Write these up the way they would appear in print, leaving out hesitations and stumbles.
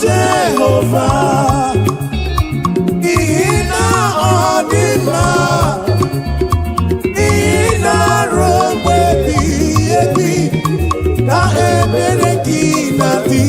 Jehovah, Ina Odima, Ina Romwe Biebi, Na Emereki Nabi.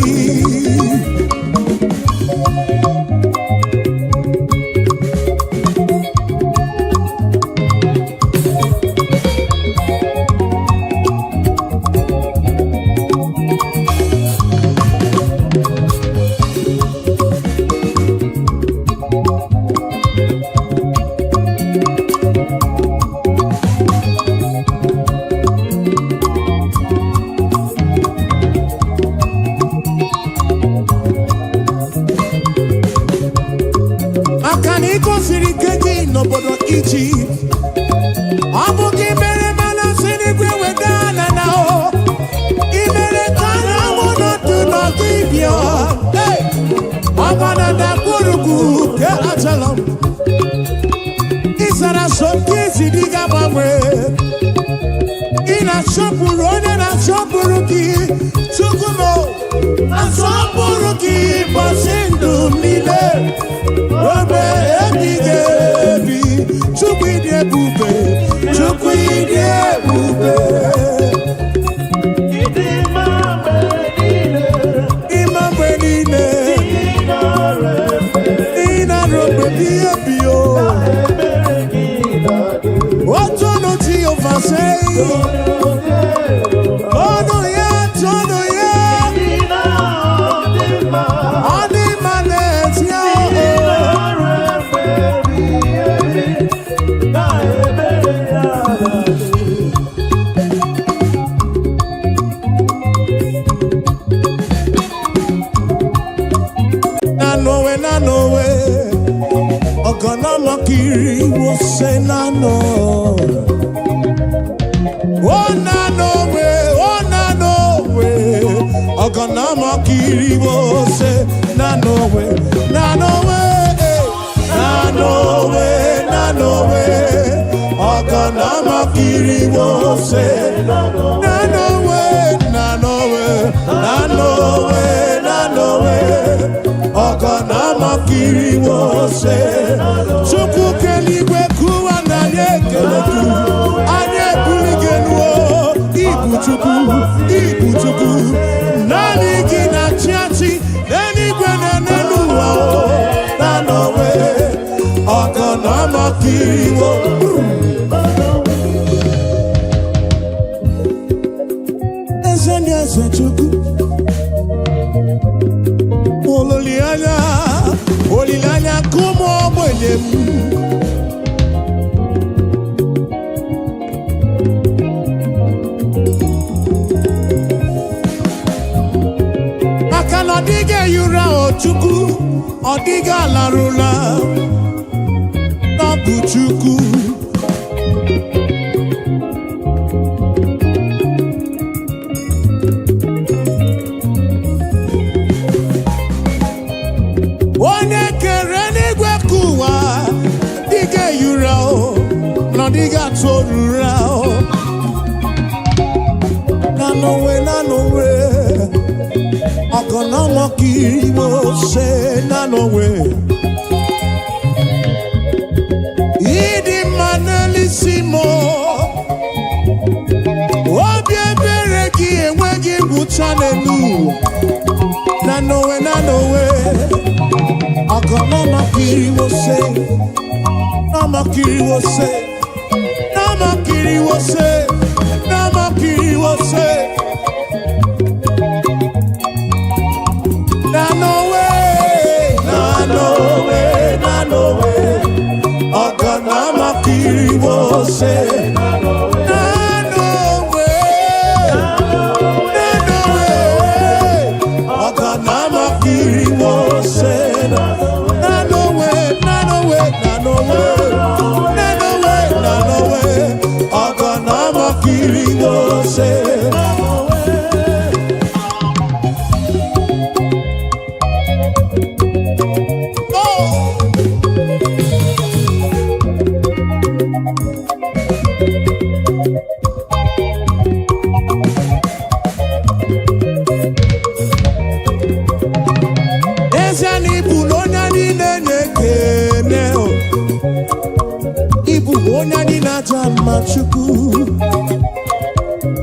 chama chukwu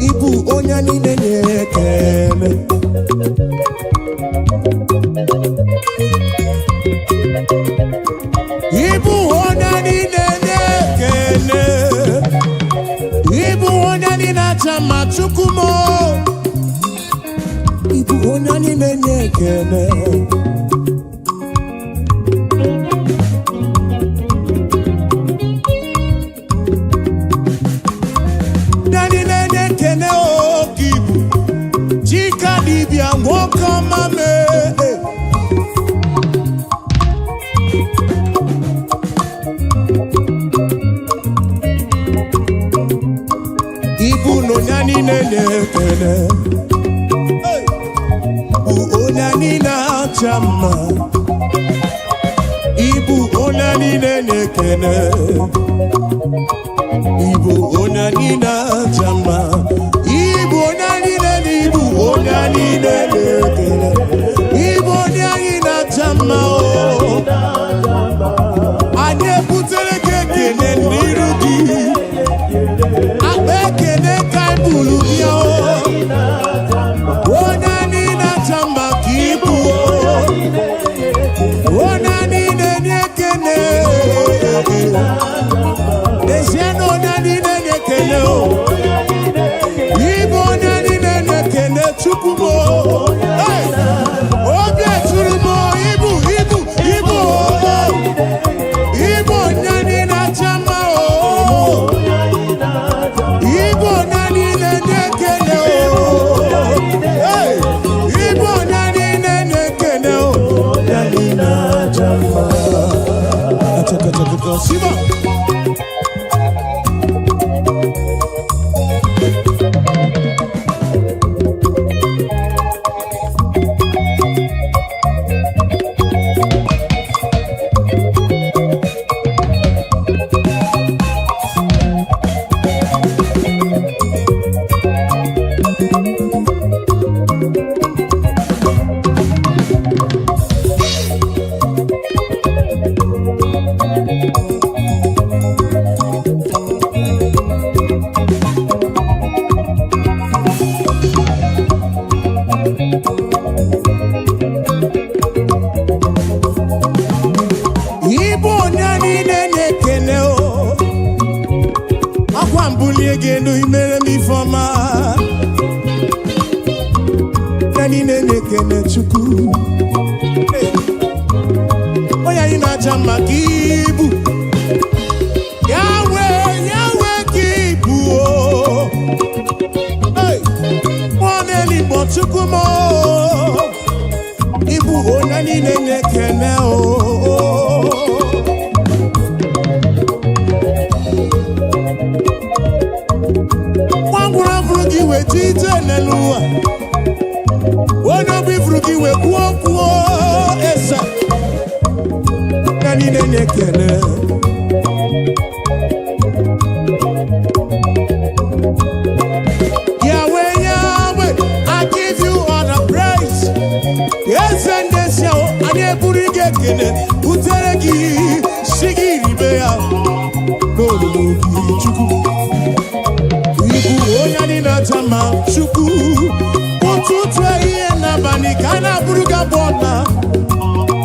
ibu onye niile na-ekele ibu onye niile na-ekele ibu onye niile na-chama chukwu mo ibu onye niile na-ekele Lokogoma me Ibu no nyani nenekele U onani na chama Ibu onani nenekele Ibu onani na chama Ibu onani nenekele Ibu onani nenekele Ibu onani na chama Anye putere keke nenirugi Abekene kaibulu biyo Onani na chama kibu Onani nenekele Desiano onani nenekele Ibu onani nenekele chukumo Obi eturumo Ibu Ibu onani na chama Ibu onani nenekele Ibu onani nenekele Onani na chama Ataka Siva Gendo imere mi foma Nani nene kene chuku Oya ina chama kibu Yahweh kibu Mwane libo chuku mo Ibu onani nene kene Frugi we tite nelua Wono bi frugi we kuo esa Nani nene kene Yahweh, I give you all the praise Yes and yes yao Anye burige kene Uteregi Shigiri beya Nolu chuku Onani na chama chuku Ututu iye na banikana buruga bona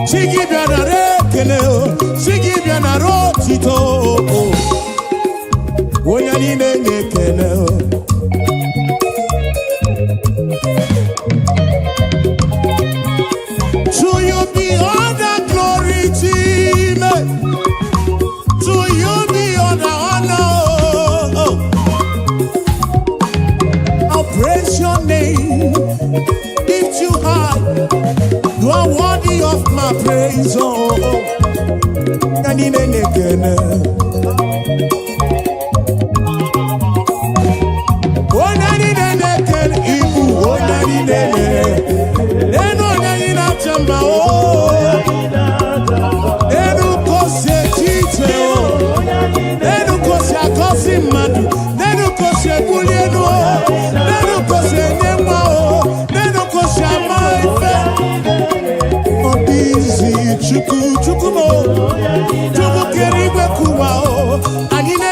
Chigi biana rekene Chigi biana rotito Onani nenge kene To you be all the glory team To you be all the honor Praise your name, lift you high. You are worthy of my praise. Nani nene kene, oh nani nene kene, ibu oh nani nene, eno nani na chamba eno kose chite eno kose akosi madu, eno kose bulieno. Chuku mo, chuku keriwe kuwa o, anina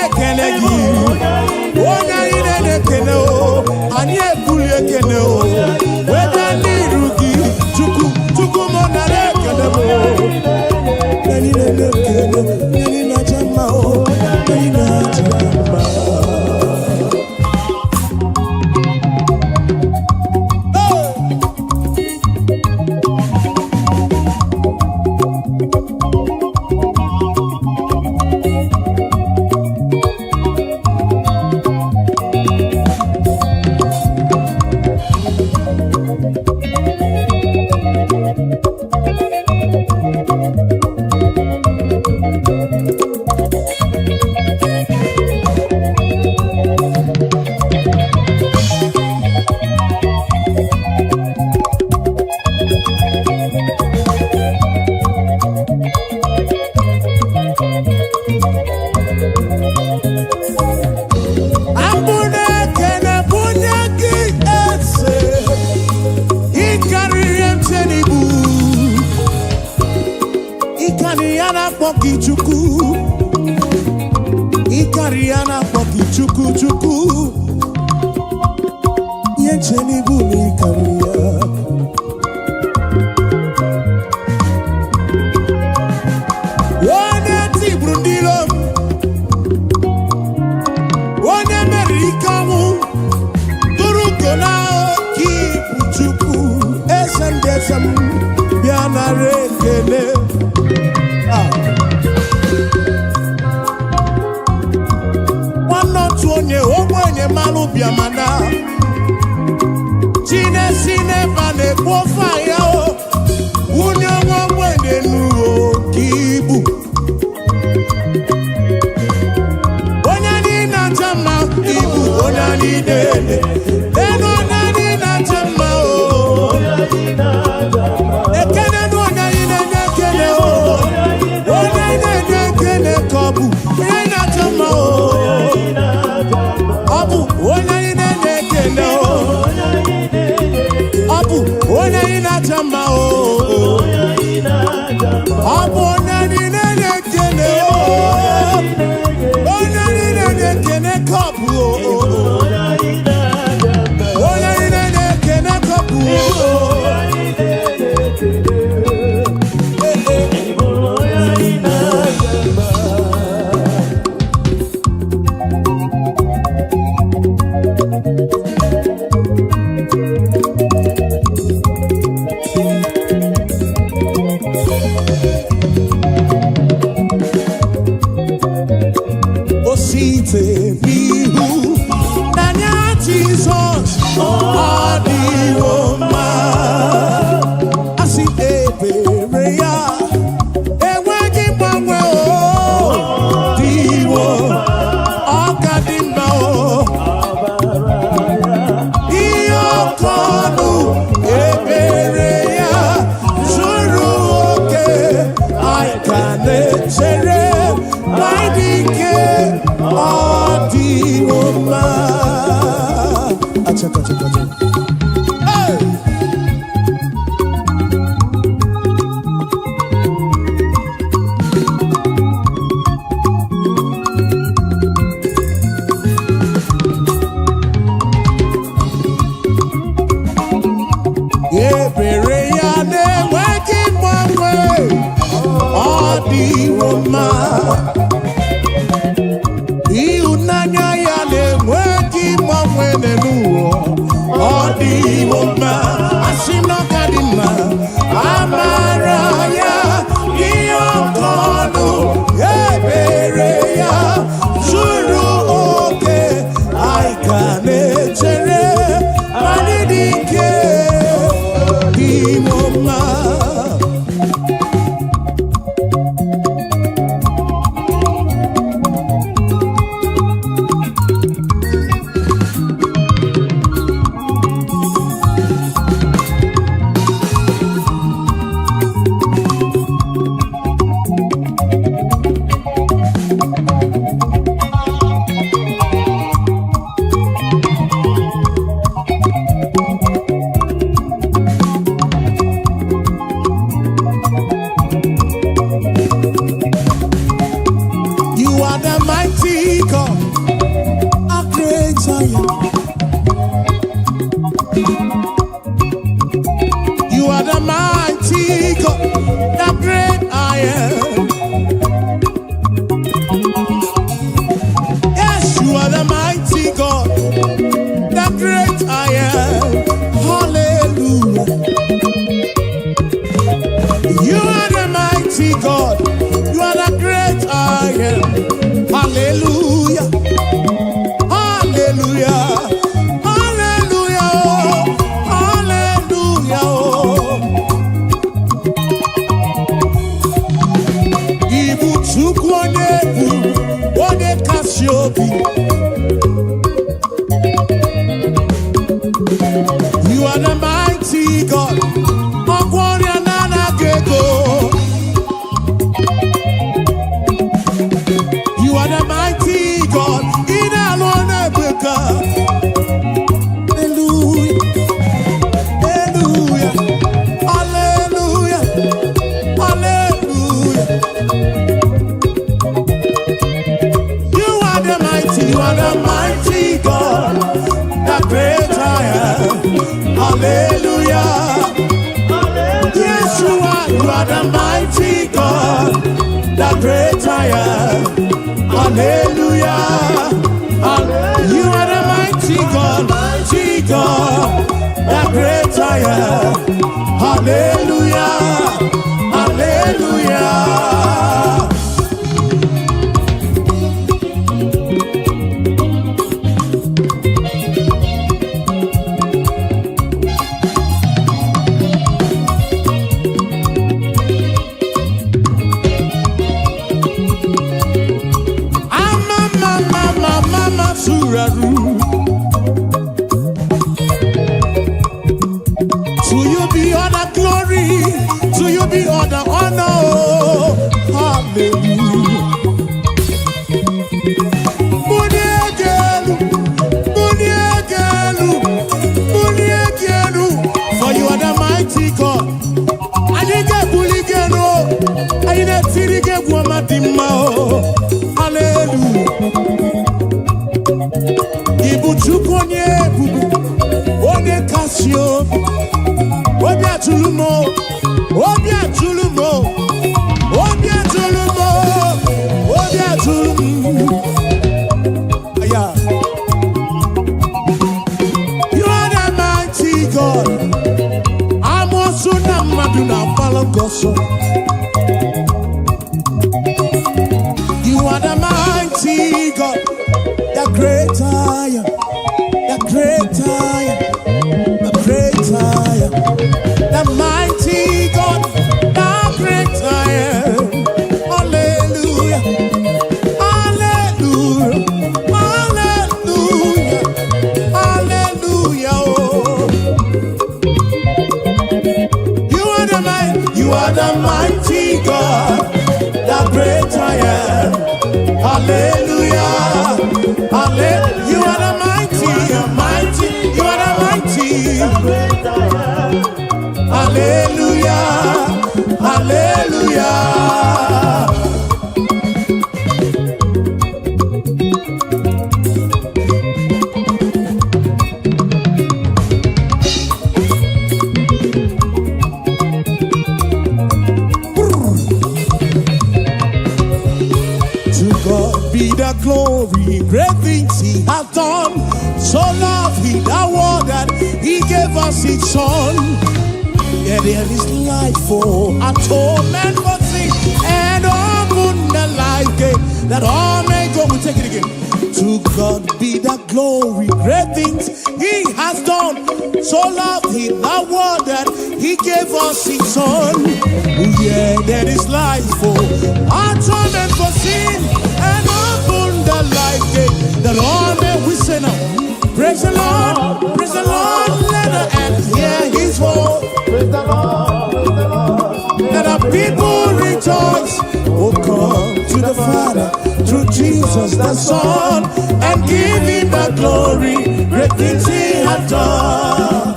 Kasiobi. You are the mighty God. Ogworia Nana Gego. You are the mighty God. In alone Africa. Hallelujah. Hallelujah. Hallelujah. Hallelujah. You are the mighty God, the great I am. Hallelujah. Yes, you are the mighty God, the great I am. Hallelujah. You are the mighty God, the great I am. Hallelujah. Hallelujah. To you be all the glory, to you be all the honor. Hallelujah. For you are the mighty God. I didn't get buligeno. I didn't get womadima. Hallelujah. Ibuchukonye bubu, One Casio, Obia Tulumo, Obia Tulumo, Obia Tulumo, Obia Tulumo. Yeah. You are the mighty God. I'm also not Maduna Palagoso. You are the mighty God. The great I am, the great I am, the great I am, the mighty God, the great I am. Hallelujah, hallelujah, hallelujah, hallelujah. Oh. You are the mighty God, the great I am. Hallelujah. Hallelujah. You are the mighty, you are the mighty. Hallelujah, hallelujah. To God be the glory, great things He has done. So loved He the world that He gave us His Son. Yeah, there is life for atonement for sin, and open the life gate that all may go. We take it again. To God be the glory, great things He has done. So loved He the world that He gave us His Son. Yeah, there is life for atonement for sin, and open the life gate that all may we say now. Praise the Lord, let the earth hear His voice. Praise the Lord, Let the people rejoice. Oh, come to the Father through Jesus the Son, and give Him the glory. Great things He has done.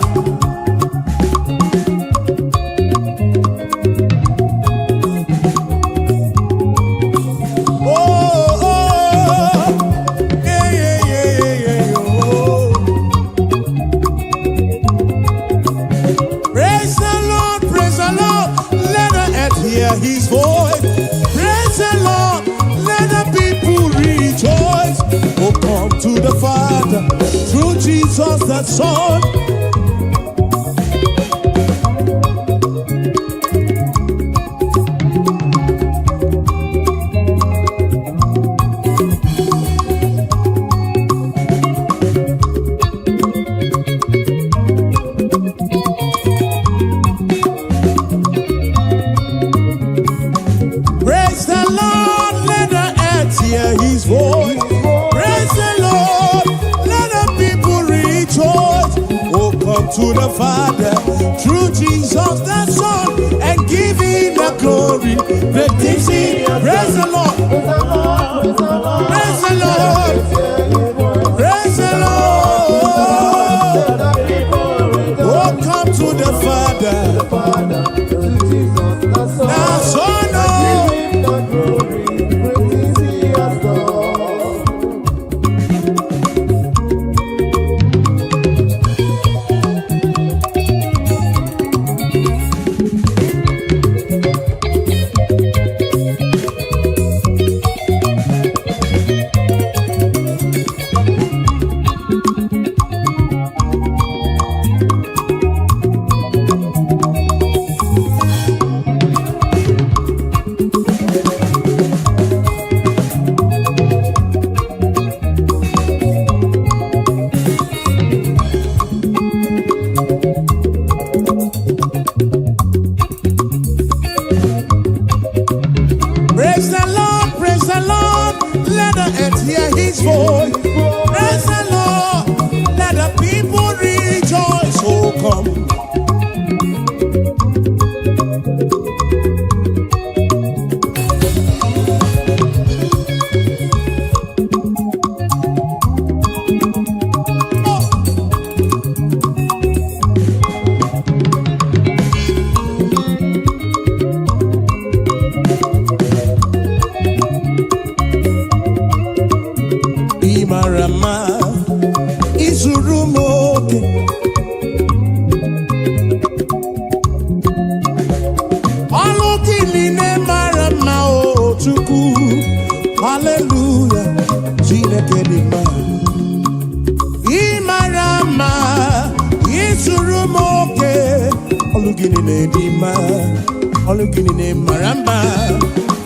His voice. Praise the Lord, let the people rejoice. Oh, come to the Father through Jesus the Son. Praise the Lord, let the earth hear His voice. come to the Father through Jesus the Son and give him the glory. Praise the Lord. Praise the Lord. Praise the Lord. Oh, come to the Father. Now, Son of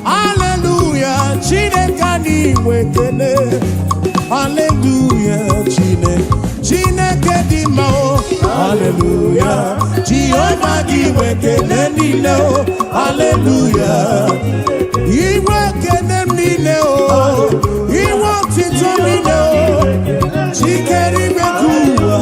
Hallelujah, Chineke wekele. Hallelujah, Chineke di mao. Hallelujah, Jehovah di wekele nile o. Hallelujah, He wekele nile o. He walked into nile o. Chikeri wekula.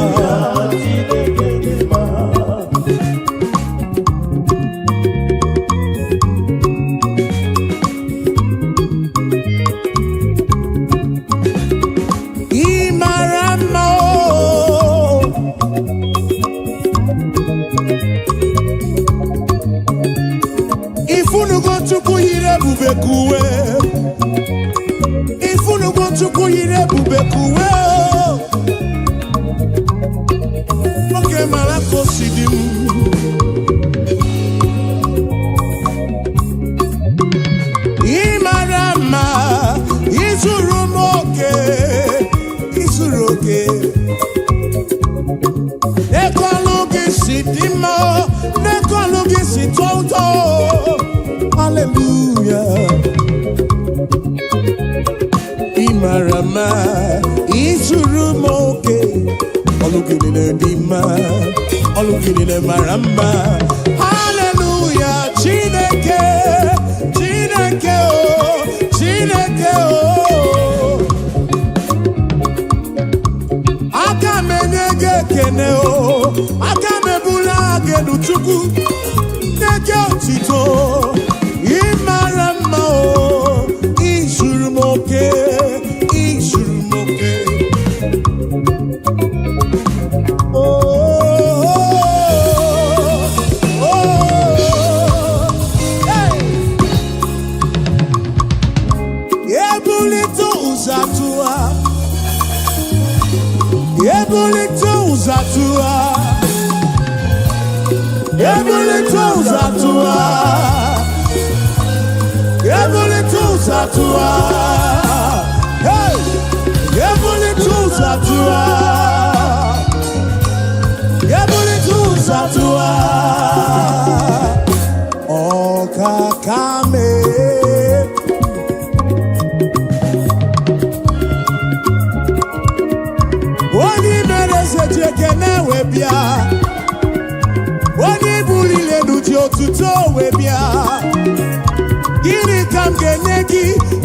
If you no want to go yire bubekuwe, okay, malako sidim. Imarama, isurumoke, isuroke. Nekologi sidimo, nekologi sitoto. Hallelujah. Imarama, isurumoke, olukinile ndima, olukinile marama. Hallelujah, Chineke, Chineke oh, Chineke oh. Akamenege kene oh, akamebula genu chuku, nege otito. Imarama oh, isurumoke.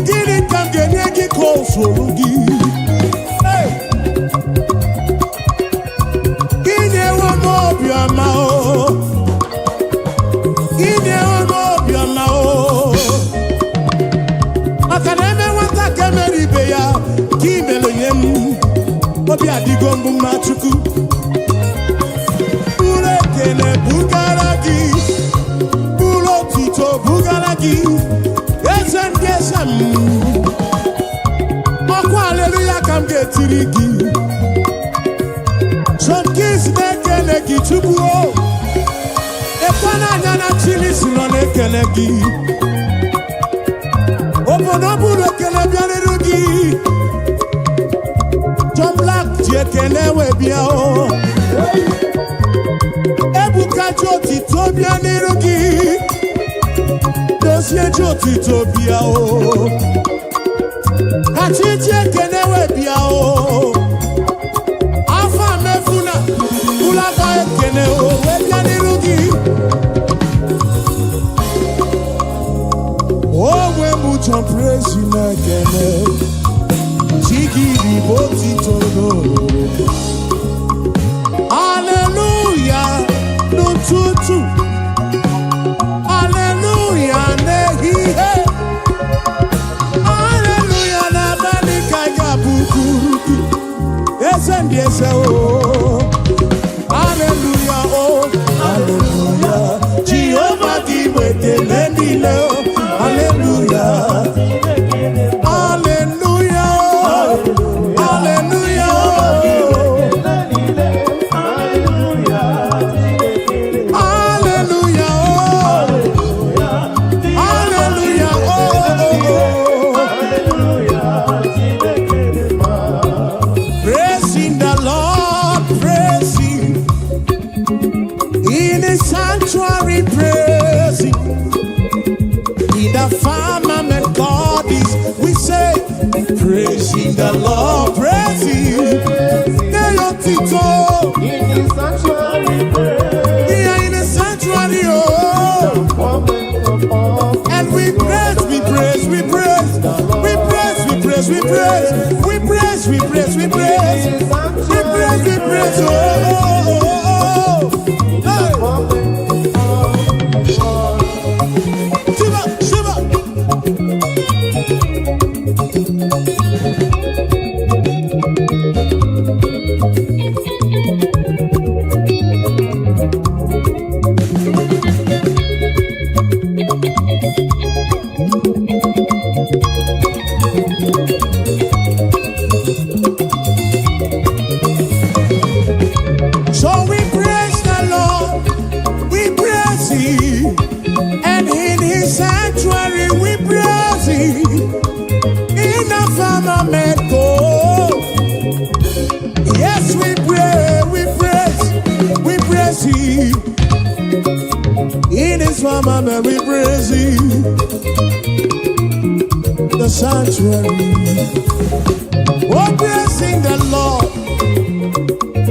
Gini kam genyegi konsurugi. Hey, gini wamo gị eze ndị eze m ọkwa haleluya ka m ga-etiri gị some kids na-ekele gị Chukwu ekwana anya na chili si nọ na-ekele gị obodo bụrụ ekele bịarịrụ gị John Black ji ekele wee bịa o Ebuka ji otito bịa n'iru gị dozie ji otito bịa o Hachi ji ekele wee bịa o Afa mefuna ụlaba ekele o wee bịa n'iru gị onwe m John praise na ekele Chigiri botito no Hallelujah n'ụtụtụ Hallelujah n'ehihie Hallelujah n'abalị ka ga-abụkwuru gị eze ndị eze o Hallelujah o Hallelujah Jehova gị wetele niile o Hallelujah Praising the Lord, praising Tito in the sanctuary, yeah, in the sanctuary, oh, and we praise, we praise, we praise, we praise, we praise, we praise, we praise, we praise, we praise, we praise, we praise, oh, Shiva, Shiva. So we praise the Lord, we praise Him, and in His sanctuary we praise Him. In the firmament, yes, we pray, we praise Him. In His firmament we praise Him. The sanctuary, oh, praising the Lord.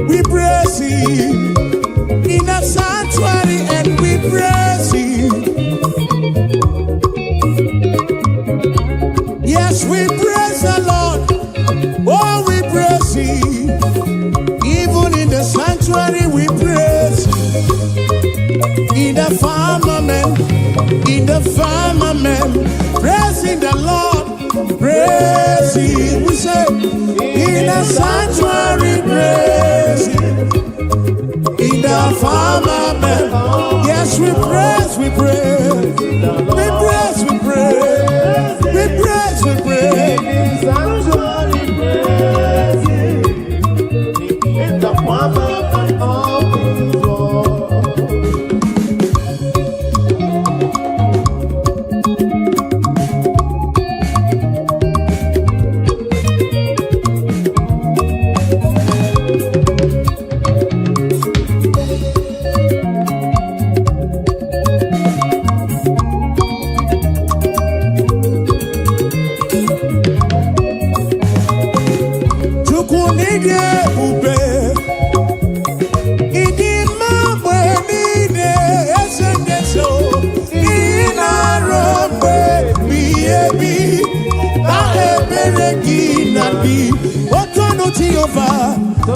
We praise Him in the sanctuary and we praise Him. Yes, we praise the Lord. Oh, we praise Him. Even in the sanctuary we praise Him. In the firmament, praising the Lord, praise Him. We say, in the sanctuary, praise Him. In the firmament, yes, we praise, we praise, we praise, we praise, we praise, we praise. In the sanctuary, praise Him. In the firmament of His word.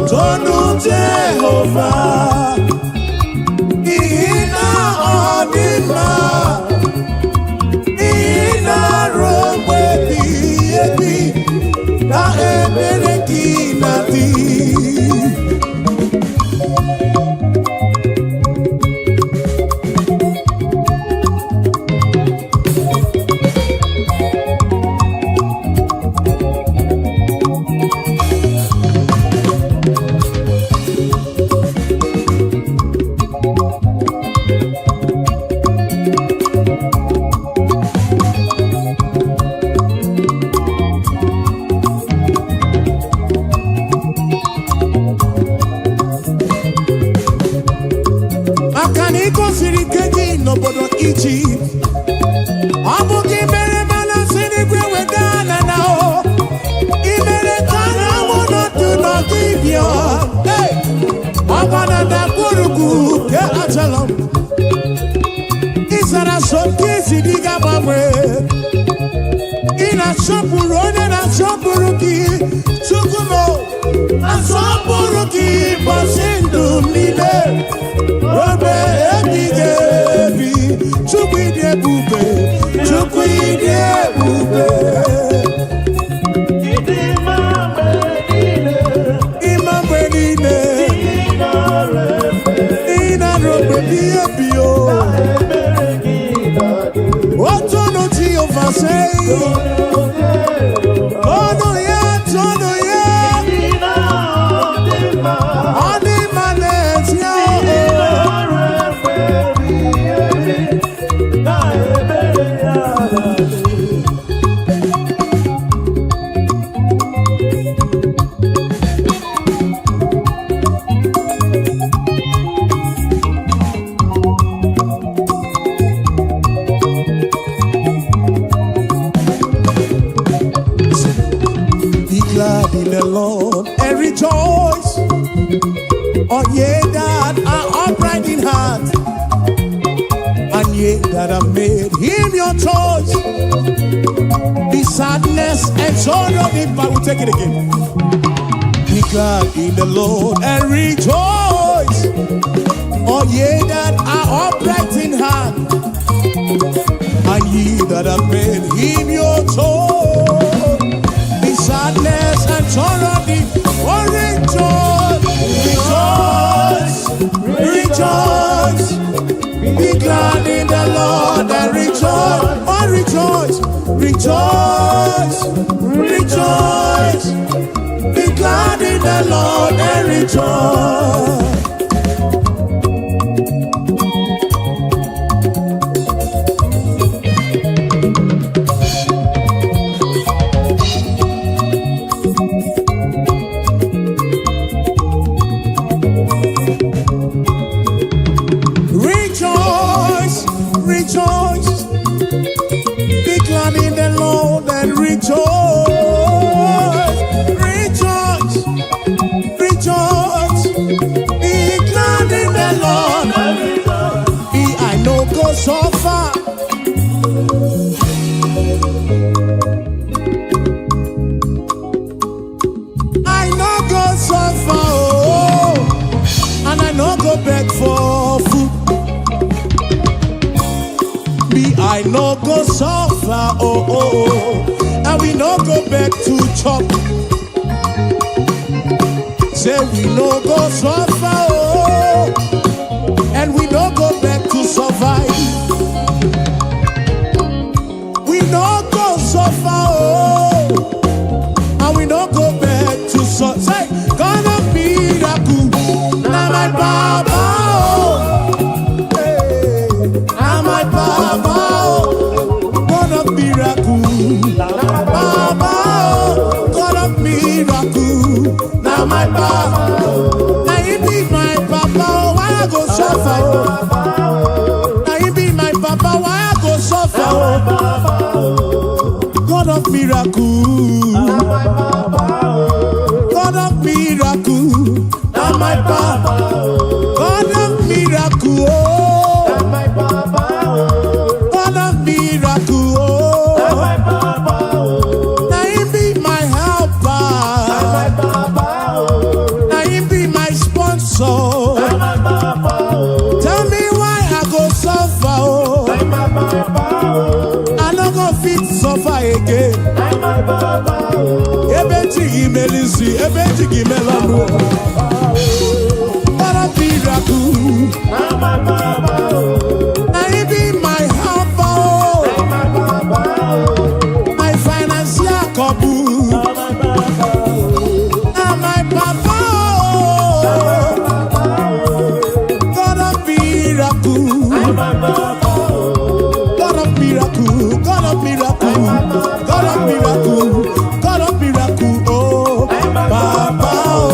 Tonu Jehovah, Ina Odima, Ina Robe Biebi, Na Ebereki Nati. n'obodo Egypt. Ọ bụ gị mere mana si n'igwe wega na na o. I mere ka na mụ n'otu n'ọgụ ibio. Ọgbana na kwurugu ke achala m. Isara so nke isi dị ga-agbanwe. Ị na-asọpụrụ onye na-asọpụrụ gị. Chukwu m na-asọpụrụ gị ụbọchị ndụ m niile. Obe ebighị ebi. Chukwu ịdị ebube. Chukwu ịdị ebube. Ịma mgbe niile. Ị na-arọgbe biya biyo. Otu ọnụ Jehova sị. Ọnụ ya, ọnụ ya. Ọ dị mma n'ezi ahụ. Be glad in the Lord and rejoice. Oh, ye that are upright in heart, and ye that have made him your choice. The sadness and sorrow, if I will take it again. Be glad in the Lord and rejoice. Oh, ye that are upright in heart, and ye that have made him your choice. The sadness and sorrow, oh, rejoice, rejoice, rejoice. Be glad in the Lord and rejoice, oh, rejoice, rejoice, rejoice. Be glad in the Lord and rejoice. Rejoice, rejoice. Be glad in the Lord and rejoice. Rejoice, rejoice. Be glad in the Lord. I know go so far. I know go so far, oh, and I know go beg for food. I no go suffer, oh, oh, oh, and we no go back to chop. Say we no go suffer, oh, and we no go back to survive. We no go suffer, oh, and we no go back to survive. Say, gonna be miracle, now my Baba, oh, hey, now my Baba. Now my Papa, now you be my Papa, why I go suffer? Now you be my Papa, why I go suffer? God of miracle, God of miracle, now my Papa, God of miracle, God of miracle, now you be my helper. So, tell me why I go suffer, oh. I no go fit suffer again. Ebeti melisi, ebeti melano. What a miracle! Now you be my helper, oh. My financial couple. Now my Papa. God of miracle, God of miracle, God of miracle, God of miracle, God of miracle, oh, Papa, oh.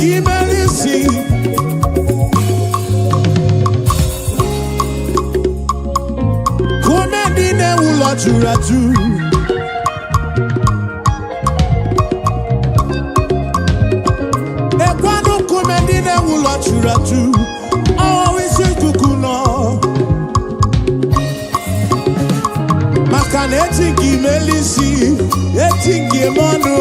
Imelisi. Komedine ulo juraju. Ekwanu komedine ulo juraju. Always kukuno. Makana etingi melisi, etingi mono.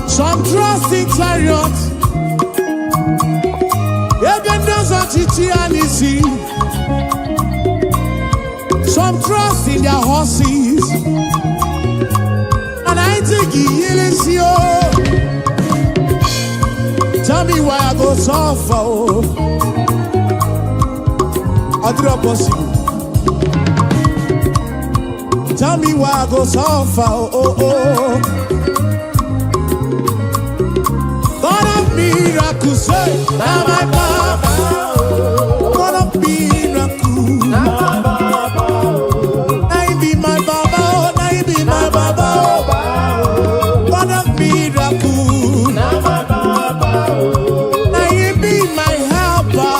Some trust in chariots, even those on Chichianisi. Some trust in their horses, and I think he is you. Tell me why I go so far. I drop possible. Tell me why I go so far. God of miracles, say, now my Baba. God of miracles, now my Baba. Now you be my Baba, now you be my Baba. God of miracles, now my Baba. Now you be my helper,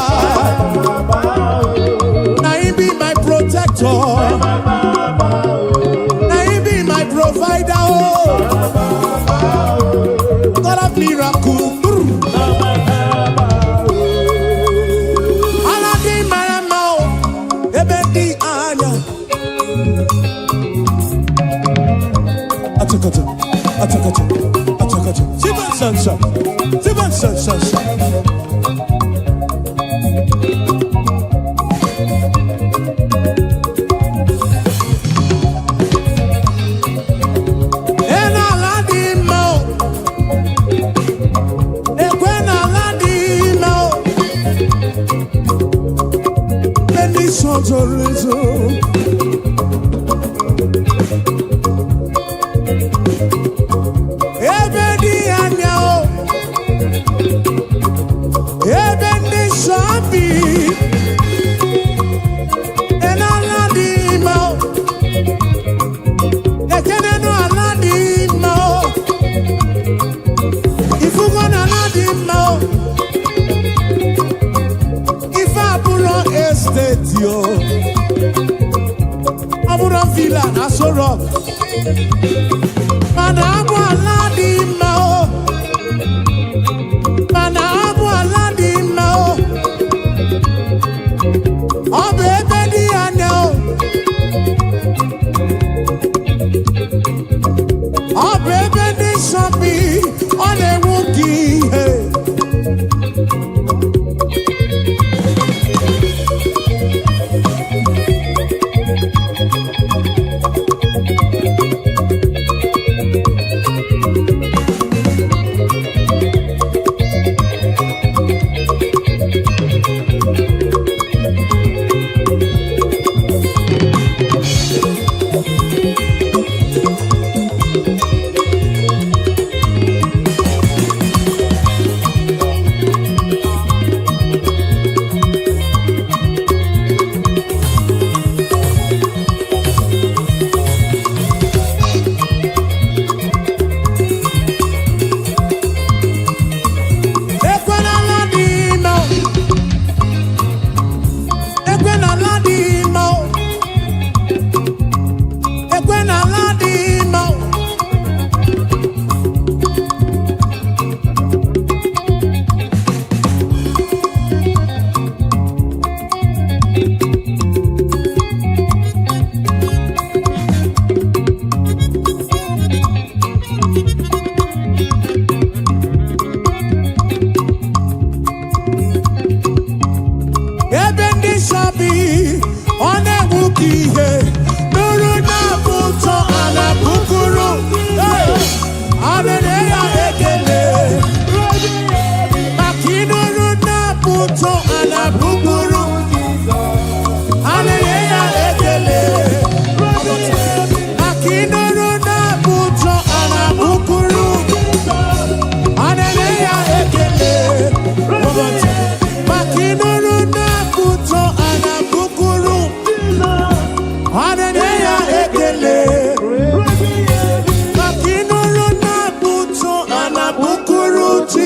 now you be my protector, now you be my provider. God of miracles.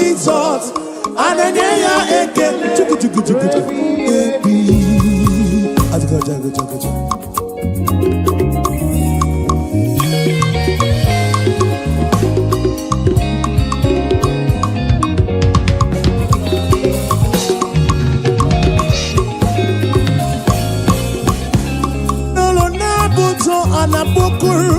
Jesus. Ananya eke. Nolo nabuto anabukuru.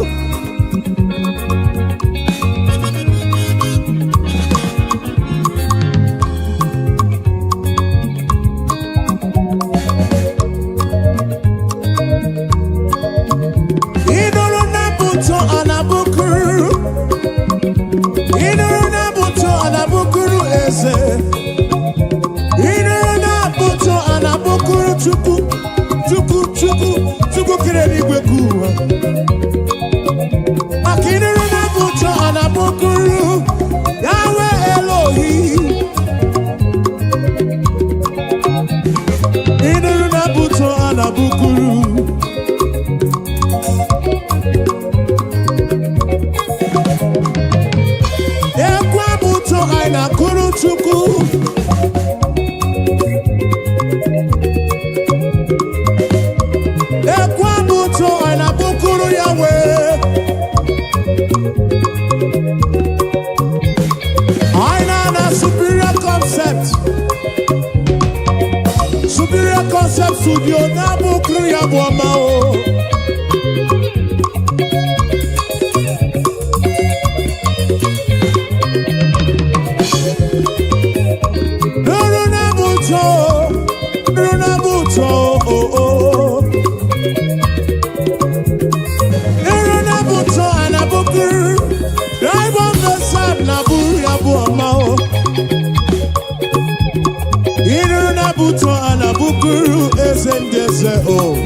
Chuku kireni gwekuwa Akinuru nabuto anabukuru Yahweh Elohim Inuru nabuto anabukuru Ekwa buto ainakuru chuku Koncept studio na bukuru ya bwama o Nuru na buto oh Nuru na buto anabukuru Drive on the side na bukuru ya bwama o Nuru na buto anabukuru ezendeze o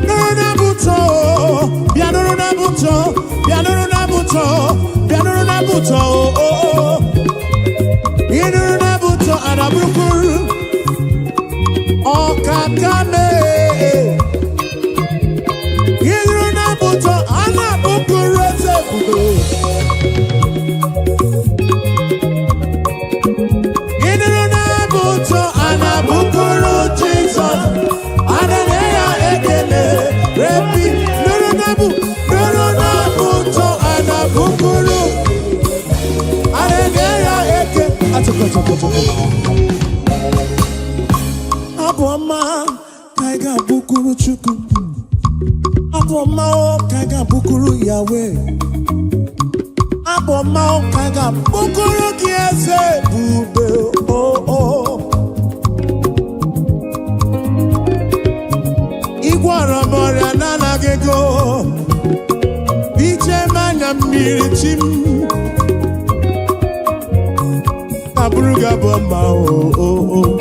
Nuru na buto Nuru na buto Nuru na buto Nuru na buto oh Nuru na buto anabukuru Okakame Nuru na buto anabukuru ezebube Anabukuru Jesus, Ananya ekele, repi, Nuru nabuto anabukuru, Ananya eke, Aboma kaiga bukuru chuku, Aboma kaiga bukuru Yahweh, Aboma kaiga bukuru kiese bube oh. Igwaramoria nanagego Biche manya mirichim Abruga bomba oh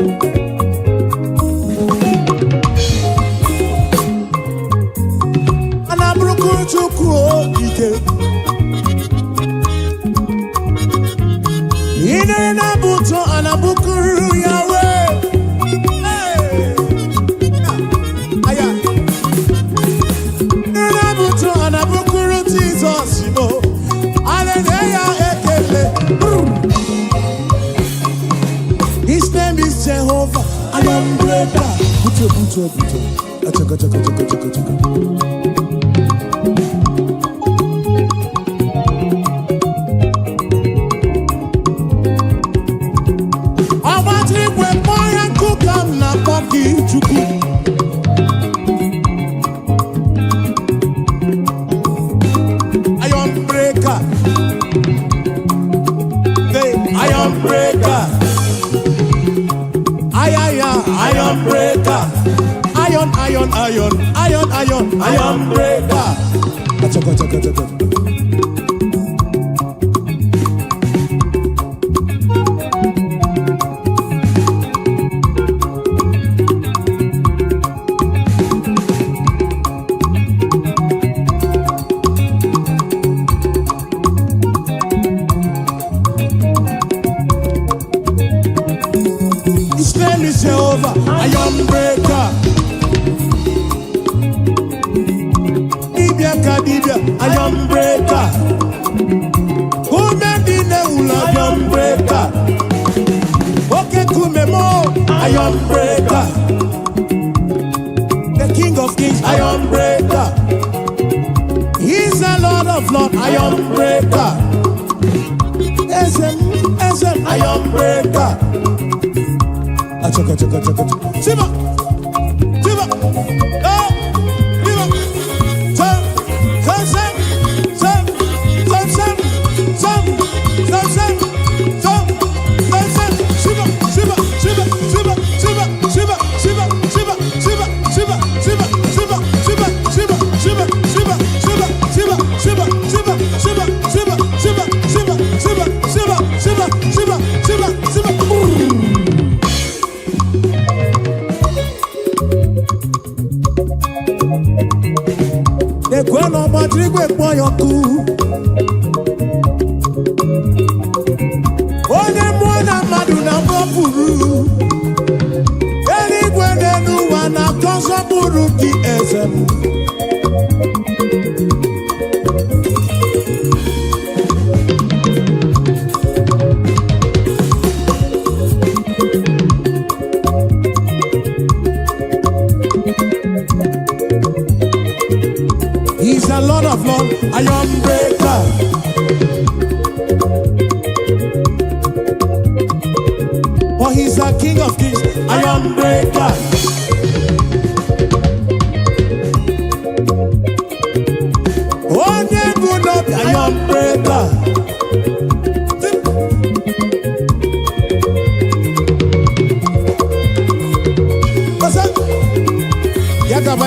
Anabruku chuku ike Ine nabuto anabukuru Yahweh Anabukuru Jesus, Hallelujah, ekele. His name is Jehovah. I am greater. Buto. Achaka. Abatri kwe moya kukam na poki chuku. Iron breaker. Iron breaker. Iron breaker. Achaka. Jehovah, I am breaker. Kadibia, I am breaker. Kumedine ula, I am breaker. Okay, Kumemo, I am breaker. The King of Kings, I am breaker. He's a Lord of Lords, I am breaker. I am breaker. Achoka. Siba. Oh, Siba. Kweno matrigwe kwa yoku One mwana maduna mwapuru Eli gwenenu wana konsa buru ki ezemu He's a Lord of Lords, I am breaker. Oh, he's a King of Kings, I am breaker. Oh, I am breaker. What's that? Yakaba.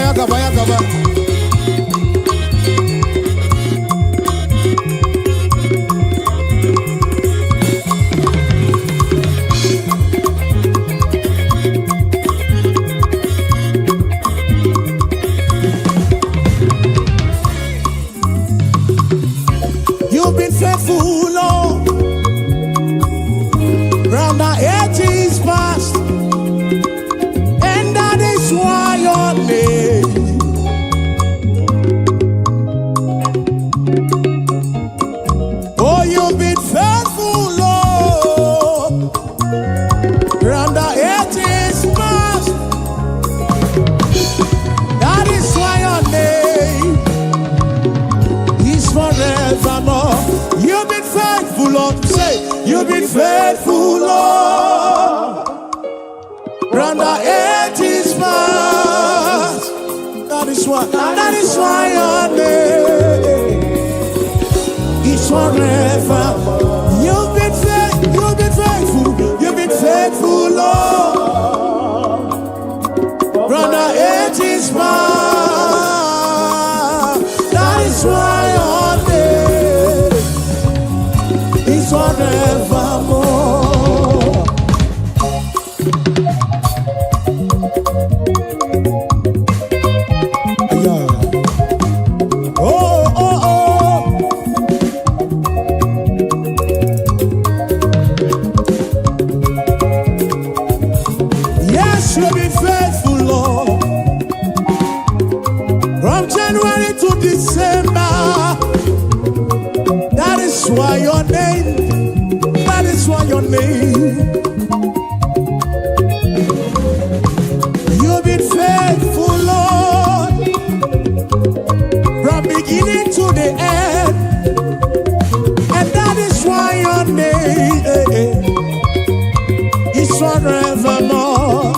You've been faithful, Lord. Round the ages past, and that is why your name. Oh, you've been faithful, Lord. Round the ages past, that is why your name is forevermore. You've been faithful, Lord. Say, you've been faithful, Lord. Round the ages past. That is why your name is forever. You've been faithful, Lord. Round the ages past. That is why your name is forevermore. Yeah. Oh. Yes, you've been faithful, Lord. From January to December. That is why your name. You've been faithful, Lord, from beginning to the end, and that is why your name is forevermore.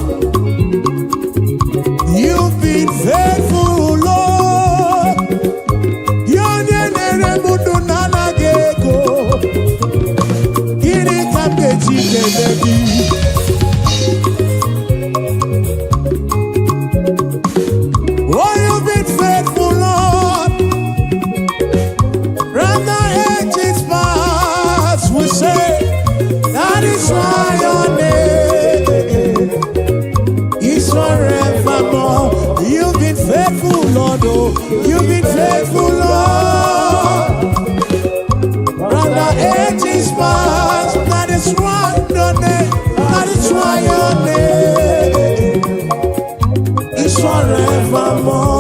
You've been faithful, Lord. Your name Oh, you've been faithful, Lord. From the ages past, we say that is why your name is forevermore. You've been faithful, Lord. Oh, you've been faithful, Lord. From the ages past, that is why your name, that is why your name is forevermore.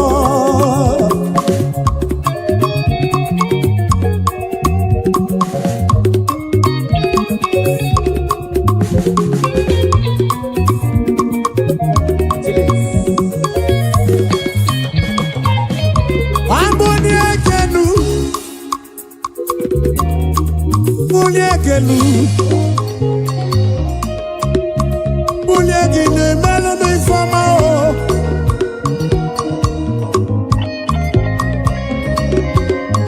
genu. Bulie gine melo mi fama o.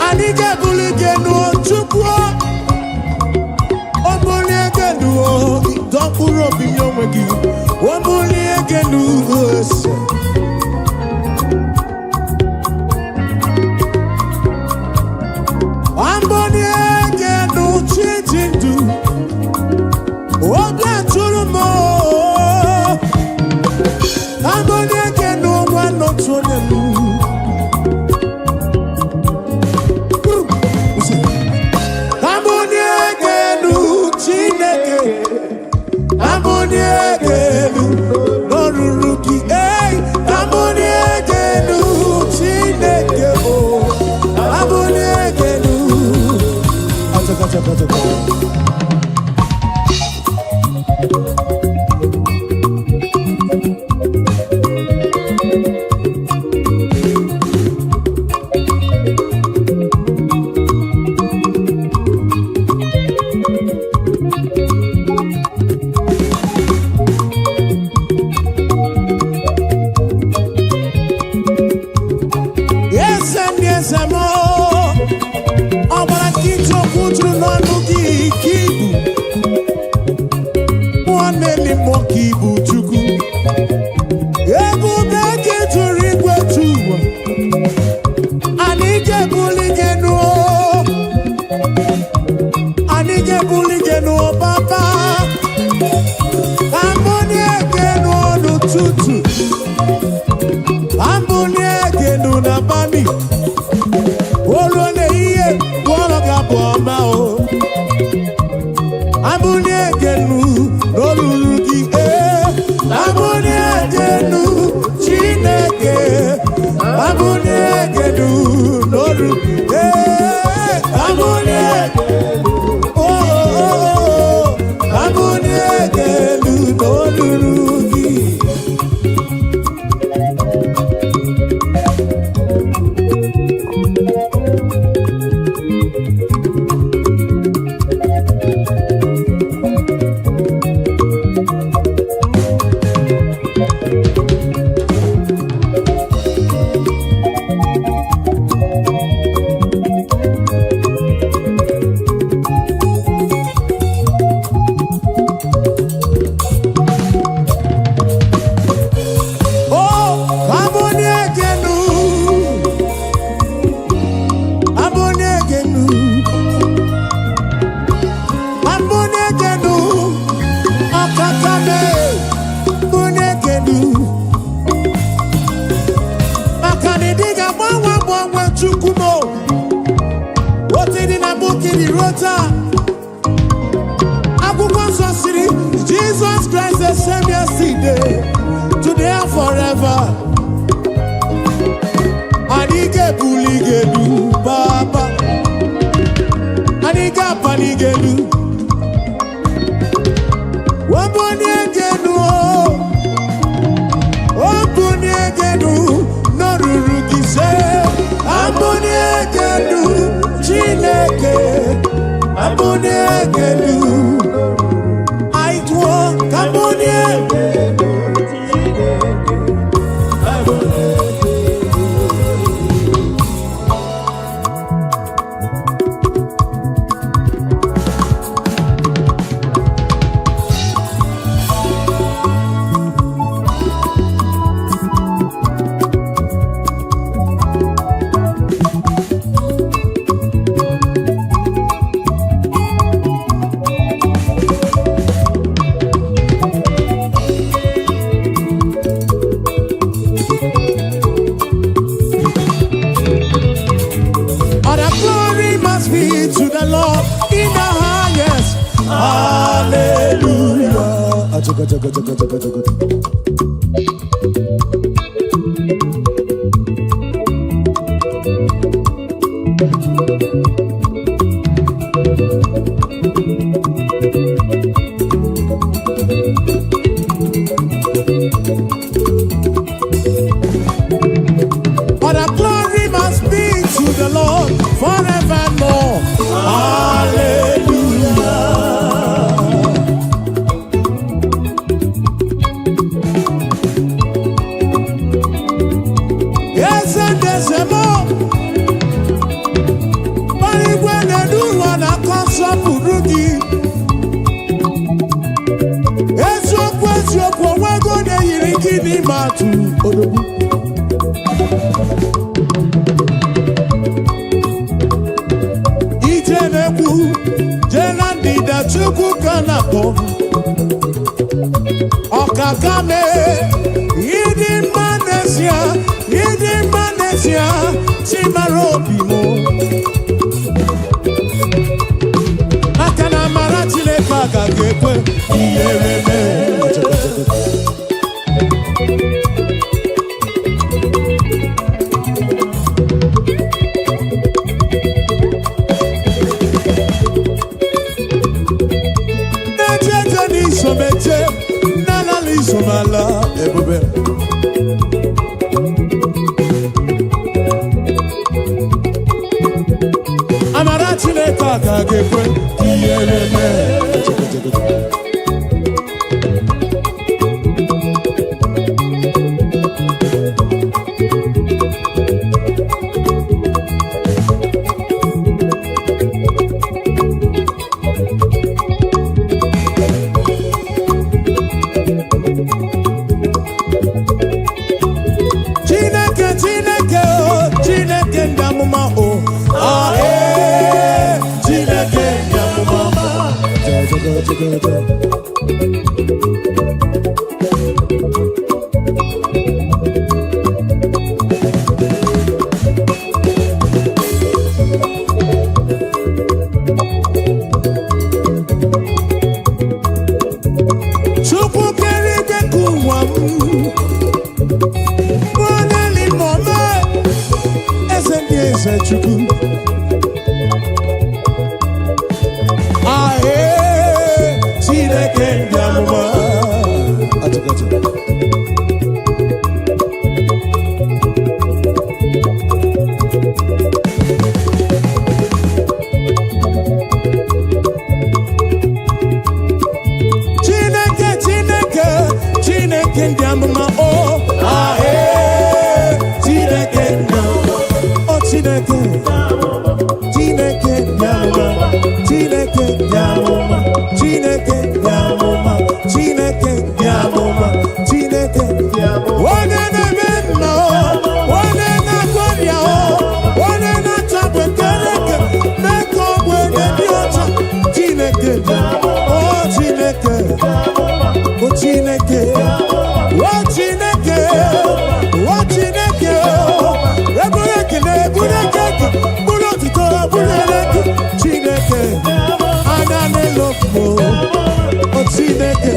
Anike bulie genu o chukwo. O bulie genu o. Dokuro binyo wegi. O bulie genu o se. Jesus Christ the same yesterday, today and forever. Anike buligelu Baba, Anika panigelu, Waboniegenu, Waboniegenu, Norurugise, Aboniegenu, Chineke, Aboniegelu. forevermore. Hallelujah. semo. Bari gwene duwa na Koncept rugi. Eziokwu wego ne yiri kini matu odogu. Ijeneku jenandi da chukwu kanako. Okakame yidi manesia chimarobimo. Akana marachile kaka gekwe iyereme. Nejete ni somete nana li somala ebube. Amarachile kaka gekwe iyereme. Chineke ndamuma o. Ah eh. Chineke ndamuma. Chukwu kerike kuwa Chukwu. Aye, Chineke ndamuma. Atugatu. Chineke ndamuma. Oh, aye, Chineke ndamuma. Oh, Chineke ndamuma. Chineke ndamuma. Chineke ndamuma. Chineke ndamuma. Chineke ndamuma. Chineke ndamuma. One na meno, one na konya, one na tabwe kereke, meko wene diota. Chineke ndamuma. Oh, Chineke ndamuma. Oh, Chineke. Oh, Chineke. Oh, Chineke. Chineke, anane lokmo. Oh, Chineke,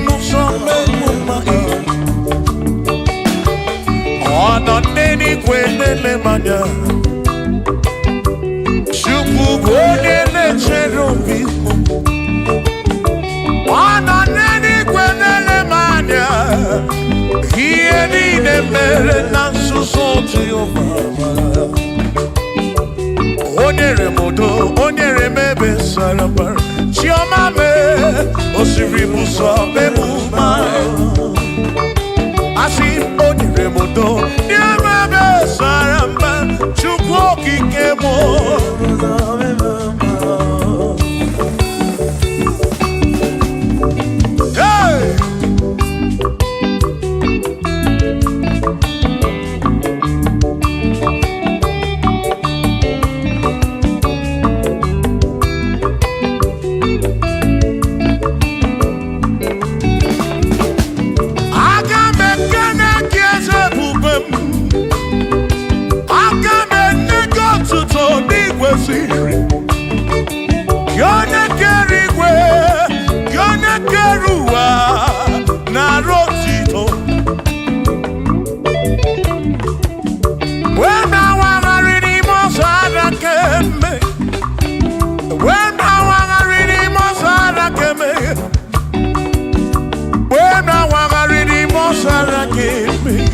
muso mema Ona neni kwenele manya Shuku kwenele cherubi Ona neni kwenele manya Hiye nine mere nansusoti ofama Onyere modo, onyere mebe sarabar Chioma me, osiri muso bemuma Asi onyere modo, nye mebe sarabar Chukwu kikemo Hey! Yone kerigwe, yone keruwa na rotito. Wena wangarini mosada keme, wena wangarini mosada keme, wena wangarini mosada keme.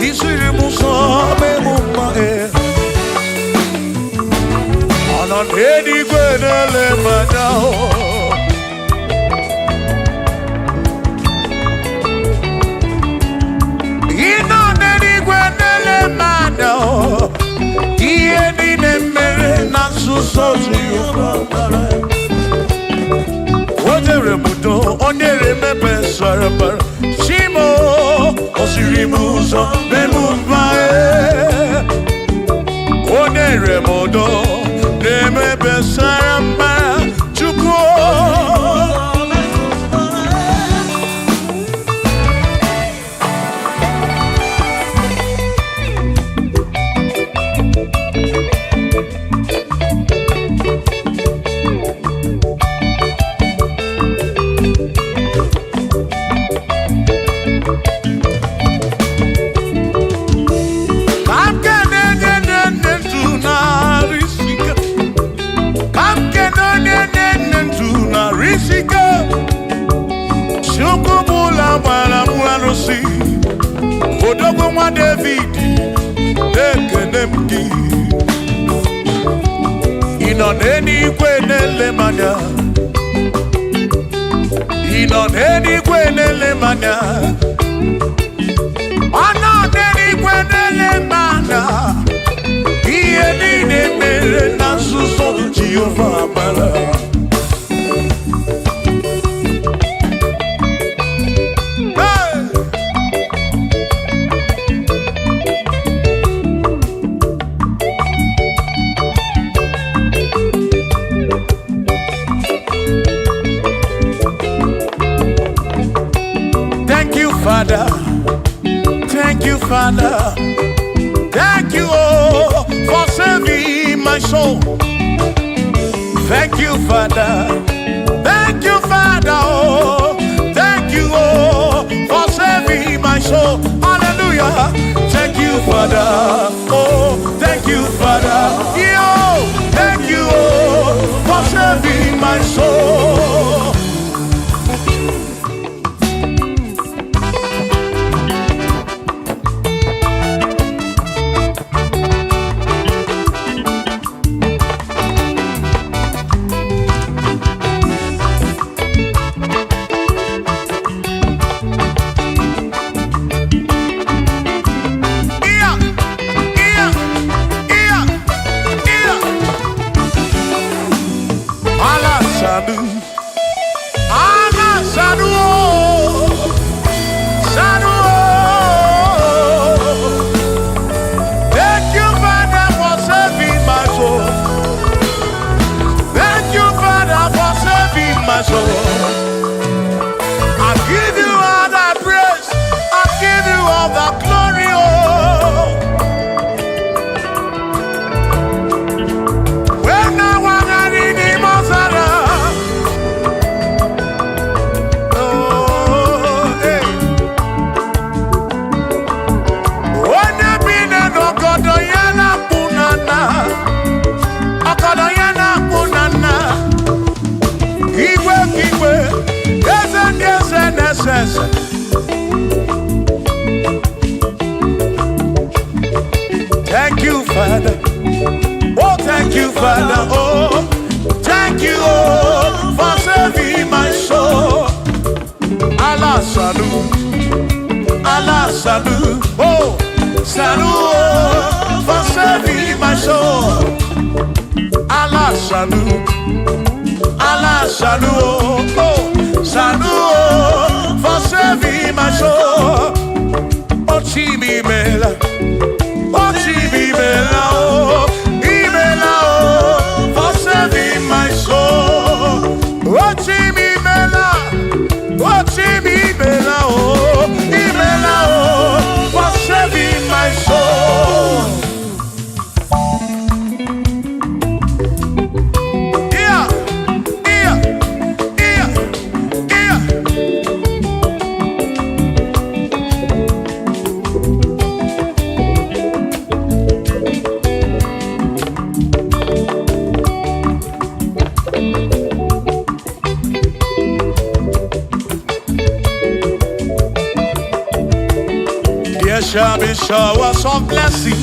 Isiri musobe mumae. On any good lemano in on any good lemano any name not so what a remoto on the remember Sarabar Shimo Osirimuso Bemumae on a remoto Neme besaramba chukwo Odogwa David Ekenemdi Inoneni kwenele manya Inoneni kwenele manya Anoneni kwenele manya Iye nine mere nasuso Jehovah Mala Father, thank you, Father, thank you, oh, for saving my soul. Thank you, Father, oh, thank you, oh, for saving my soul. Hallelujah. Thank you, Father, oh, thank you, Father, yo, thank you, oh, for saving my soul. Salud for saving my soul. Allah salud, Allah salud, salud for saving my soul. Oh, Chibi Mela, oh, Chibi Mela, oh, Imela, oh, for saving my soul. Oh, Chibi Mela, oh, Chibi Mela, oh, Imela, oh, for saving my soul. Yeah, yeah, yeah, yeah. There shall be showers of blessing.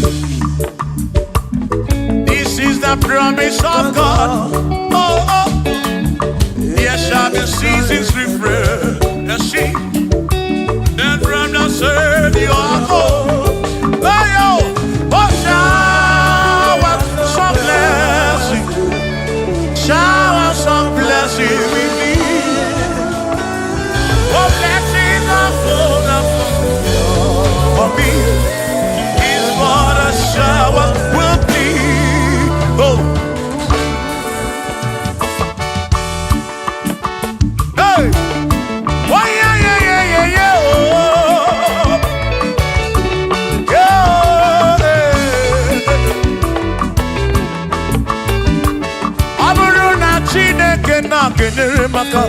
This is the promise of God. Oh, oh. There shall be seasons refreshing. And from the serve you are home. Oh, yo. Oh, showers of blessing. Showers of blessing we need. Oh, blessings are full of for me is what a shower will be. Oh, hey, oh yeah, yeah, yeah, yeah, yeah. Oh, yeah. Aburu na Chineke na kenere maka.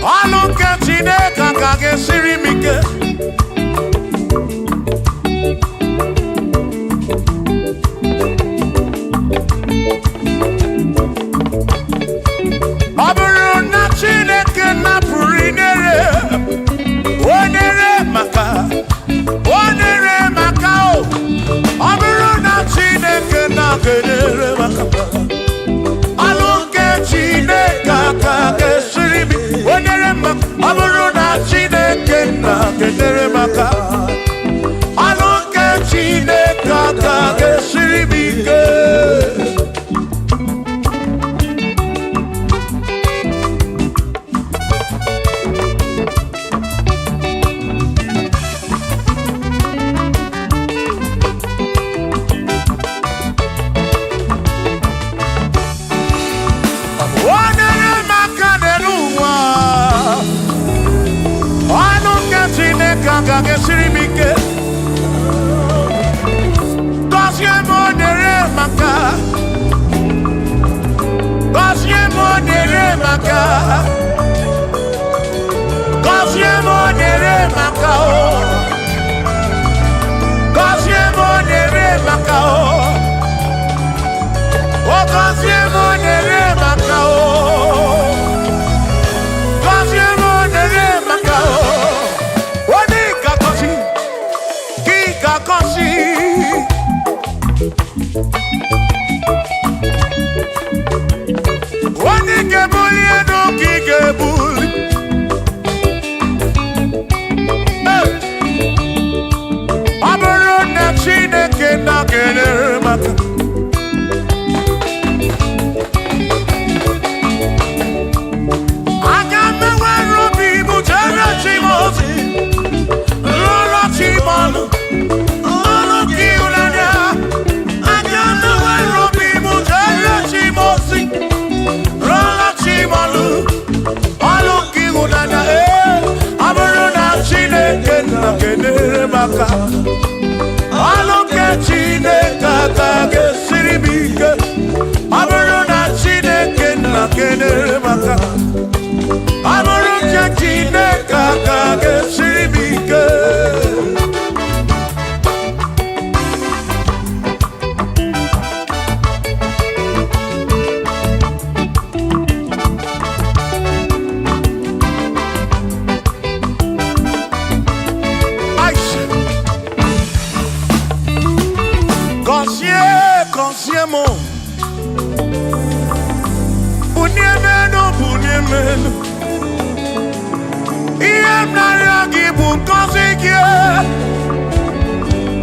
Aluke Chineke kage siri mike.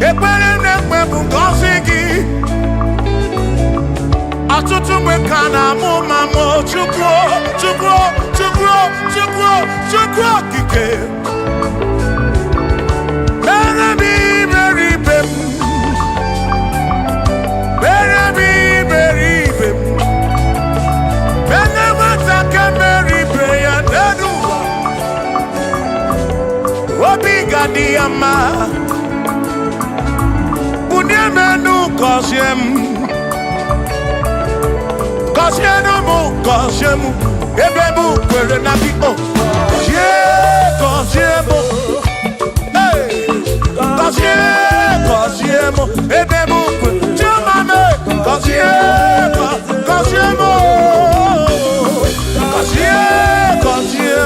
ekpere na-ekpe bụ ngọzi gị ọtụtụ mgbe ka na-amụ ma mụ Chukwu okike mere m iberibe m mere m iberibe m mere nwata ka mere ibe ya n'elu ụwa obi ga-adị ya mma bunye m enu gọzie m gọzie m ebe m kwere na gị gọzie m ebe m kwere chiomame gọzie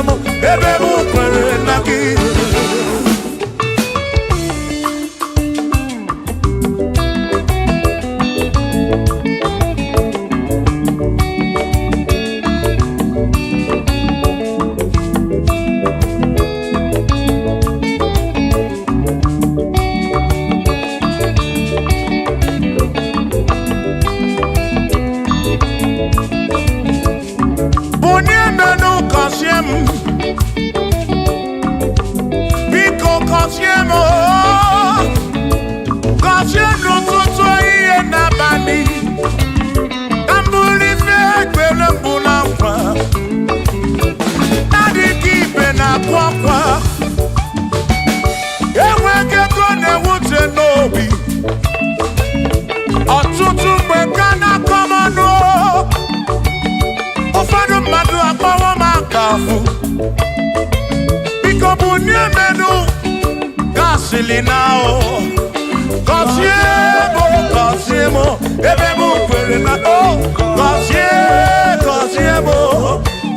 m ebe m kwere na gị biko gọzie m gọzie n'ụtụtụ ihe n'abalị ka m bụrụ ife ekpere mbụ na nkwa adịghị ibe na-akwa akwa enweghị ego na-ewute n'obi ọtụtụ mgbe ka na-akọ m ọnụ ụfọdụ mmadụ akpọrọ m akafụ biko bunye menu gasili na gọzie m ebe m kwere na gọzie m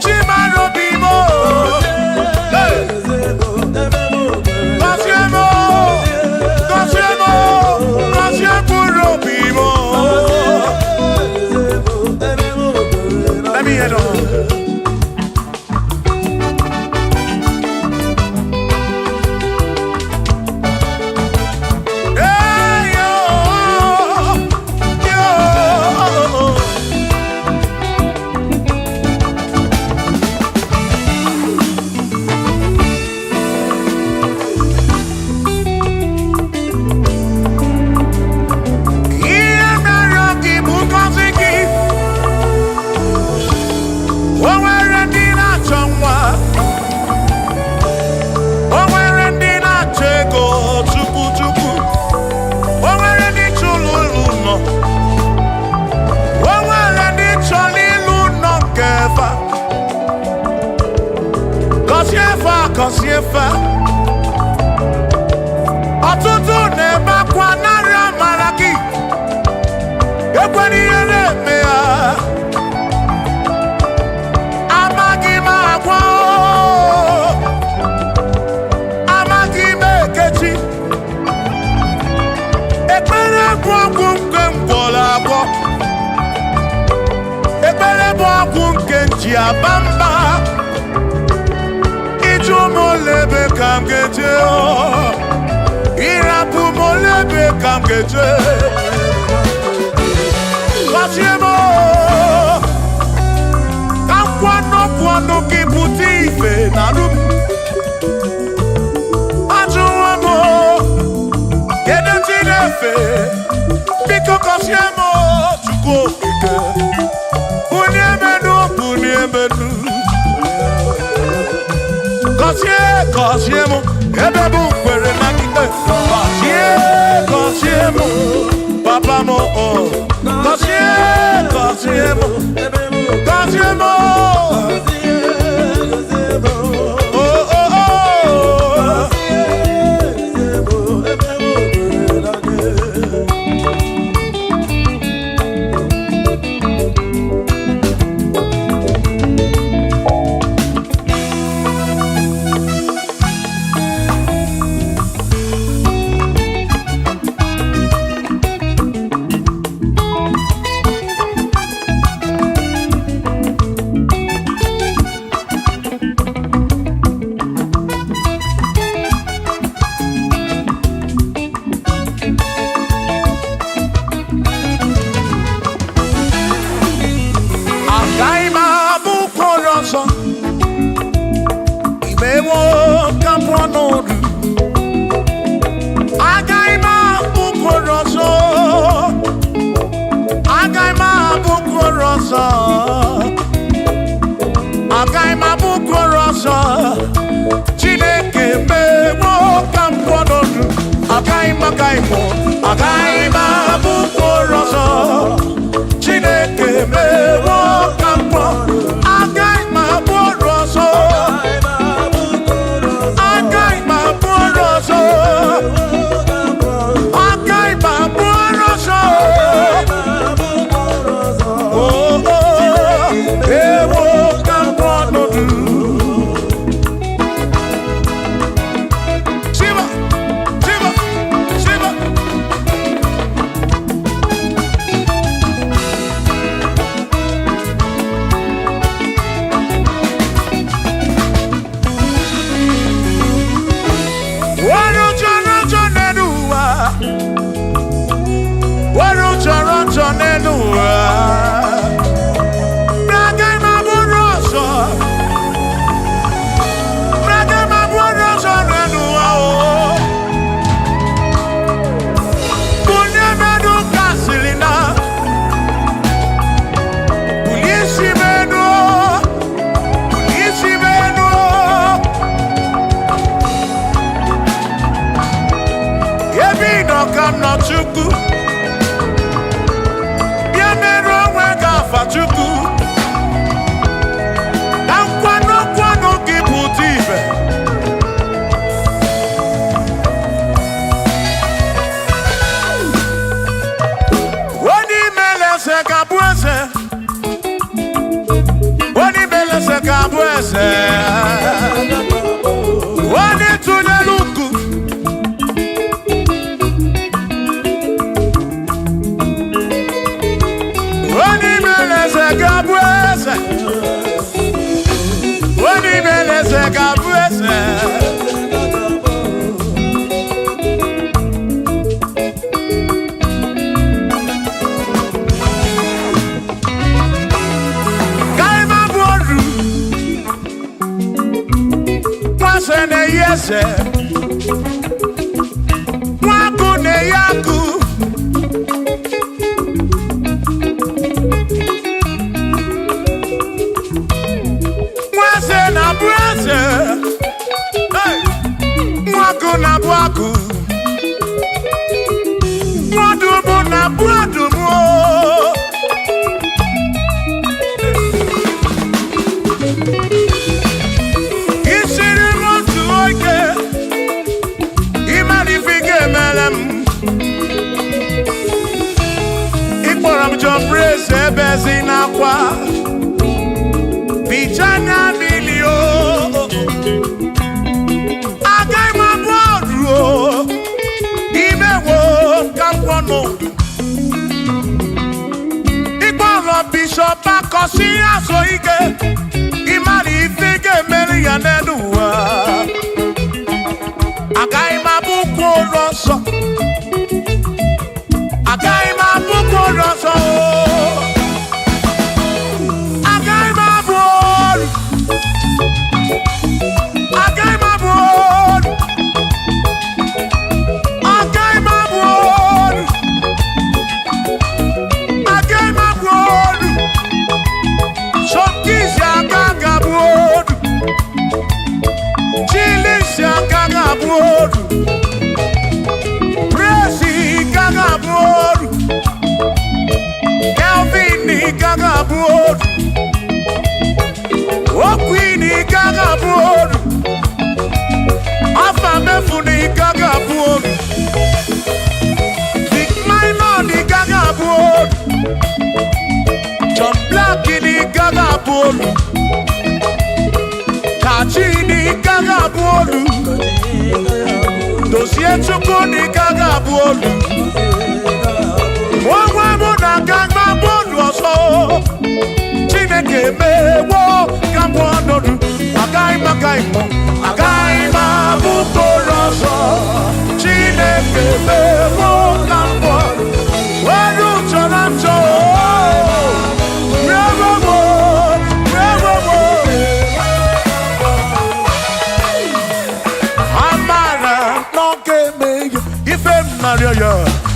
chimarobi m gọzie mkpụrụ obi m let me head on. Kosiefa ọtụtụ na-ebe akwa narị amara gị ekwere ihe na-eme ya amaghị m agwa amaghị m ekechi ekpere bụ ọgwụ nke ngwọrọ agwọ ekpere bụ ọgwụ nke nji aba mba molebe kam geje irapu molebe kam geje Kasiemo kam kwano ki puti ife narum ajuamo kede tinefe biko kasiemo chuko ike uniemenu Gọzie m ebe m kwere na gị gọzie m papa m gọzie m gọzie m rosa. Agaghị m abụ okporo ọzọ. Chineke mewo ka m pụọ n'ọdụ. Agaghị m abụ okporo ọzọ. Chineke mewo ka m pụọ. Agaghị m abụ okporo ọzọ. Agaghị m abụ okporo ọzọ. Agaghị m abụ okporo ọzọ.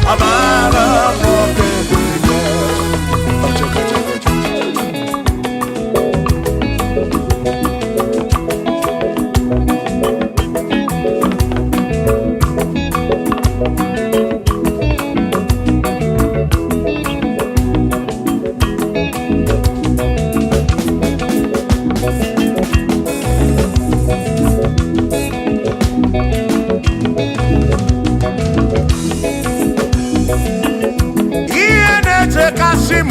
Amara, sim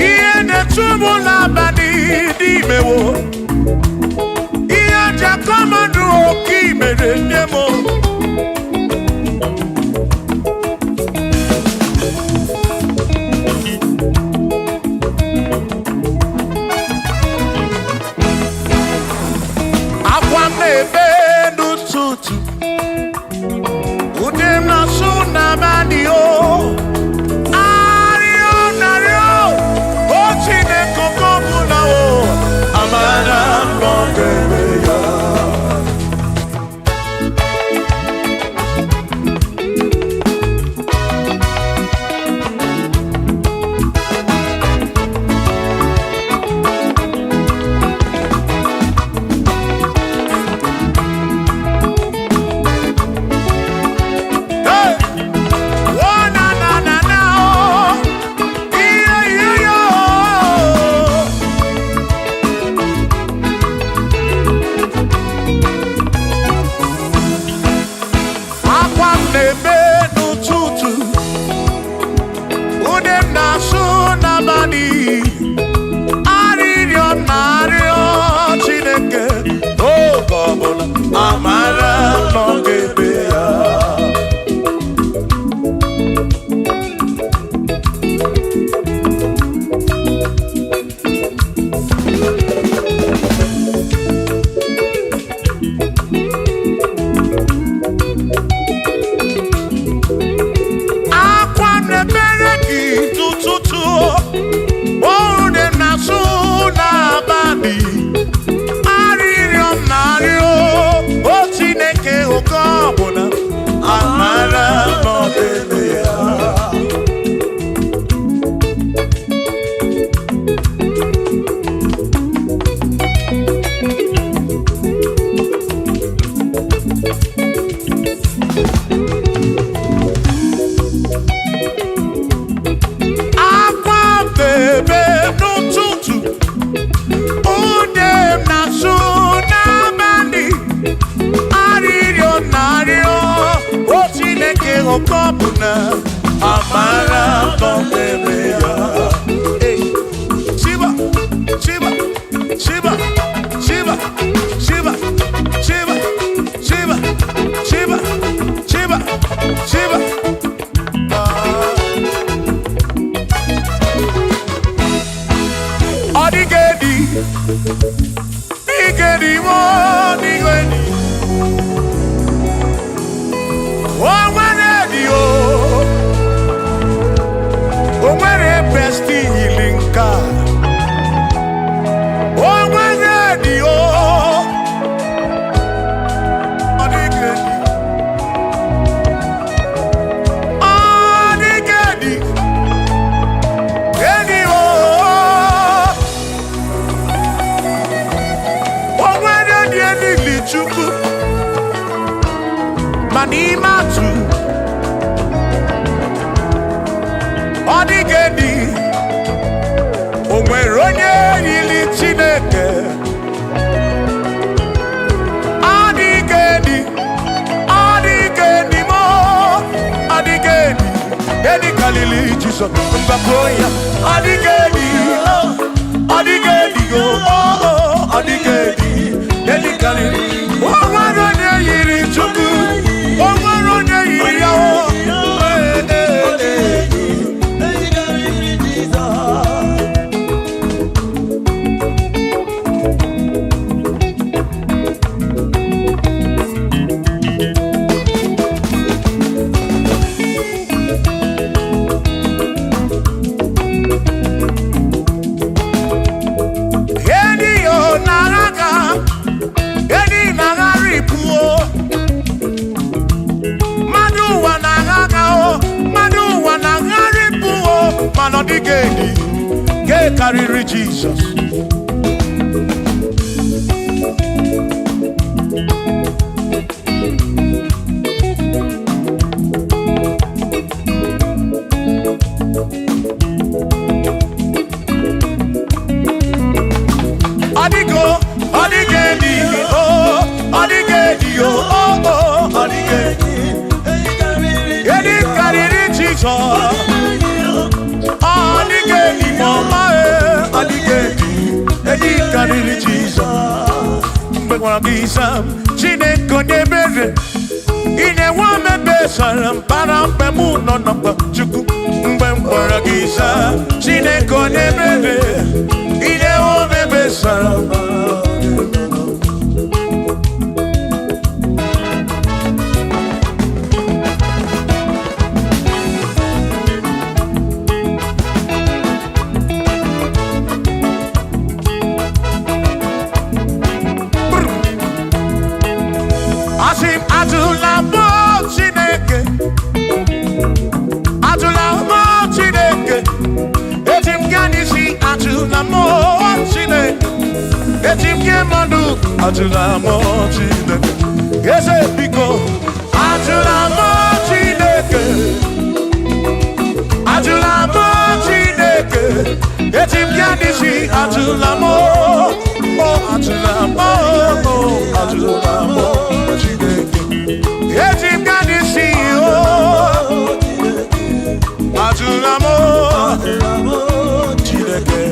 iye netumula bani di mewo iye jakomadu oki mere nemo akwa mebe n'ụtụtụ ude na suna bani o amara no bebeya Shiba Shiba Shiba Shiba Shiba Shiba Shiba Shiba Shiba Shiba Odigedi Igedi wo digedi Onwere besti hilinka Onwere dio Odigedi Odigedi Edi o Onwere dieni lichuku Manimatu Odigedi onwere onye yili Chineke Odigedi Odigedi mo Odigedi edi kalili Jesus mbakoya Odigedi Odigedi go Odigedi edi kalili onwere onye yili Chukwu onwere onye yili yawo Odigedi ke kariri Jesus Odigo Odigedi oh Odigedi oh Odigedi Edi kariri Jesus Wagisa, Chine Konebere, in a woman besar, Parampamu, no number, Chuku, Wagisa, Chine Konebere, in a woman besar. Atula mo Chineke, yes biko. Atula mo Chineke, atula mo Chineke. Etim kanisi atula mo, oh atula mo, oh atula mo Chineke. Etim kanisi oh, atula mo Chineke.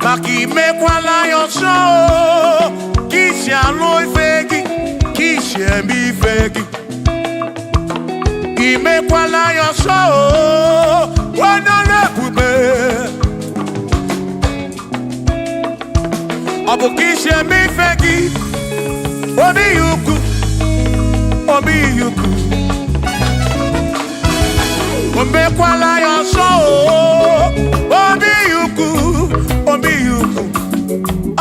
Maki me kwala yoso, kisi aloi feki, kisi embi feki. Ime kwala yoso, wana lepube. Abu kisi embi feki, obi yuku. Obi yuku. Omekwala your soul. Obi yuku. Obi yuku.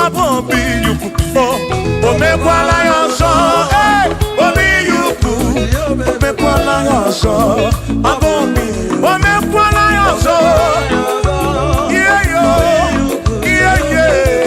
Obi yuku. Omekwala your soul. Obi yuku. Omekwala your soul. Obi. Omekwala your soul. Yeah, yeah, yeah.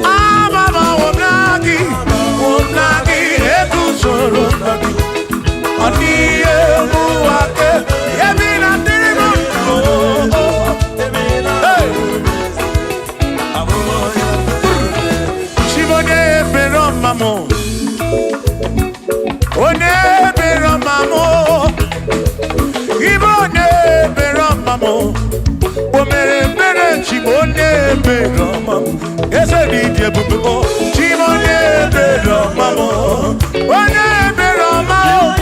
Ababa wonagi mamo. O mere mere chimone bero mamo. Ese di die bubo chimone bero mamo. One bero mamo.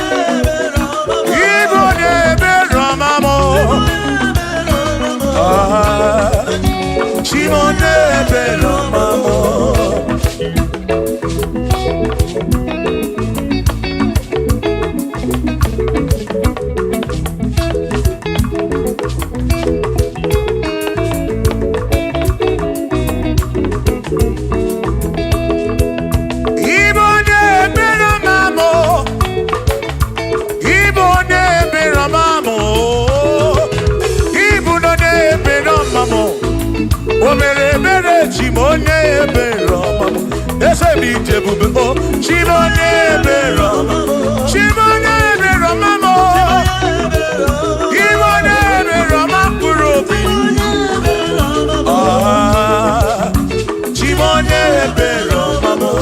Ibone bero mamo. Chimone bero mamo. Chimone bero mamo, ese mi jebube o. Chimone bero mamo, chimone bero mamo, chimone bero makurobi. Chimone bero mamo.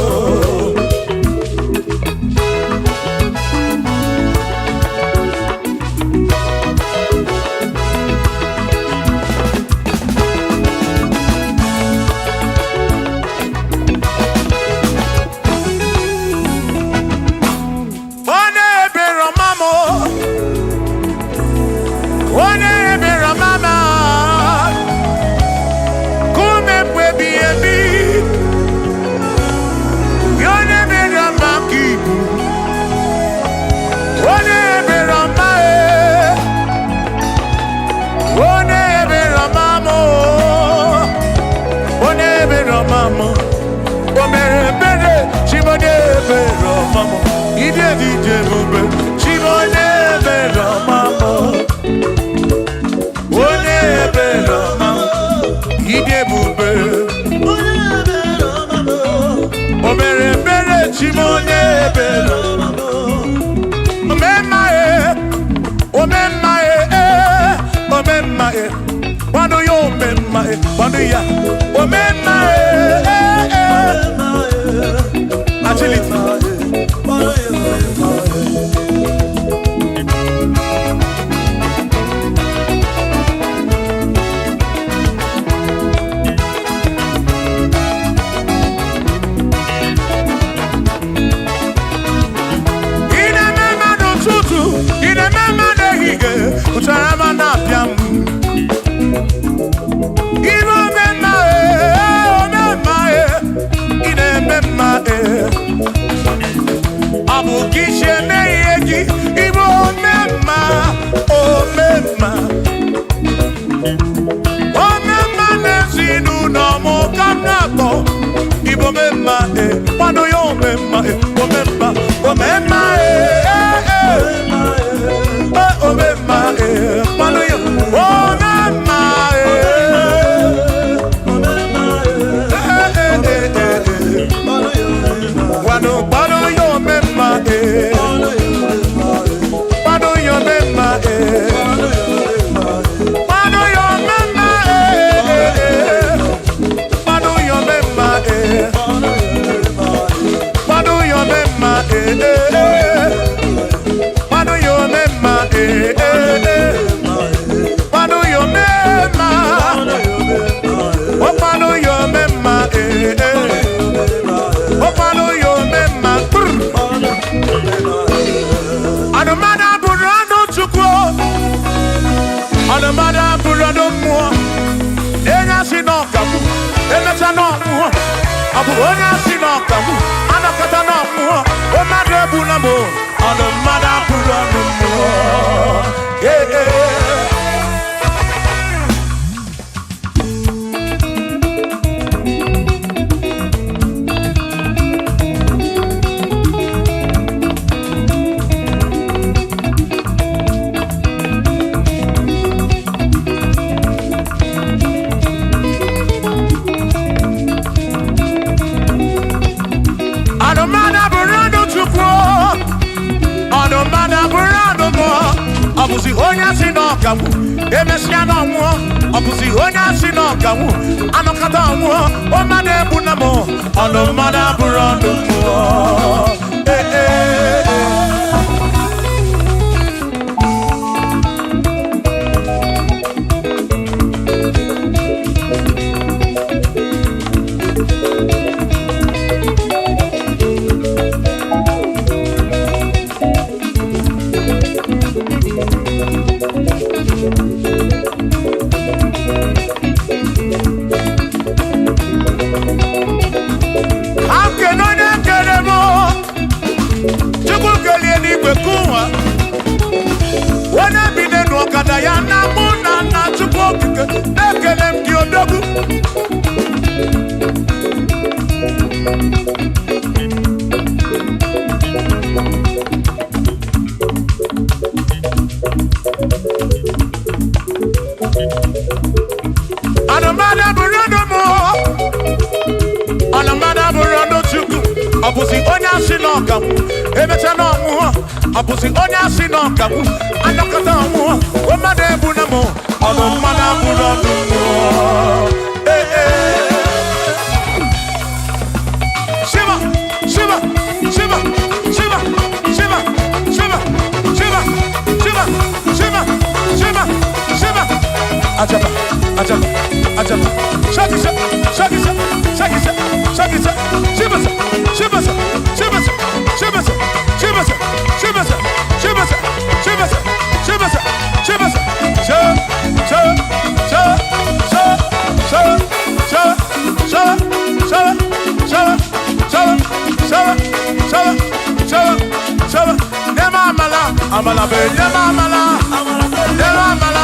Abusi onya sinoka ebecha no mu abusi onya sinoka anokata mu o made buna mo ono mana buna Shiva Shiva Shiva Shiva Shiva Shiva Shiva Shiva Shiva Shiva Shiva Ajaba Ajaba Ajaba Shakisa Shakisa Shakisa Shakisa Shiva Shiva Shiva Shiva Shiva Shiva Shiva Shiva Shiva Shiva Amala be amala amala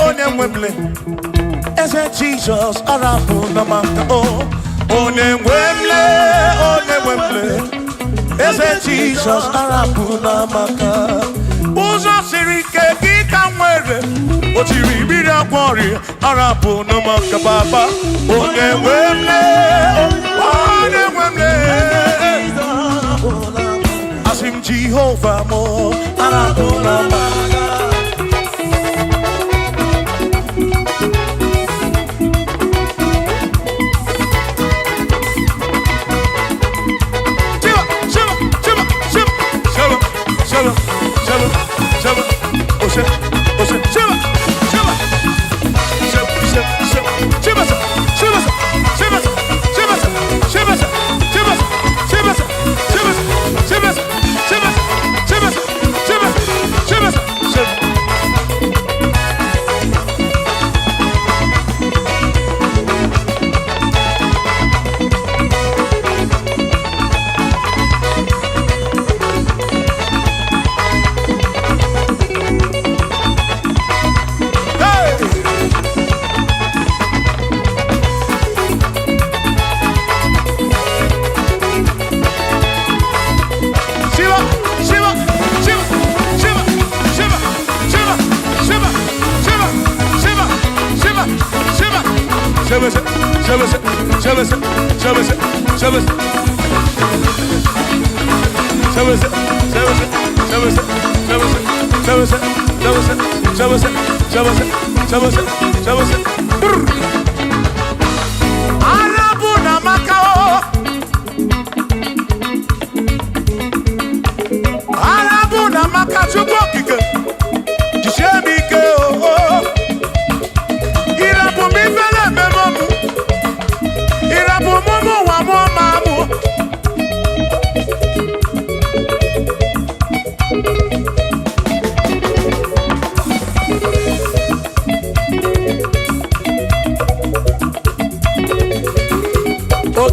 Onemwemle, ese Jesus arabu namaka oh. Onemwemle, ese Jesus arabu namaka. Uza sirike kikamwere, otiri bira kwari arabu namaka baba. Onemwemle, asim Jehovah mo arabu namaka.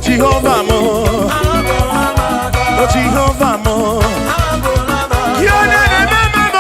Jehovah mo, oh Jehovah mo, you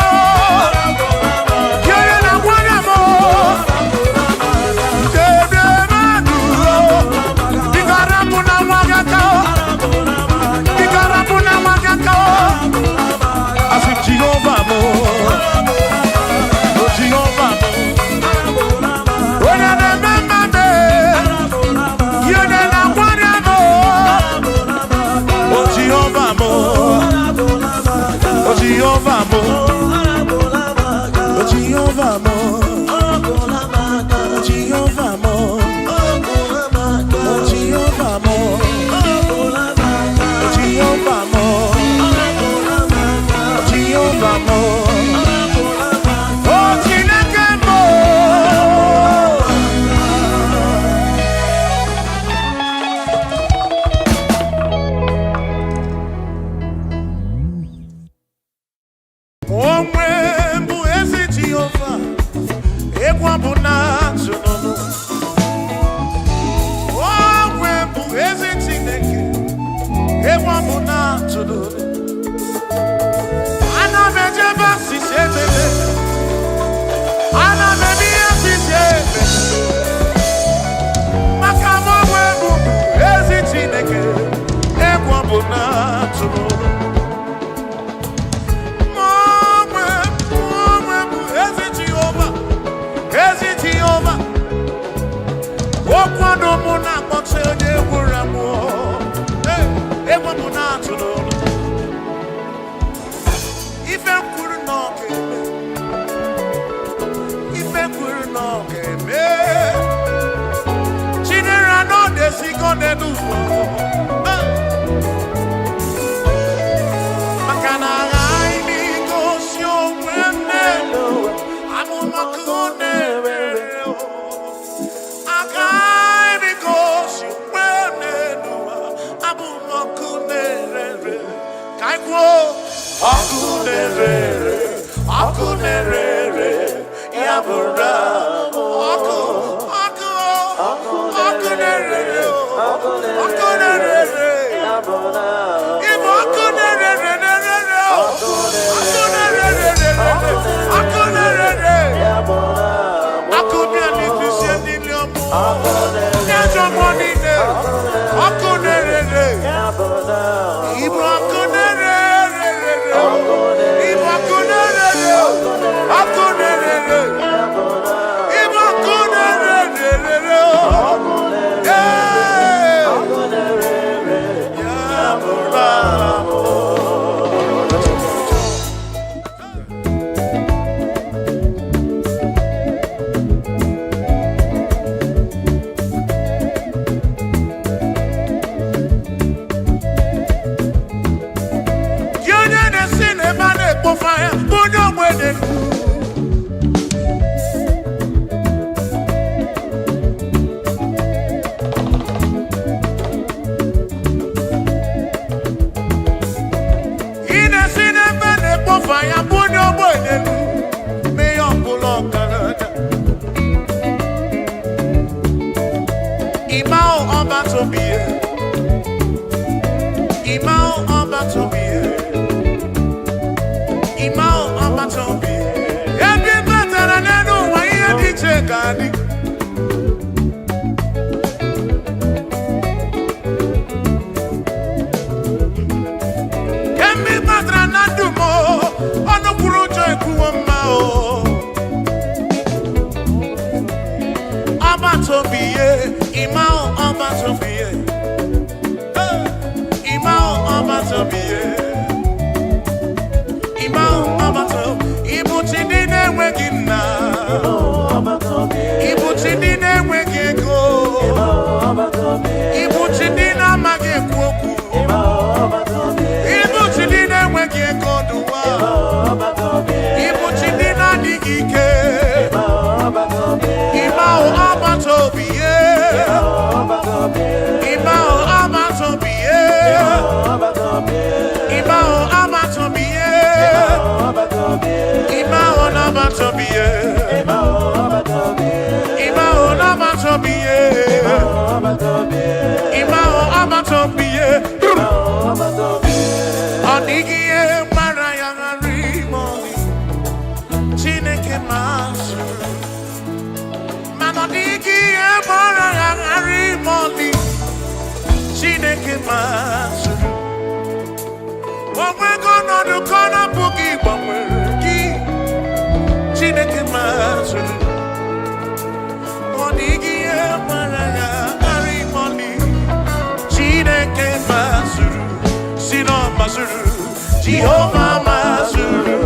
Jehovah Mazuru,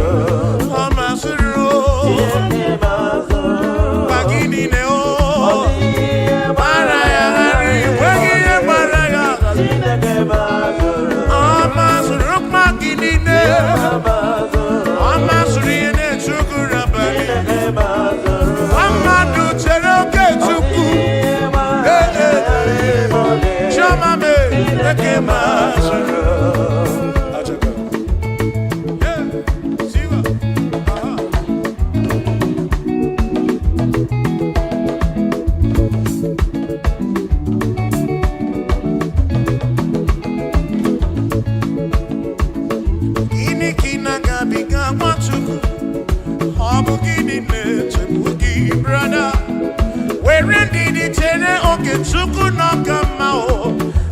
Mazuru, Bagini Neo, Maraya, Maraya, Mazuru, Magini Neo, Mazuri, and Sukurabani, Amadu Cheroke Tuku, Chamame, Mazuru.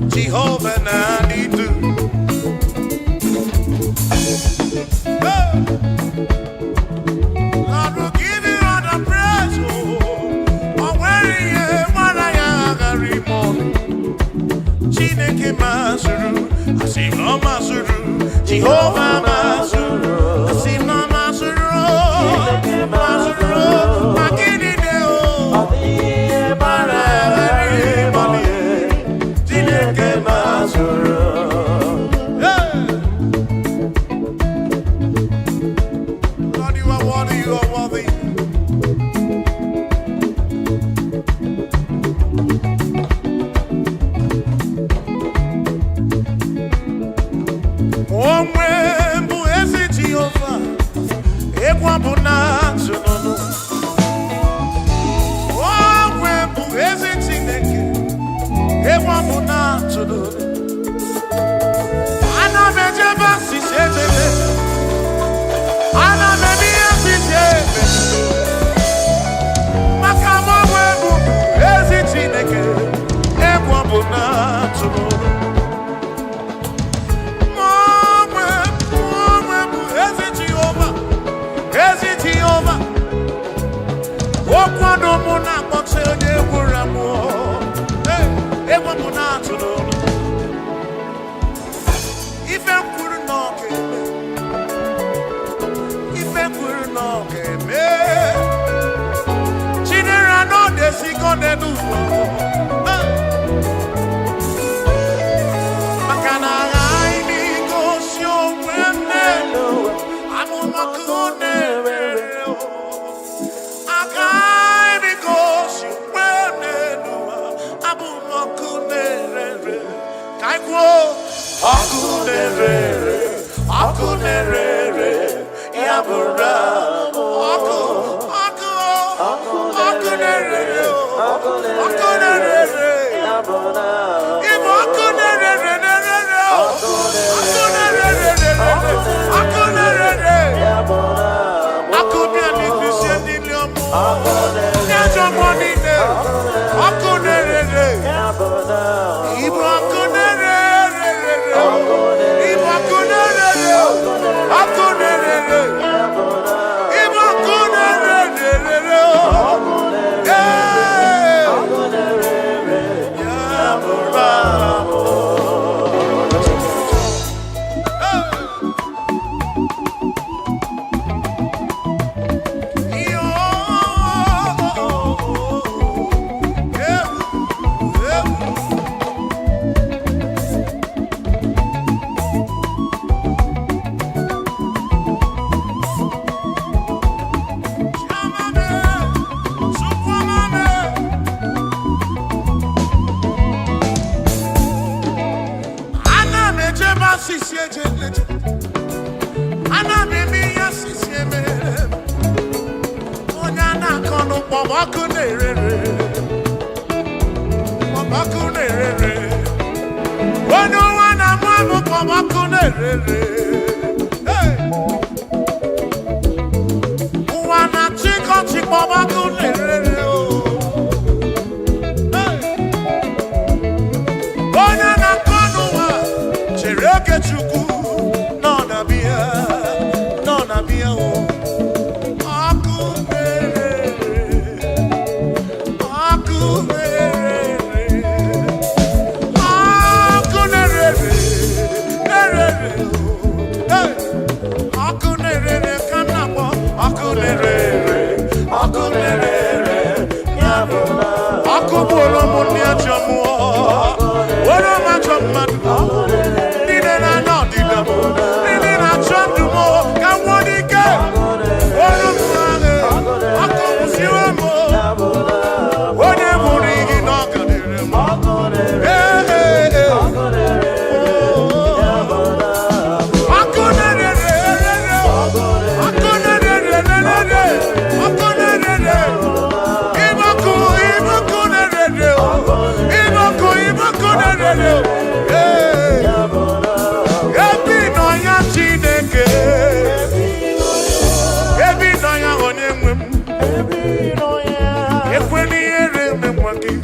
Jehovah Nanidu. Lord will give you all the praise. Oh, where you are, Chineke Masuru, I sing no Masuru, Jehovah Masuru, I sing no Masuru, Masuru, Makini Deo, Chineke Masuru. Lord, you are worthy, you are worthy.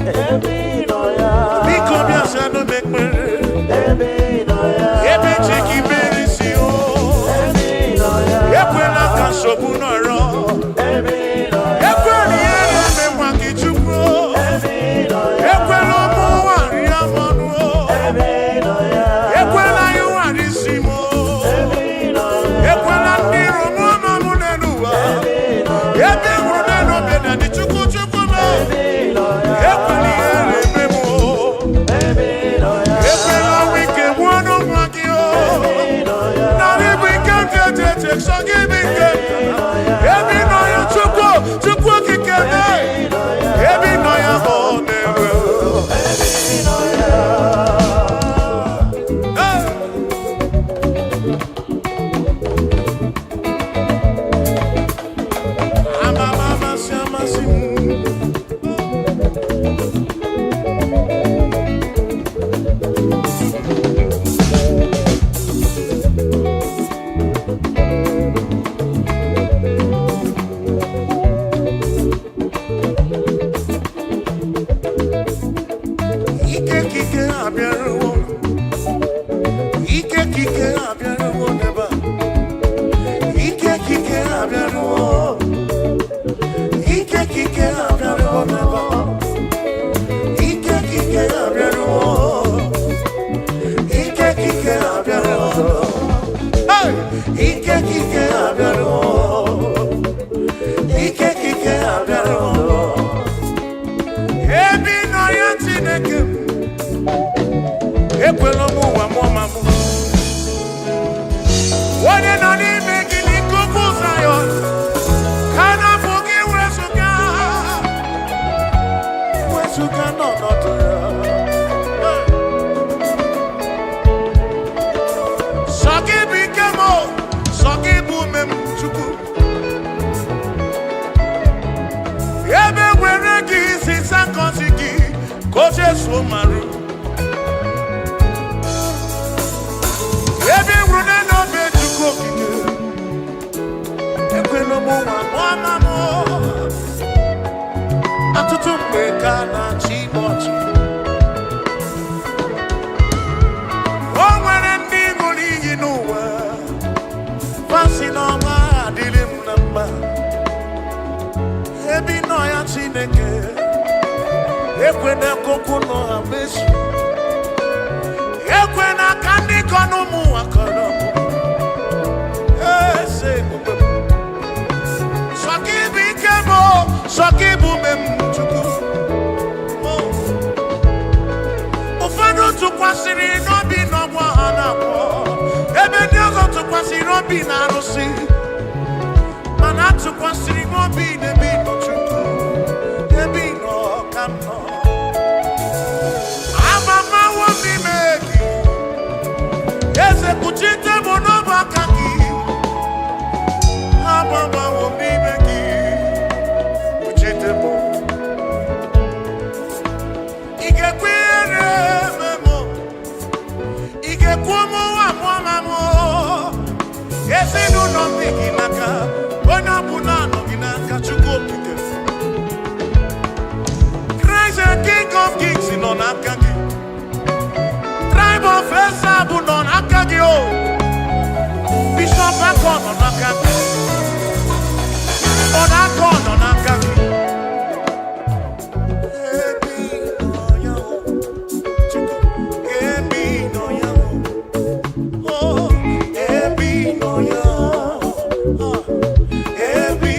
Every no ya. Wezuga n'ọnọdụ ya. Sọ gị bụ ike m, sọ gị bụ ume m, Chukwu. Ebe were gị zisa ngọzi gị ka o Jesu marụ. Ebe wuru n'obe Chukwu okike, ekwela m nwa mụọma m. Ọtụtụ mgbe ka na-achị ọchị. O nwere ndị ṅụrụ iyi n'ụwa, fasị n'ọma adịrị m na mma. Ebe nọ ya Chineke, ekwena ka okwu nọ ha mezu. Ekwena ka ndị kọ n'ụmụ ụwa kọrọ m. Eze ebube m. Sọ gị bụ ike m, sọ gị bụ ume m, Chukwu. Ụfọdụ tụkwasịrị n'obi n'ọgbọ ha na-akwọ, ebe ndị ọzọ tụkwasịrị obi na arụsị, mana atụkwasịrị m obi n'ebe ị nọ, Chukwu. Ebe ị nọ ka m nọ. Amamawo m n'ime gị, eze kpuchite m n'ọbụ aka gị. Amamawo m n'ime gị, kpuchite m. Ị ga-ekwere m, ị ga-ekwu m nwa mụọma m. Ezinụlọ m dị gị n'aka, onye ọbụla nọ gị n'aka, Chukwu okike. Christ the King of Kings nọ n'aka gị. Tribe of Esau nọ n'aka gị, o Bishop Akọ nọ n'aka gị. Ọnakọ nọ n'aka gị. Ebi nọ ya, Chukwu. Ebi nọ ya, oh, ebi nọ ya, ebi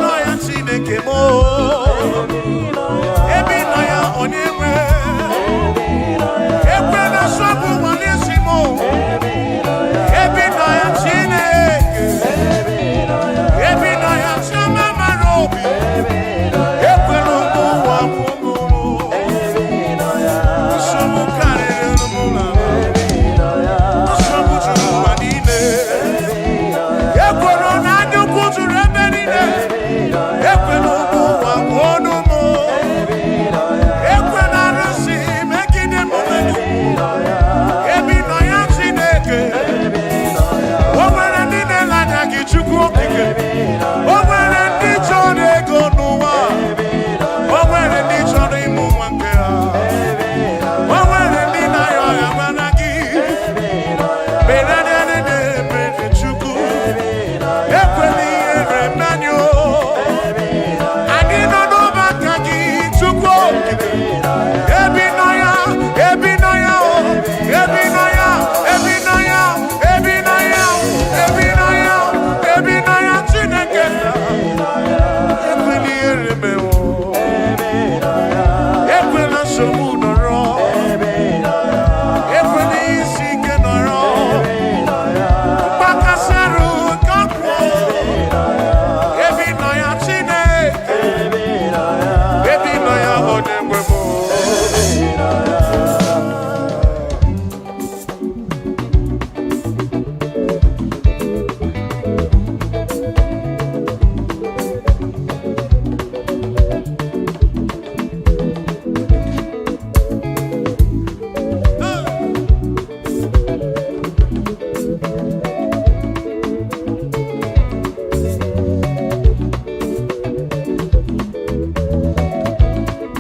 nọ ya Chineke m, ebi nọ ya onye nwe. Ekwe na nsogbu nwale isi m, ebi nọ ya Chineke, ebi nọ ya Chioma mara obi. Ekwe na ụmụ ụwa mụmụrụ, nsogbu karịrị n'ụlọ, nsogbu juru ụwa niile. Ekwela na ndị ukwu juru ebe niile. Ekwela ụmụ ụwa gbuo ọnụ m. Ekwela arụsị megide m mmadụ. Ebi nọ ya Chineke. O nwere ndị na-ele anya gị, Chukwu okike. O nwere ndị chọrọ ego n'ụwa. O nwere ndị chọrọ ịmụ nwa nke ha. O nwere ndị na-ayọ ya mana gị. Mere na-eme Chukwu. Ekwela ihere mmanya o. Anyị nọ n'ọba aka gị, Chukwu okike. Ebi nọ ya, ebi nọ ya o. Ebi nọ ya, ebi nọ ya, ebi nọ ya, ebi nọ ya, ebi nọ ya Chineke. Ekwela ihere mee o. Ekwela nsogbu nọrọ. Ekwela isi ike nọrọ. Mgbakasị arụ nke ọgwụ. Ebi nọ ya Chineke. Ebi nọ ya onye nwe m.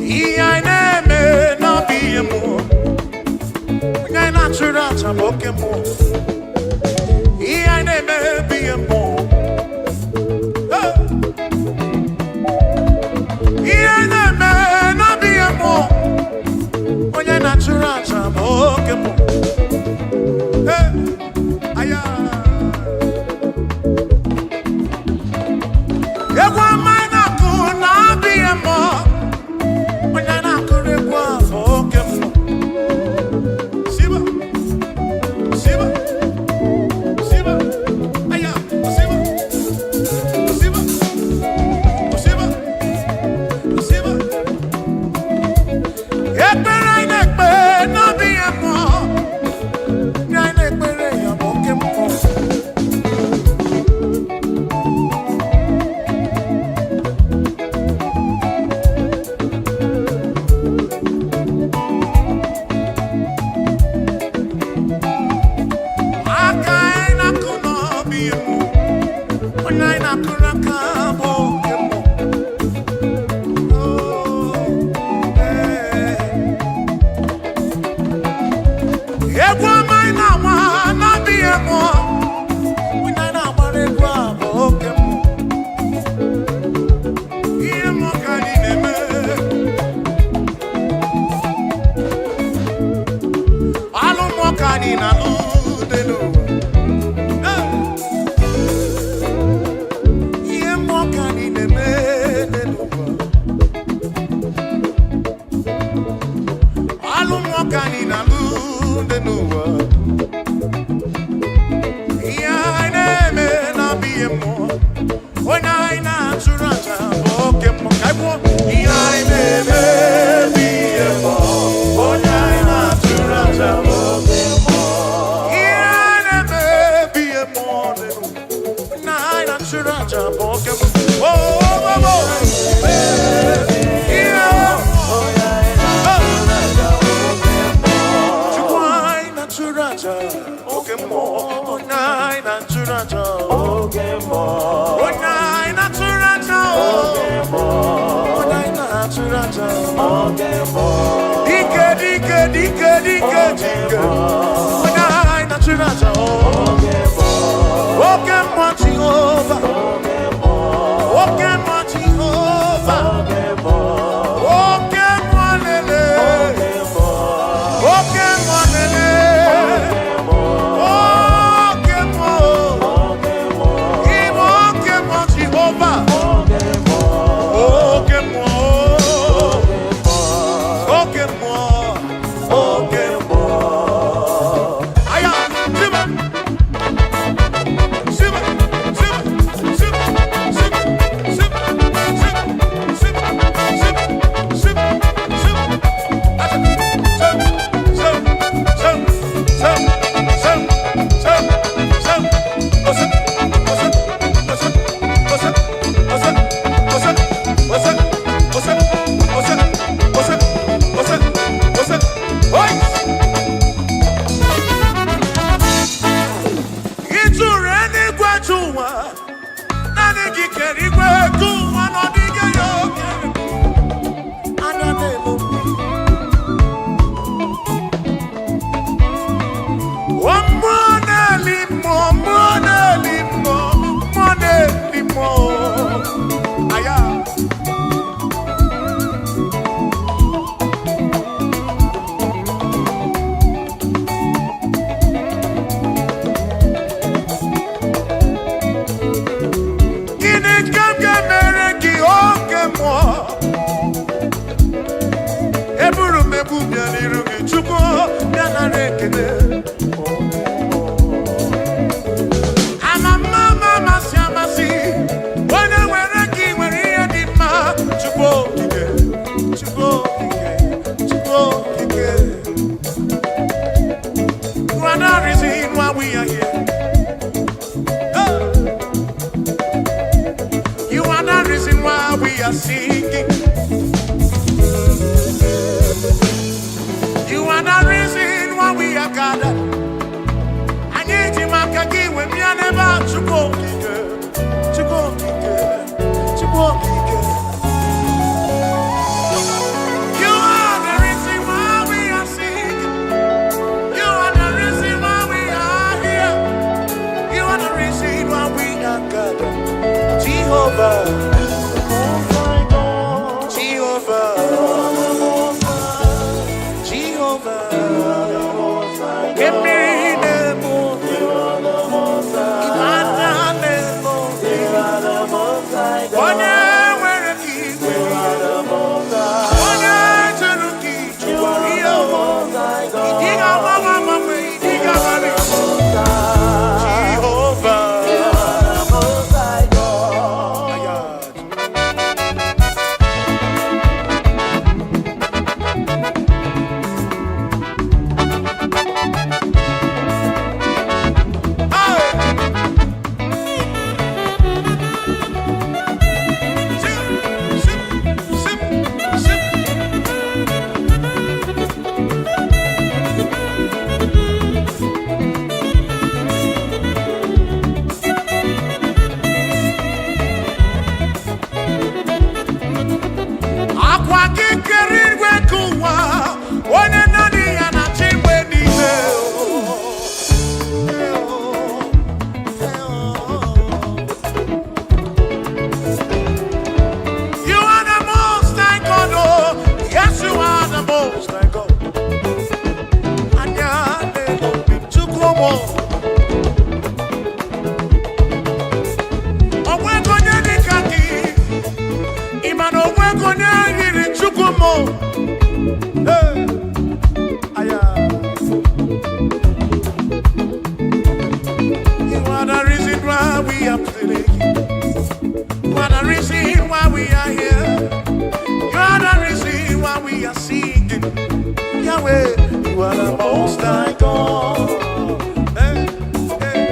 Ihe anyị na-eme n'ọbụ ihe mmụọ, onye anyị na-achụrụ aja bụ oke mmụọ. Ihe anyị na-eme bụ ihe mmụọ. Ihe anyị na-eme n'ọbụ ihe mmụọ, onye na-achụrụ aja bụ oke mmụọ. Aya. Egwu ọma anyị na-akụ n'ọbụ ihe mmụọ, onye na-akụrụ egwu ahụ oke mmụọ. Siba, siba. we are here. are the most high God. Hey, hey.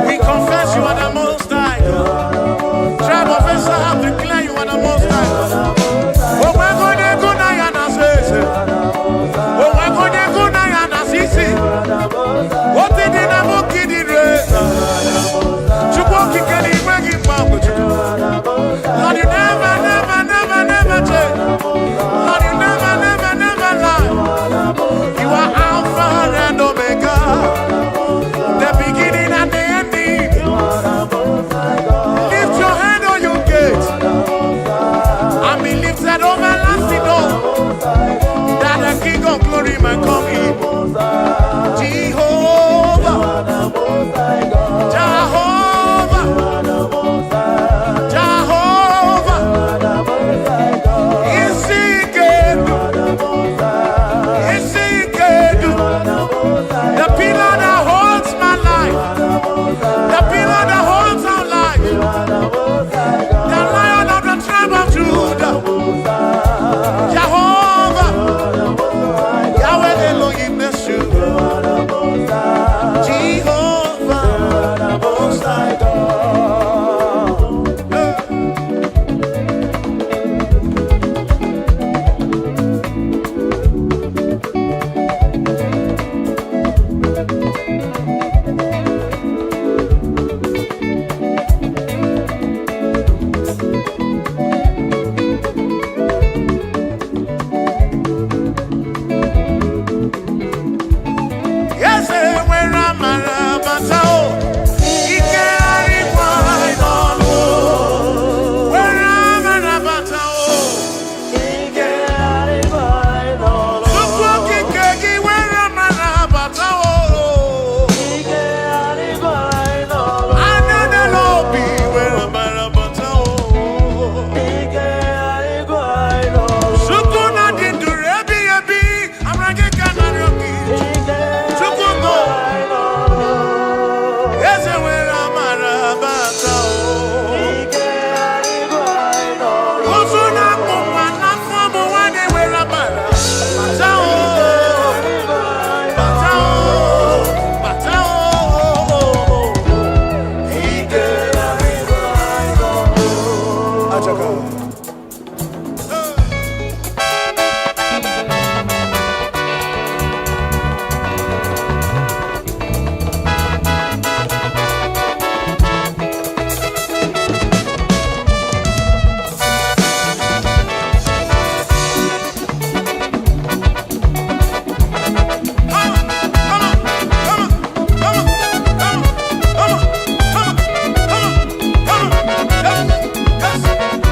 We confess you are the most high God. Tribe of Esau, declare you are the most high God. Oh, my God, they go now and say, oh, my God, they go now and see. What did they not kid in race? Chukwaki can he bring him back with you? Lord, you never, never, never, never change. Lord, you never, never, never lie. You are Alpha and Omega. The beginning and the ending. Lift your hand on your gate and be lifted over lasting door, that the King of glory might come in. Jehovah, Jehovah, Jehovah, is he good? Is he good? The pillar that holds my life, the pillar that holds our life, the Lion of the tribe of Judah, Jehovah, Yahweh Elohim Yeshua, Jehovah, Most High God.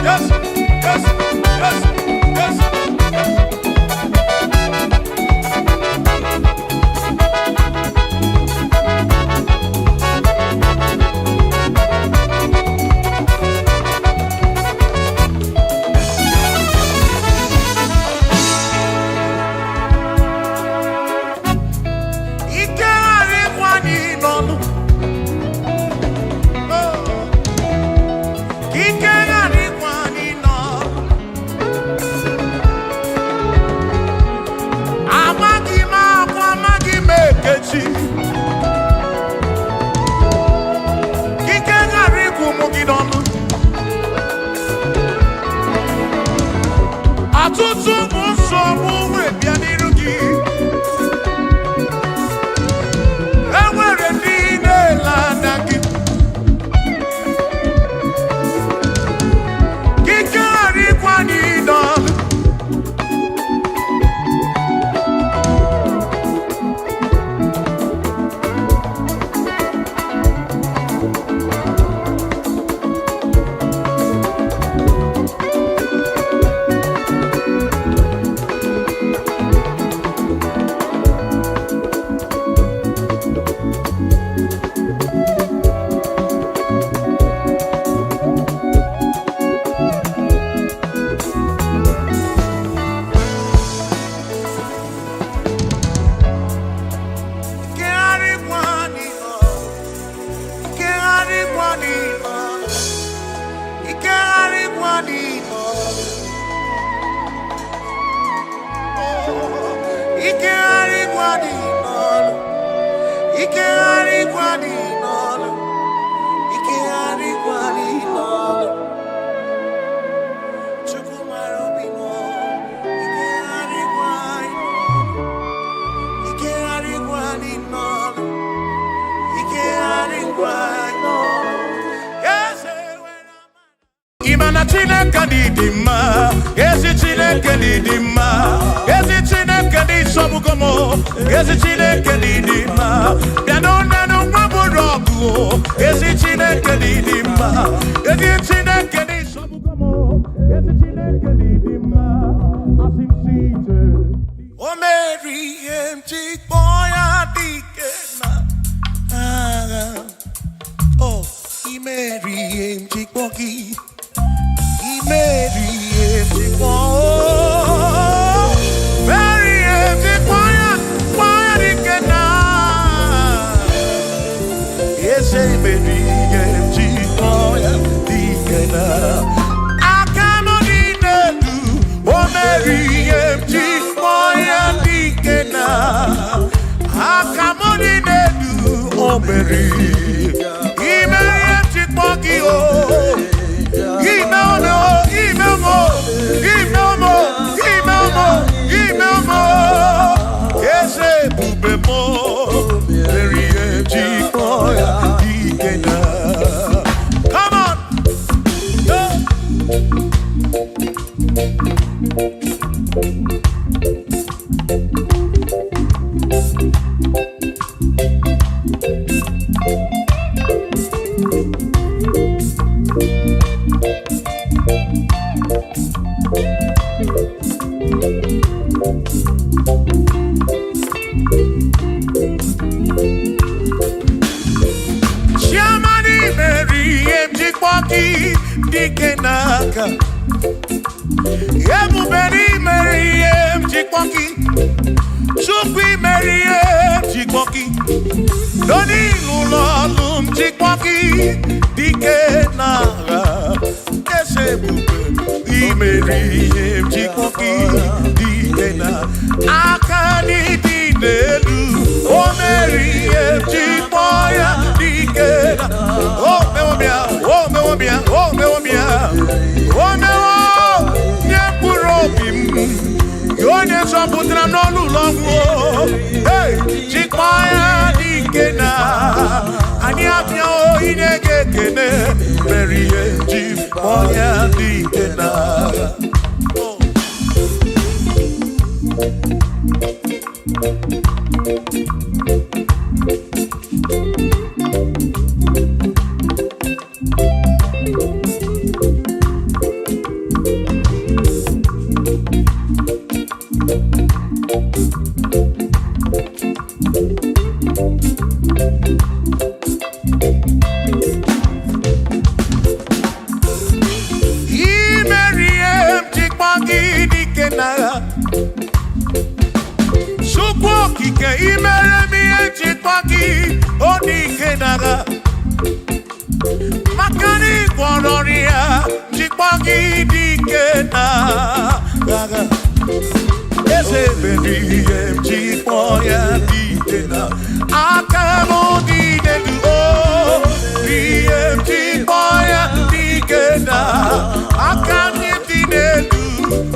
Yes. ọtụtụ bụ nsogbu wee bịa n'iru gị. Enwere ndị na-ele anya gị. Ike arịkwa n'ịdọlụ. Imana Chineke dị mma, ezi Chineke dị mma, ezi Chineke dị Lokogomo, ezi Chineke dị mma, bịanụ nwabụrụ ọgụ, ezi Chineke dị mma, ezi Chineke dị Lokogomo, ezi Chineke dị mma, asị m si ije. O mere ihe m ji kpọọ ya dike na agha. Oh, I mere ihe m ji kpọọ gị. Mary,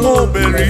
Obere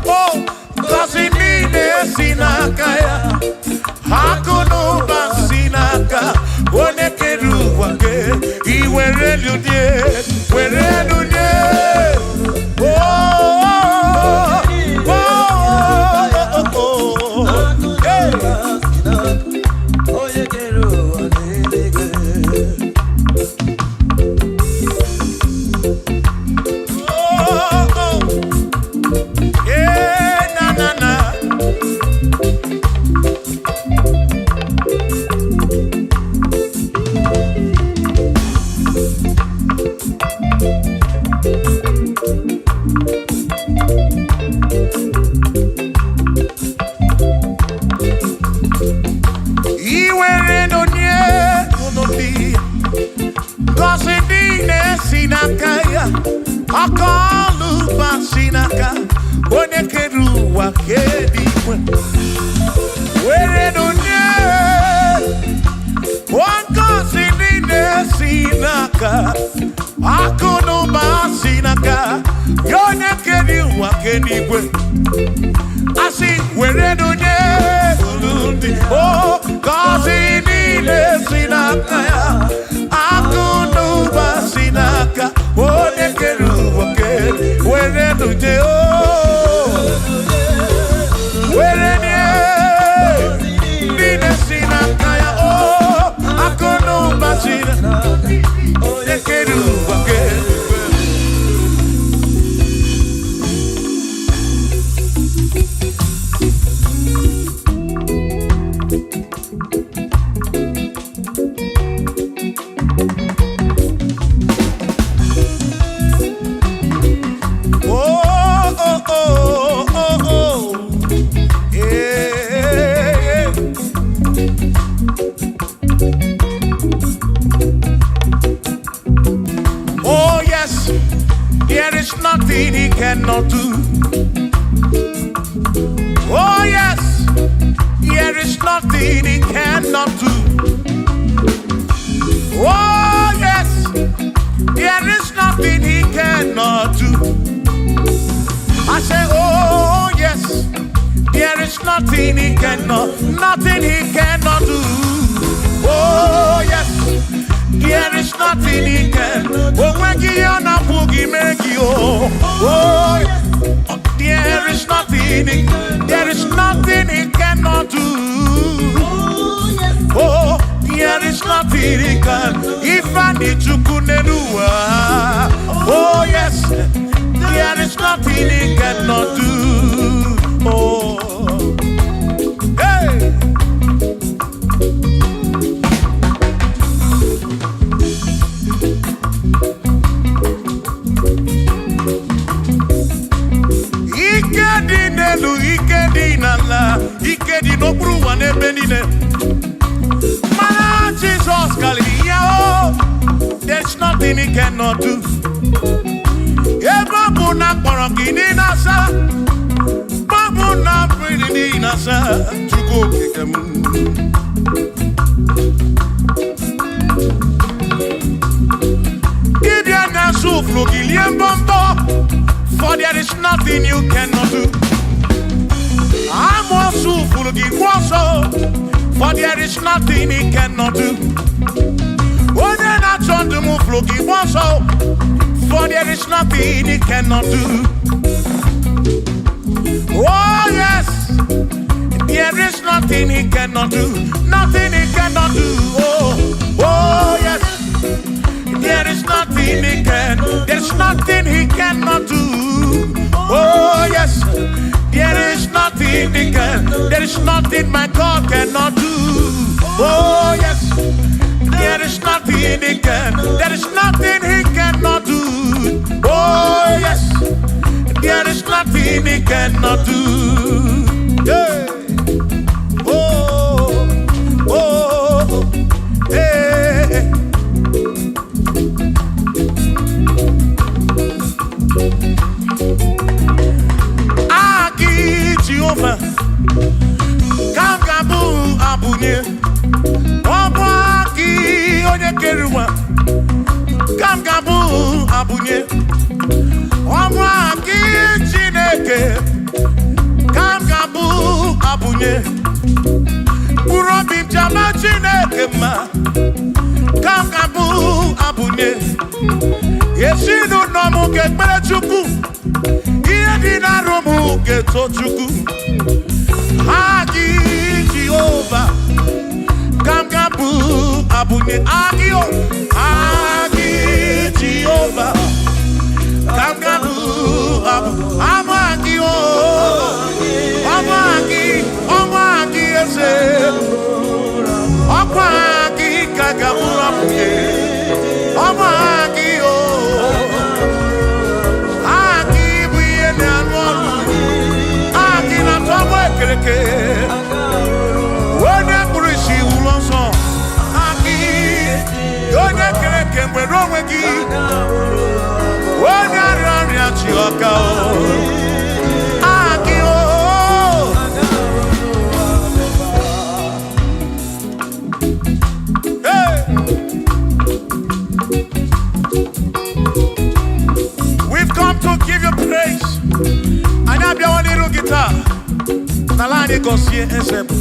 Oh, cause in me, sinakaya. Where do you? One goes in the Sinaka. Akono Basinaka. You're not getting what can you? I see where do you? Oh, cause in the Sinaka. Akono Basinaka. Oh, they can do what can. Where do you? Nothing he cannot do. Oh yes, there is nothing he cannot do. Oh yes, there is nothing he cannot do. I say, oh yes, there is nothing he cannot do. Oh yes. There is nothing he can. Oh, when you na boogie make you. Oh, there is nothing he cannot do. Oh, there is nothing he can. If I need to kunenua. Oh yes, there is nothing he cannot do. Oh, hey. Ikedi no bru wane benine. Man, Jesus Kalia, there's nothing he cannot do. Babu na parangini nasa, babu na pretty nasa, to go kick them. Give ya na suflo giliam bombo, for there is nothing you cannot do. I'm also full of the for there is nothing he cannot do. Oh, then I turn to move looking for there is nothing he cannot do. Oh, yes, there is nothing he cannot do. Nothing he cannot do. Oh, yes, there is nothing he can. There's nothing he cannot do. Oh, yes. There is nothing he can. There is nothing my God cannot do. Oh yes. There is nothing he can. There is nothing he cannot do. Oh yes. There is nothing he cannot do. Hey. Oh. Oh. Hey. Jehovah, Kangabu Abunye, Obaki Oyekeruwa, Kangabu Abunye, Obaki Chineke, Kangabu Abunye, Urobi Jama Chineke ma, Kangabu Abunye, Yeshinu Nomu Gekbele Chukwu. Dina romu geto chuku Agi Jehovah Kamgabu Abunye Agio Agi Jehovah Kamgabu Abu Amagio Amagi ese Amagi Kagabu Abunye Amagio Wone kurishi ulonso Aki Yone kereke mwero wegi Wone ariari achioka Aki o Nalani gosie esebu.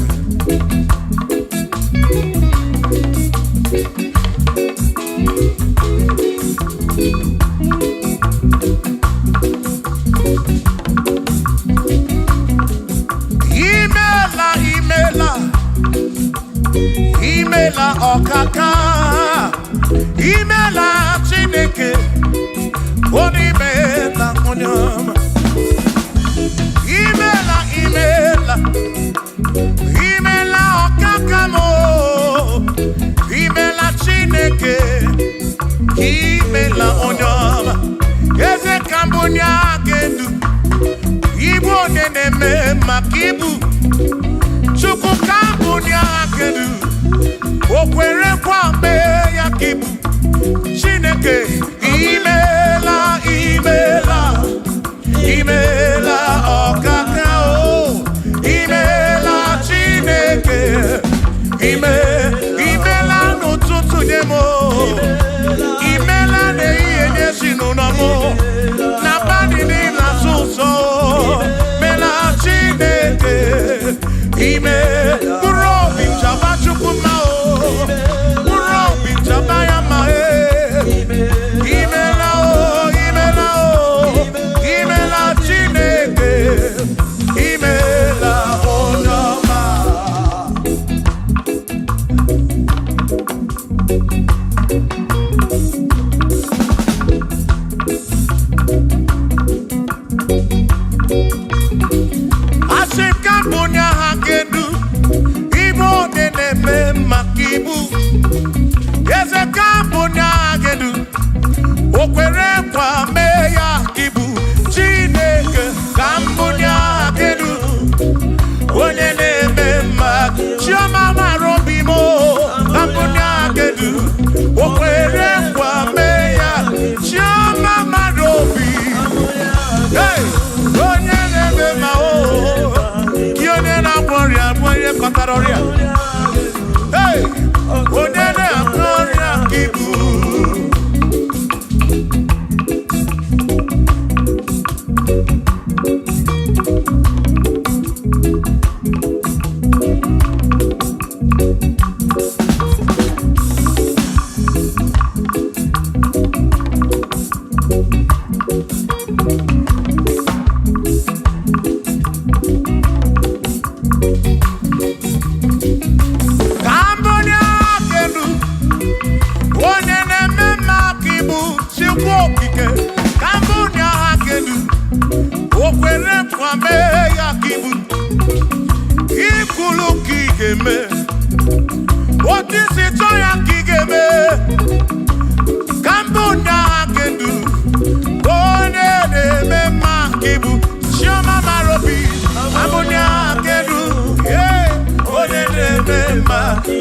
Imela okaka, imela chineke, onimela onyama. Imela okaka mo, imela chineke, imela onyama. Eze kambunya gendu, ibu neneme makibu, chuku kambunya gendu. Okwere kwame ya kibu Chineke imela okaka o imela Chineke imela n'ụtụtụ nye mo imela n'ihe nye si n'ụlọ mo na bani n'ịla zụzọ mela Chineke mkpụrụ obi chaba Chukwu ma o mkpụrụ obi chaba ya ma imela Chineke imela onye ọma. Asị ka mbụ nye ha kedu ibu dị na-eme maka ibu eze ka mbụ nye ha kedu o kwere kwa mee ya ibu Chineke ka mbụ nye ha kedu onye na-eme maka chioma mara obi mo ka mbụ nye ha kedu o kwere kwa mee ya chioma mara obi onye na-eme ma o onye na-agwọ ọrịa bụ onye kọtara ọrịa onye na-agwọ ọrịa ka ibu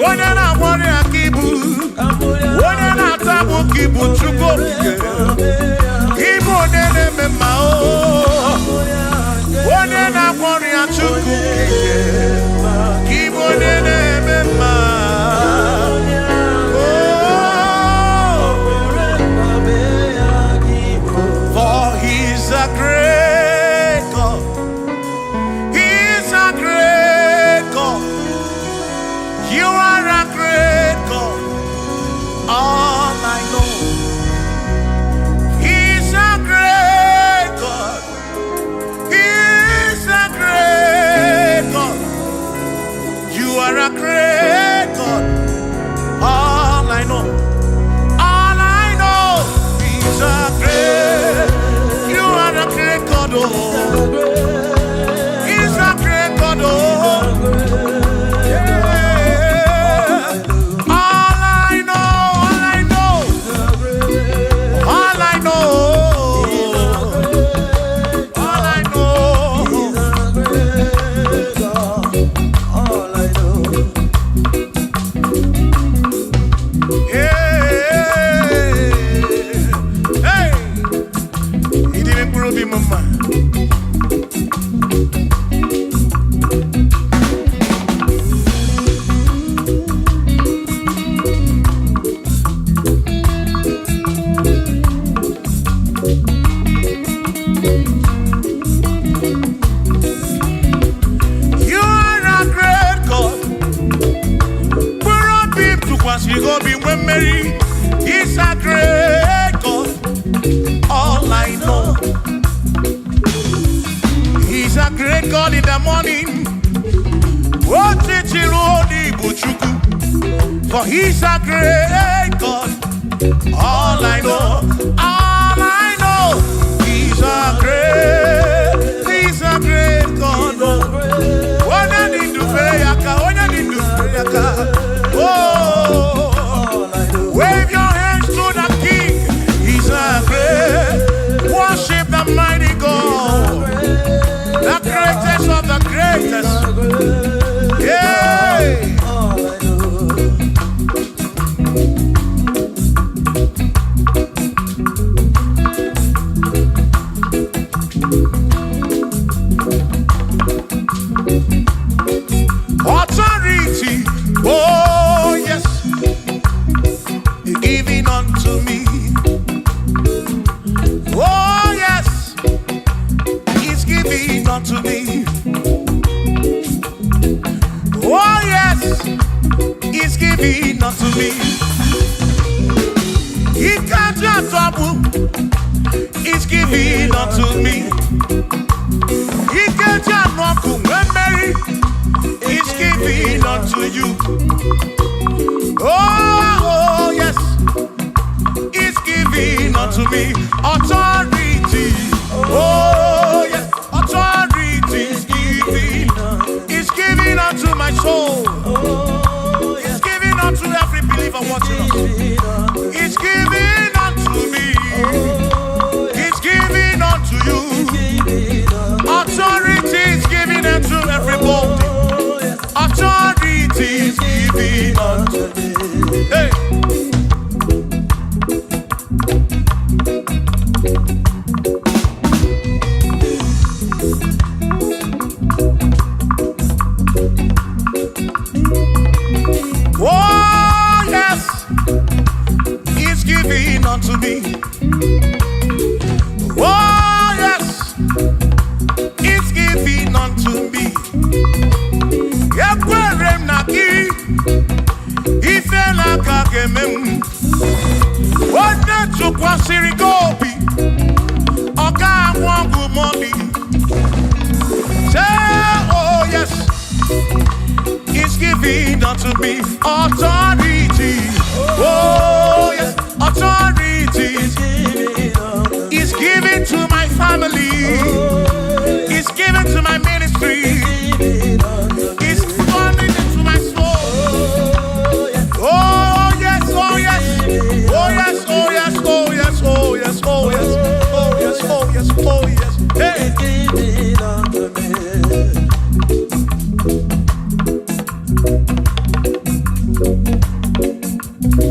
onye na-agwọ ọrịa ka ibu onye na-atabụ ka ibu Chukwu okike ibu onye na-eme mma onye na-agwọ ọrịa Chukwu okike ibu onye na-eme mma for he's a great God. He's a great God. You are a great God, all I know. He's a great God. He's a great God. Mary, He's a great God. All I know, He's a great God in the morning. For He's a great God. All I know, He's a great God. Oh, wave your hands to the King. He's a great. Worship the mighty God, the greatest of the greatest. Yeah. Authority, oh yes, giving unto me. Oh yes, He's giving unto me. Oh yes, He's giving unto me. He can't just trouble. He's giving unto me. He can't just trouble. Mary, He's giving unto you. Oh yes, He's giving unto me. Authority. Oh yes, authority is giving. He's giving unto my soul. He's giving unto every believer watching us. He's giving unto me. He's giving unto you. Authority is giving unto everybody. Authority is giving unto me. Hey. Oh yes, He's giving unto me. Oh yes, He's giving unto me. Yakwere naki, ifela kakemem. Wanda chukwa sirikopi, oka wangu moni. Say oh yes, He's giving unto me authority. Oh yes, authority. He's giving to my family. He's giving to my ministry. He's falling into my soul. Oh yes, oh yes, oh yes, oh yes, oh yes, oh yes, oh yes, oh yes, oh yes, oh yes. Hey.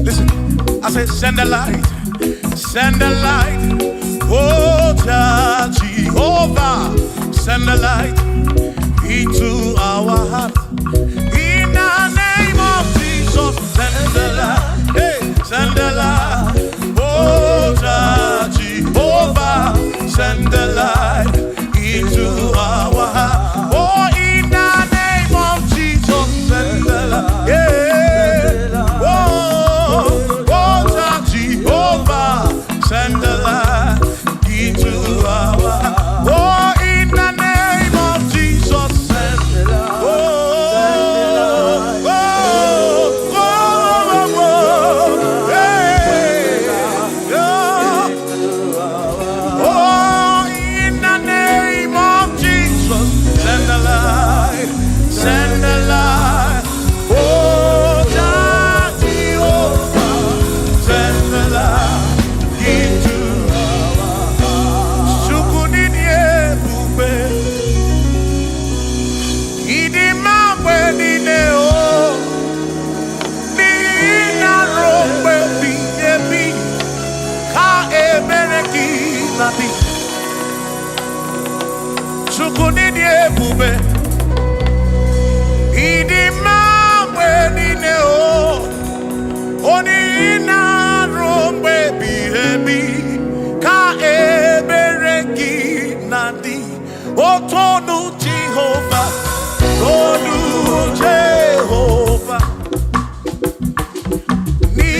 Listen, I said send the light, oh Jehovah, send the light into our heart. In the name of Jesus, send the light, hey, send the light, oh Jehovah, send the light into our heart. Oh, in the name of Jesus, send the light, yeah. Send the light into our heart. Oh, in the name of Jesus, send the light. Oh, oh, oh, oh, hey, oh, in the name of Jesus, send the light, send the light. Oh, Jehovah, send the light. Chukunidie bube, idi mamwe nine o, oni ina rombe bihebi, ka ebereki nandi, otonu Jehovah, tonu Jehovah, ni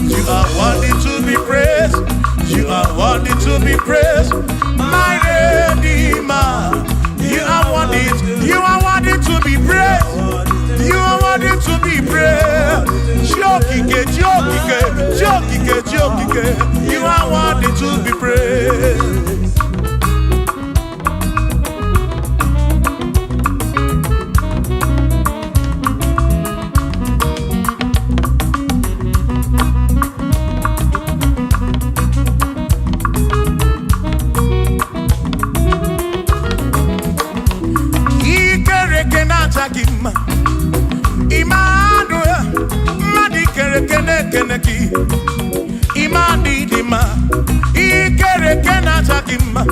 You are worthy to be praised. You are worthy to be praised. My Redeemer. You are worthy. You are worthy to be praised. You are worthy to be praised. Jokike, jokike, jokike, jokike. You are worthy to be praised. Emmanuel, Madi kere kene keneki. Imadi dima, ikere kena takima.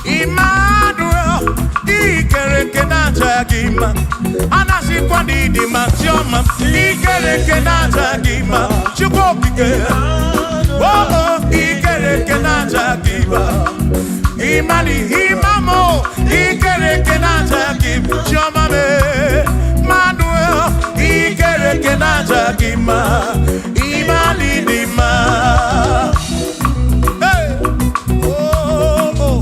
Emmanuel, ikere kena takima. Anasi kwandi dima tioma, ikere kena takima. Chukokike, oh, ikere kena takima. Imani imamo, ikere kena takima. Tioma me. Ikere kenata kima, imani dima. Hey, oh, oh.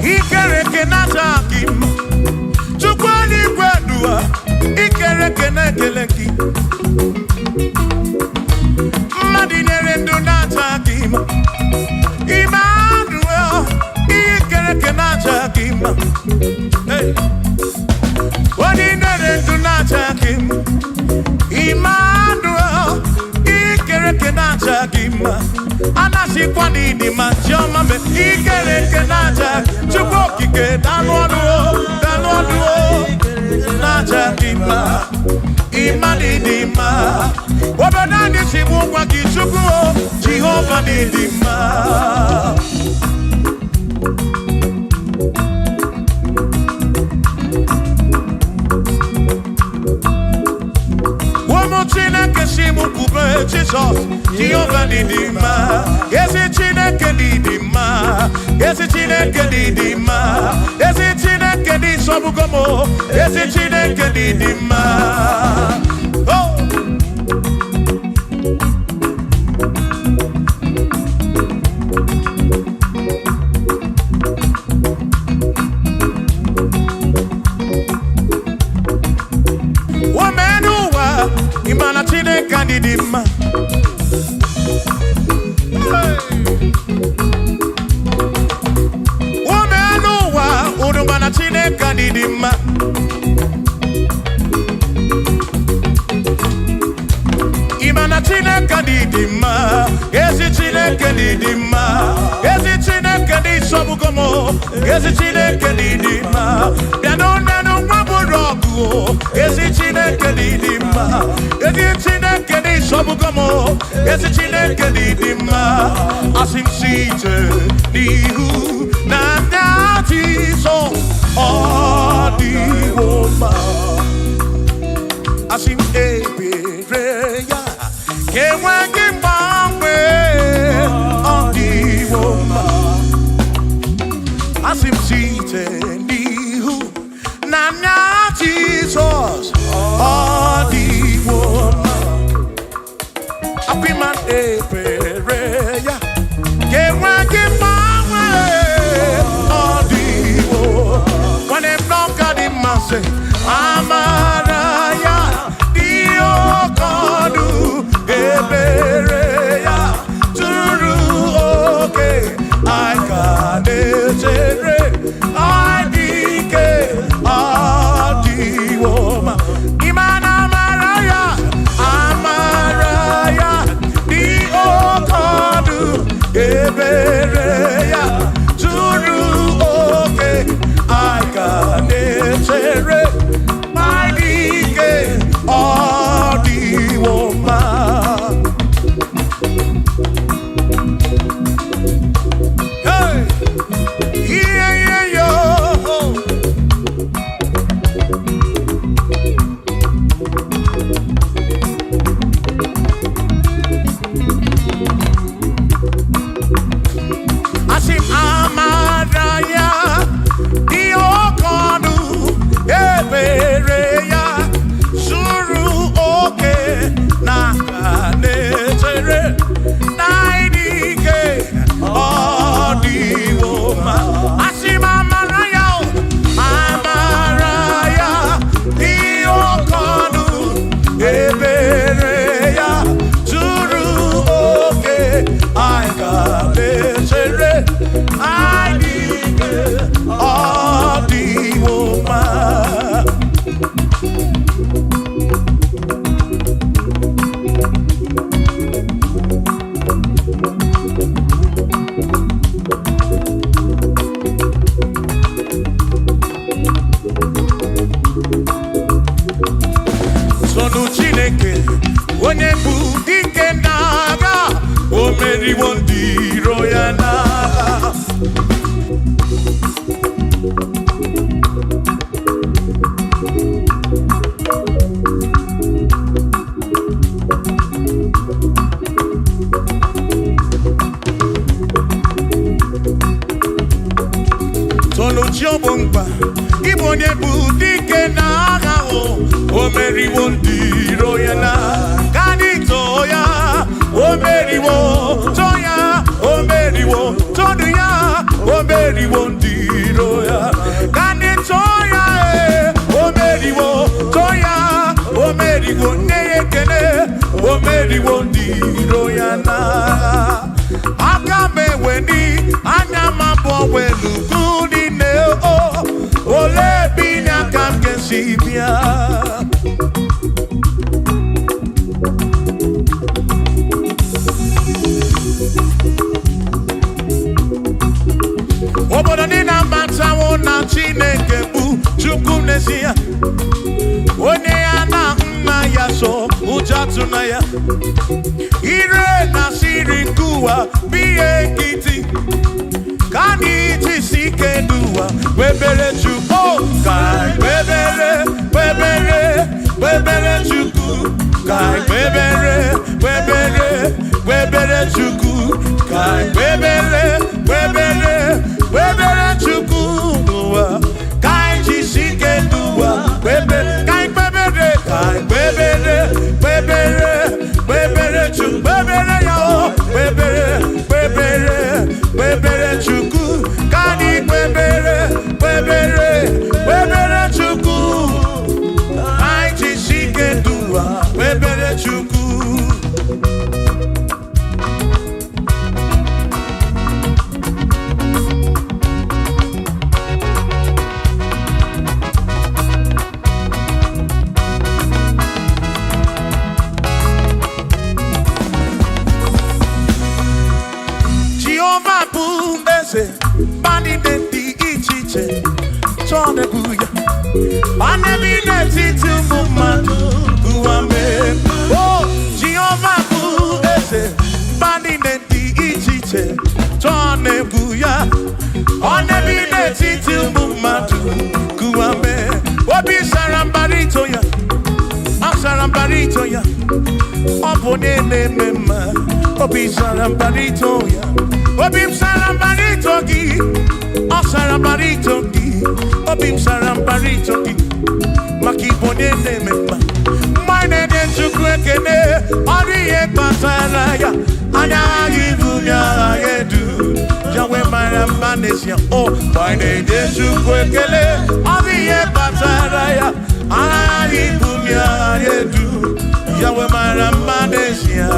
Ikere kenata kima, chukwani kwedua. Ikere kene keleki Madinere ndunata kima Emmanuel Ikere kenata kima Hey Madinere ndunata kima Emmanuel Ikere kenata kima Anasi kwani di manjama me Ikere kenata Chukokike danwaduo Najakima, Imanidima, Wabadani Simuwa Kichukuo, Jehovah Nidima. Womotina Kesimu Kube, Jesus, Jehovah Nidima. Yes, it's in a Kedidima. Yes, it's in a Kedidima. Yes, it's in a Kedisobugomo. Yes, it's in a Kedidima. Oh. Womenuwa, Imana Chine Kedidima. Udumana chine kadidima Imana chine kadidima Ezi chine kadidima Ezi chine kadisobugomo Ezi chine kadidima Bianonano waburogu Ezi chine kadidima Ezi chine kadisobugomo Ezi chine kadidima Asim site nihu na Jesus, all the woman. Asim ebereya, kewa kimbangwe, all the woman. Asim site nihu, na Jesus, all the woman. Apiman ebereya, kewa kimbangwe. Say, Amaraya, Dio Kodu, Ebereya, Turu, okay, I got it, I dike, Adi Woma, Imana Maraya, Amaraya, Dio Kodu, Ebereya, Turu, okay, I got it. My onye bụ dike n'agha, o meriwo ndị iro ya n'agha. Chiobomba, ibo onye bụ dike n'agha, o meriwo ndị iro ya na kanito ya, o meriwo toya, o meriwo todu ya, o meriwo ndị iro ya kanito ya, o meriwo toya, o meriwo neyekene, o meriwo ndị iro ya na aka meweni anya mabọ welu gudi ole binya kam kesibia obodo ni na matawo na Chineke bụ Chukwu n'ezie, onye ya na nna ya so ụja tụna ya, ire na siri nkuwa biye nkịtị kani tisike duwa webere Chukwu kai webere Chukwu kai webere Chukwu kai webere Chukwu duwa kai tisike duwa webere kai webere Chukwu webere ya webere Chukwu kani webere Chukwu ai tisike duwa webere Chukwu. Bani denti ichiche chone buya bane bineti tumumadu kuame oh Jehovah kuese bani denti ichiche chone buya bane bineti tumumadu kuame obi sarambarito ya opone mema obi sarambarito ya Obim sarambarito gi, o sarambarito gi, obim sarambarito gi, makibone nemema. Mine den chukwekene, oriye pasaraya, anya yivunya yedu, jawe marambanesia. Oh, mine den chukwekele, oriye pasaraya, anya yivunya yedu, jawe marambanesia.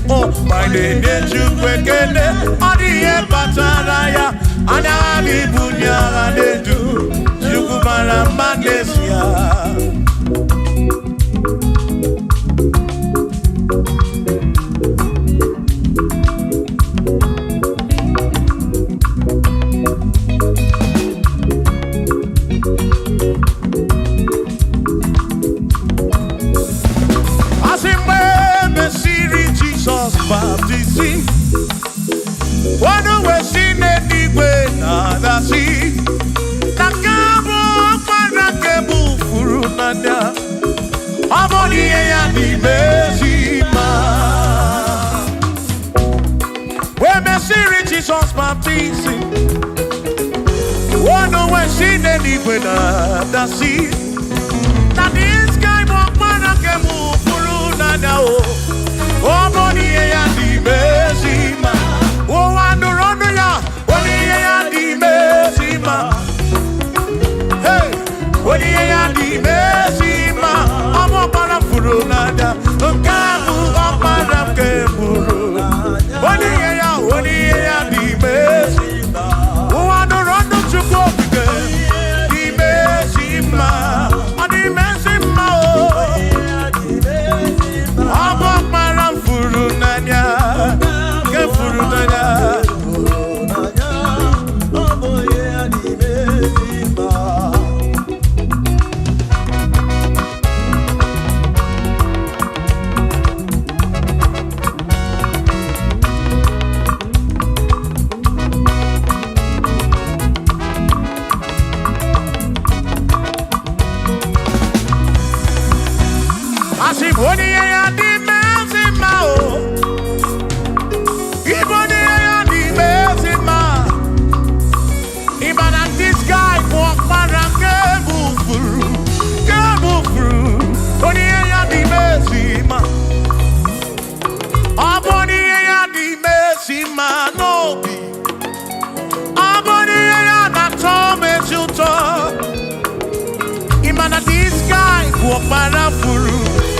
Oh, my name is Chukwekene, Odiye Pataraya, Anabi Bunya Adedu, Chukumara Manesia. Baptism, one who has seen anywhere, nada see. Nakabo, Manakabu, Furunada, Amoni and the Mesima. Where Messiri Jesus baptism, one who has seen anywhere, nada see. That is guy, Manakabu, Furunada. Oh, Monie and the Mesima. Oh, and Ronoya, Monie and the Mesima. Hey, Monie and the Mesima. I'm up on a Furunada. Kamu up on a Kemuru. Monie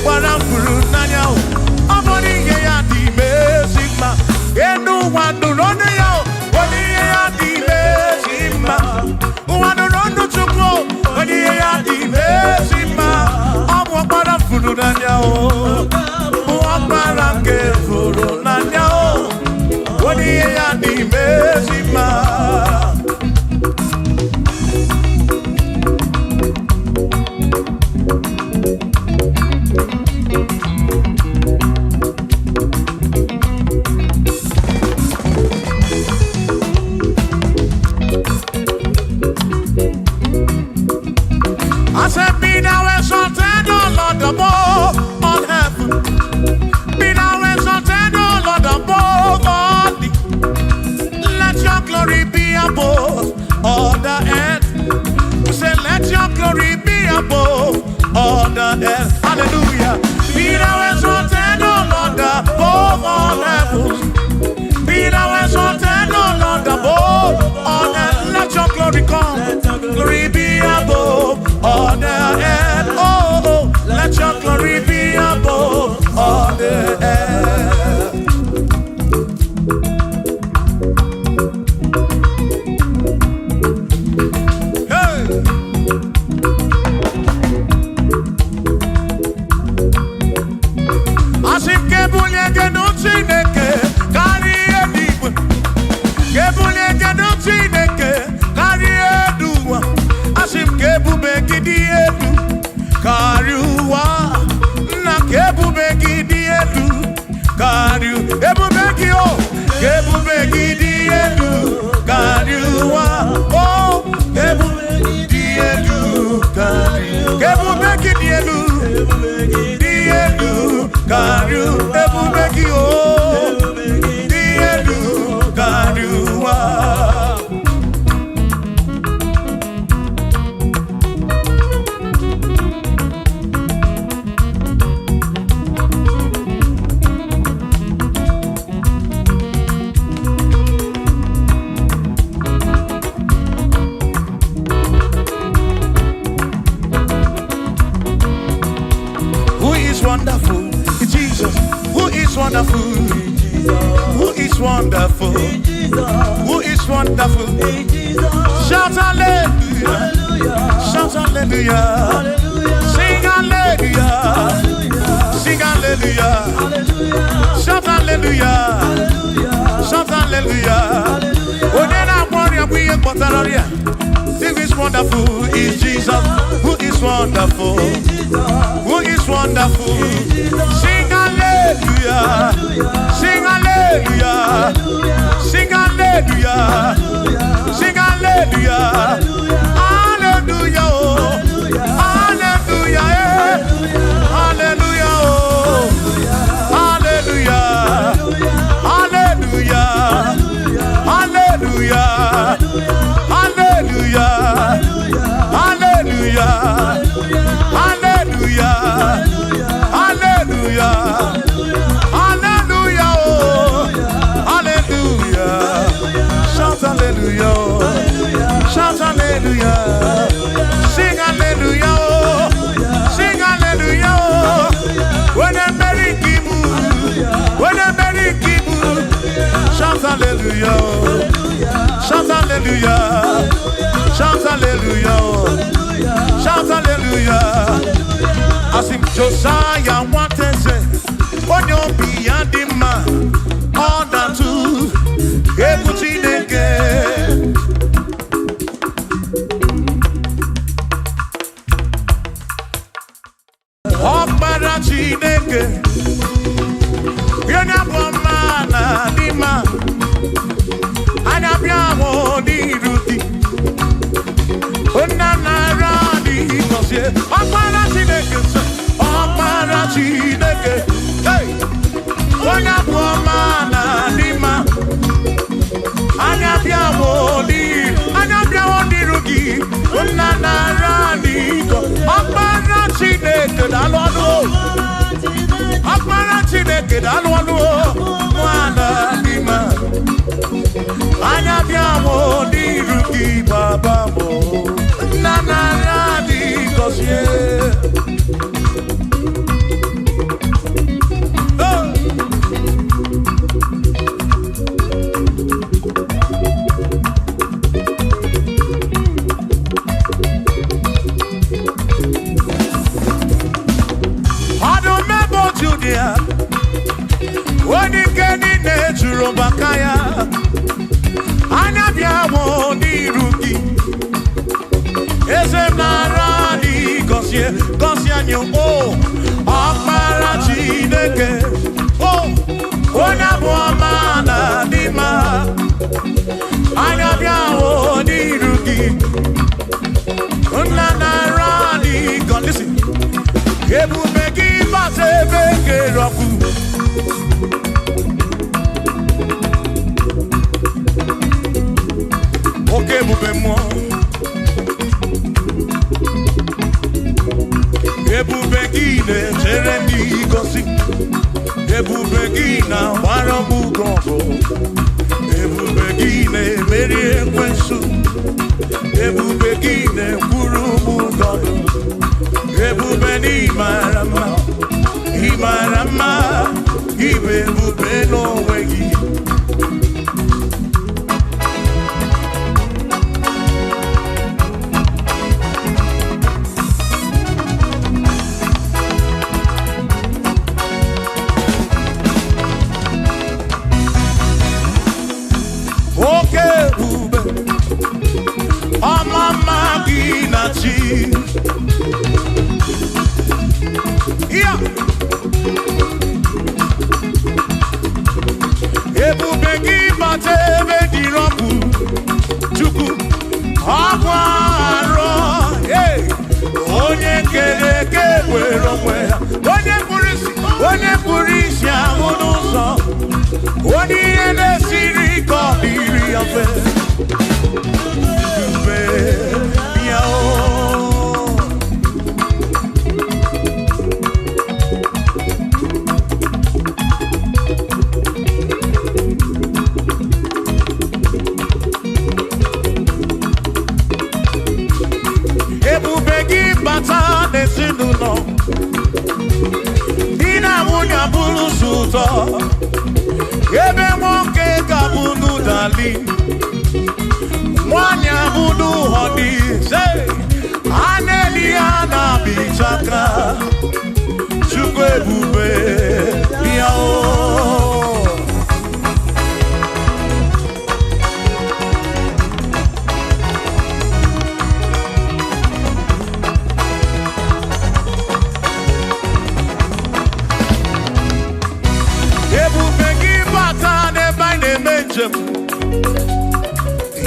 Parafuru nanya o amoni ye ya di mezima enu wanu rone ya oni ye ya di mezima wanu ronu chuko oni ye ya di mezima amo parafuru nanya o parake furu nanya o oni ye ya di mezima. On heaven, be now exalted, O Lord, above all the. Let your glory be above all the earth. We say, let your glory be above all the earth. Hallelujah. Be now exalted, O Lord, above all heaven. Be now exalted, O Lord, above all earth. Let your glory come. Glory be above all the earth. Oh, let your glory be above all the earth. Hey. Asim kebulie genu Chineke kari edibu. Kebulie genu Chineke kari eduwa. Asim kebube gidi edu. Kariuwa na kebube gidi edu kariu ebube gio kebube gidi edu kariuwa oh kebube gidi edu kariu kebube gidi edu kariu ebube gio gidi edu kariuwa. Wonderful, Jesus. Who is wonderful? Who is wonderful? Who is wonderful? Shout hallelujah! Shout hallelujah! Sing hallelujah! Sing hallelujah! Shout hallelujah! Shout hallelujah! Onena warrior we are who is wonderful is Jesus. Who is wonderful? Who is wonderful? Sing hallelujah! Sing hallelujah! Sing hallelujah! Sing hallelujah! Hallelujah! Hallelujah! Hallelujah! Hallelujah! Hallelujah! Hallelujah! Hallelujah! Hallelujah! Hallelujah! Hallelujah! Hallelujah! Hallelujah! Shout hallelujah! Shout hallelujah! Sing hallelujah! Sing hallelujah! When a merry kibu, when a merry kibu, shout hallelujah! Shout hallelujah! Shout hallelujah! Shout hallelujah! I sing Josiah wanted say, on your beyond the man, all that too, everything again. Oh, Barachi neke, you're not one man, the man. And I'm your the Rudy. Oh, Nana Radi, because yeah, oh, Barachi neke, oh, Barachi neke, hey, oh, not one man, the man. And I'm your the Rudy. Oh, Nana Radi, oh, Barachi neke, I don't know. Chineke dalwanu mwana nima anya biamo diruki baba mo nana radi kosie Gosianyo, oh, Akmara Chineke, oh, Onyabuamana Dima, Anyabiawo Nirugi, Unanarani, God, listen, Ebubeki Basebeke Roku. Okay, Bubemo. Ebubegine, Terendi Gosi, Ebubegina, Waramugongo, Ebubegine, Mary Kwensu, Ebubegine, Kurumugono, Ebubeni Marama, Imarama, Ibebubeno Wegi. Yeah. Ebubegi batebe diroku chuku akwaro hey onye kereke wero wera onye purisi amunuso onye nesiri ko biri afe Ebe nwoke ga-abụnụ dali nwanyị abụnụ họdị a na-eli ya na bichaka Chukwu ebube bịa o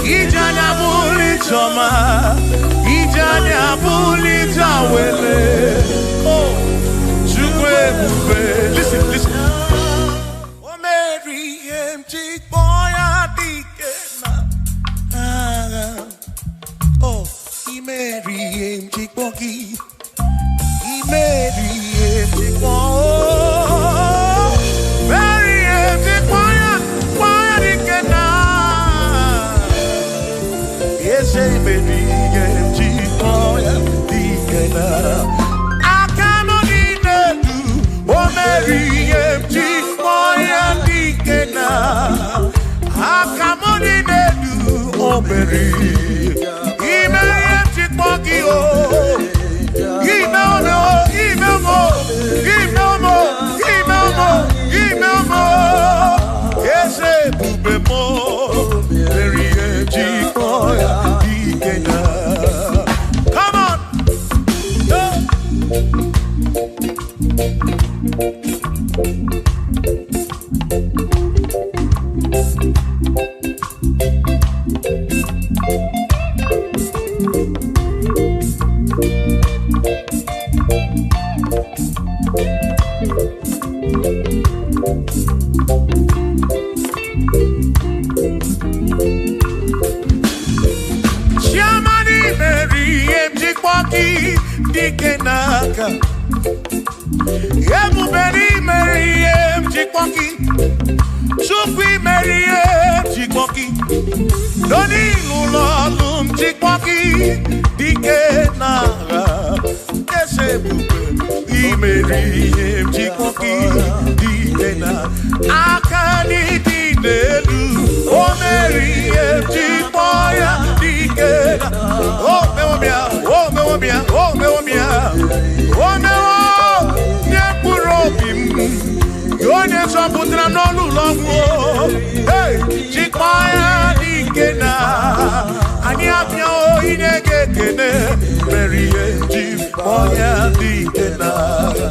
Ijanya buli choma, Ijanya buli jawele. Oh, Chukwe bube. Listen. Oh, Mary, empty boy, adikena. Oh, Mary, empty boy. Mary, empty boy. Mary, empty boy. Say baby, get chipoya, dikena. Akamoni nedu, oh Mary, get chipoya, dikena. Akamoni nedu, oh Mary. Ime chipoki oh, ime mo. Ese bube mo, Mary, get chipoya. Come on. Dikenaka Ebuberi Mary Chikwoki Chukwi Mary Chikwoki Doni Lulolum Chikwoki Dikenaka Esebube Mary Chikwoki Dikenaka Akani Dinelu O Mary Chikwoya Dikenaka Oh meomia Oh meomia Oh meomia Oh meomia Nyepurobim Yone soputra nolu longo Hey Chikwoya Dikena Ani apyo inegeke ekene merie ji onye dike n'agha.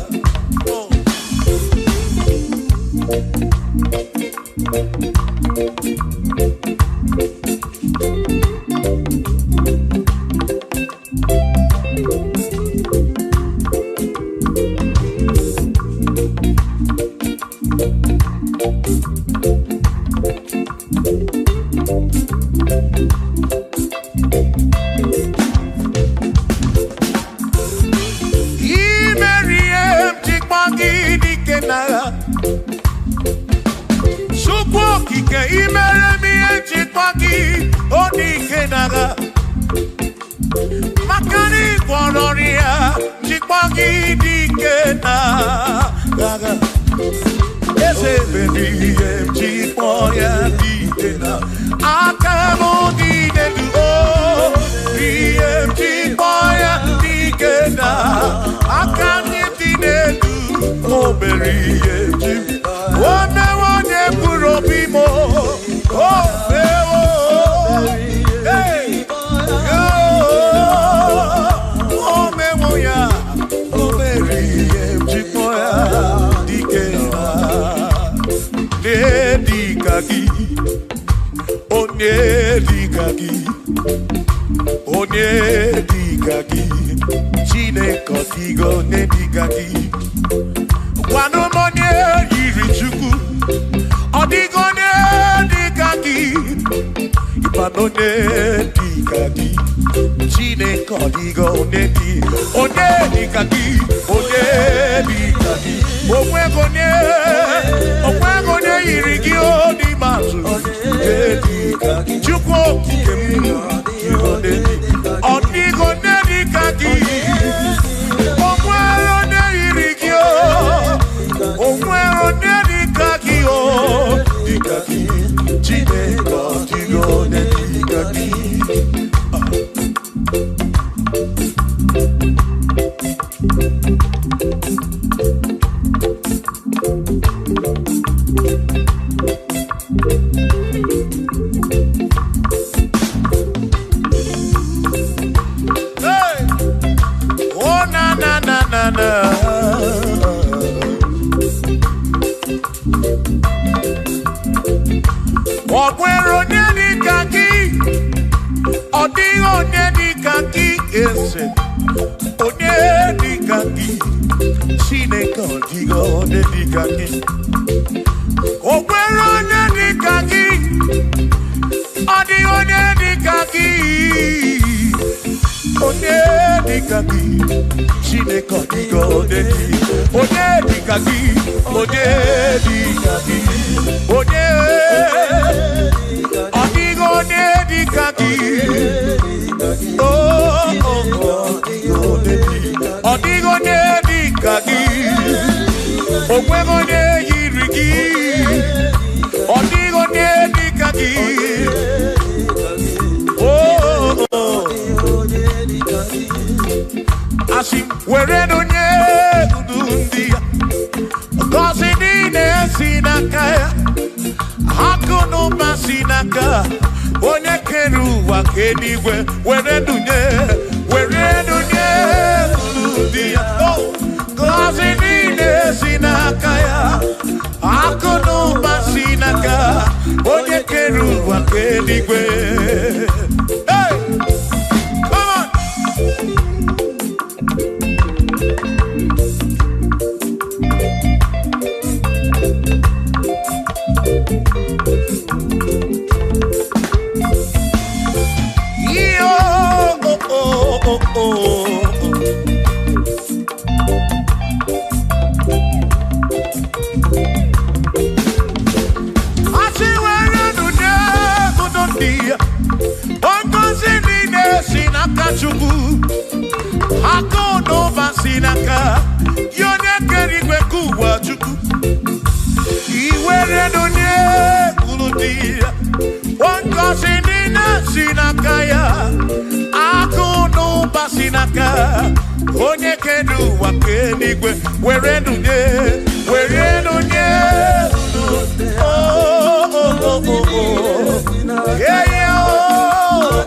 Yeah, yeah, oh,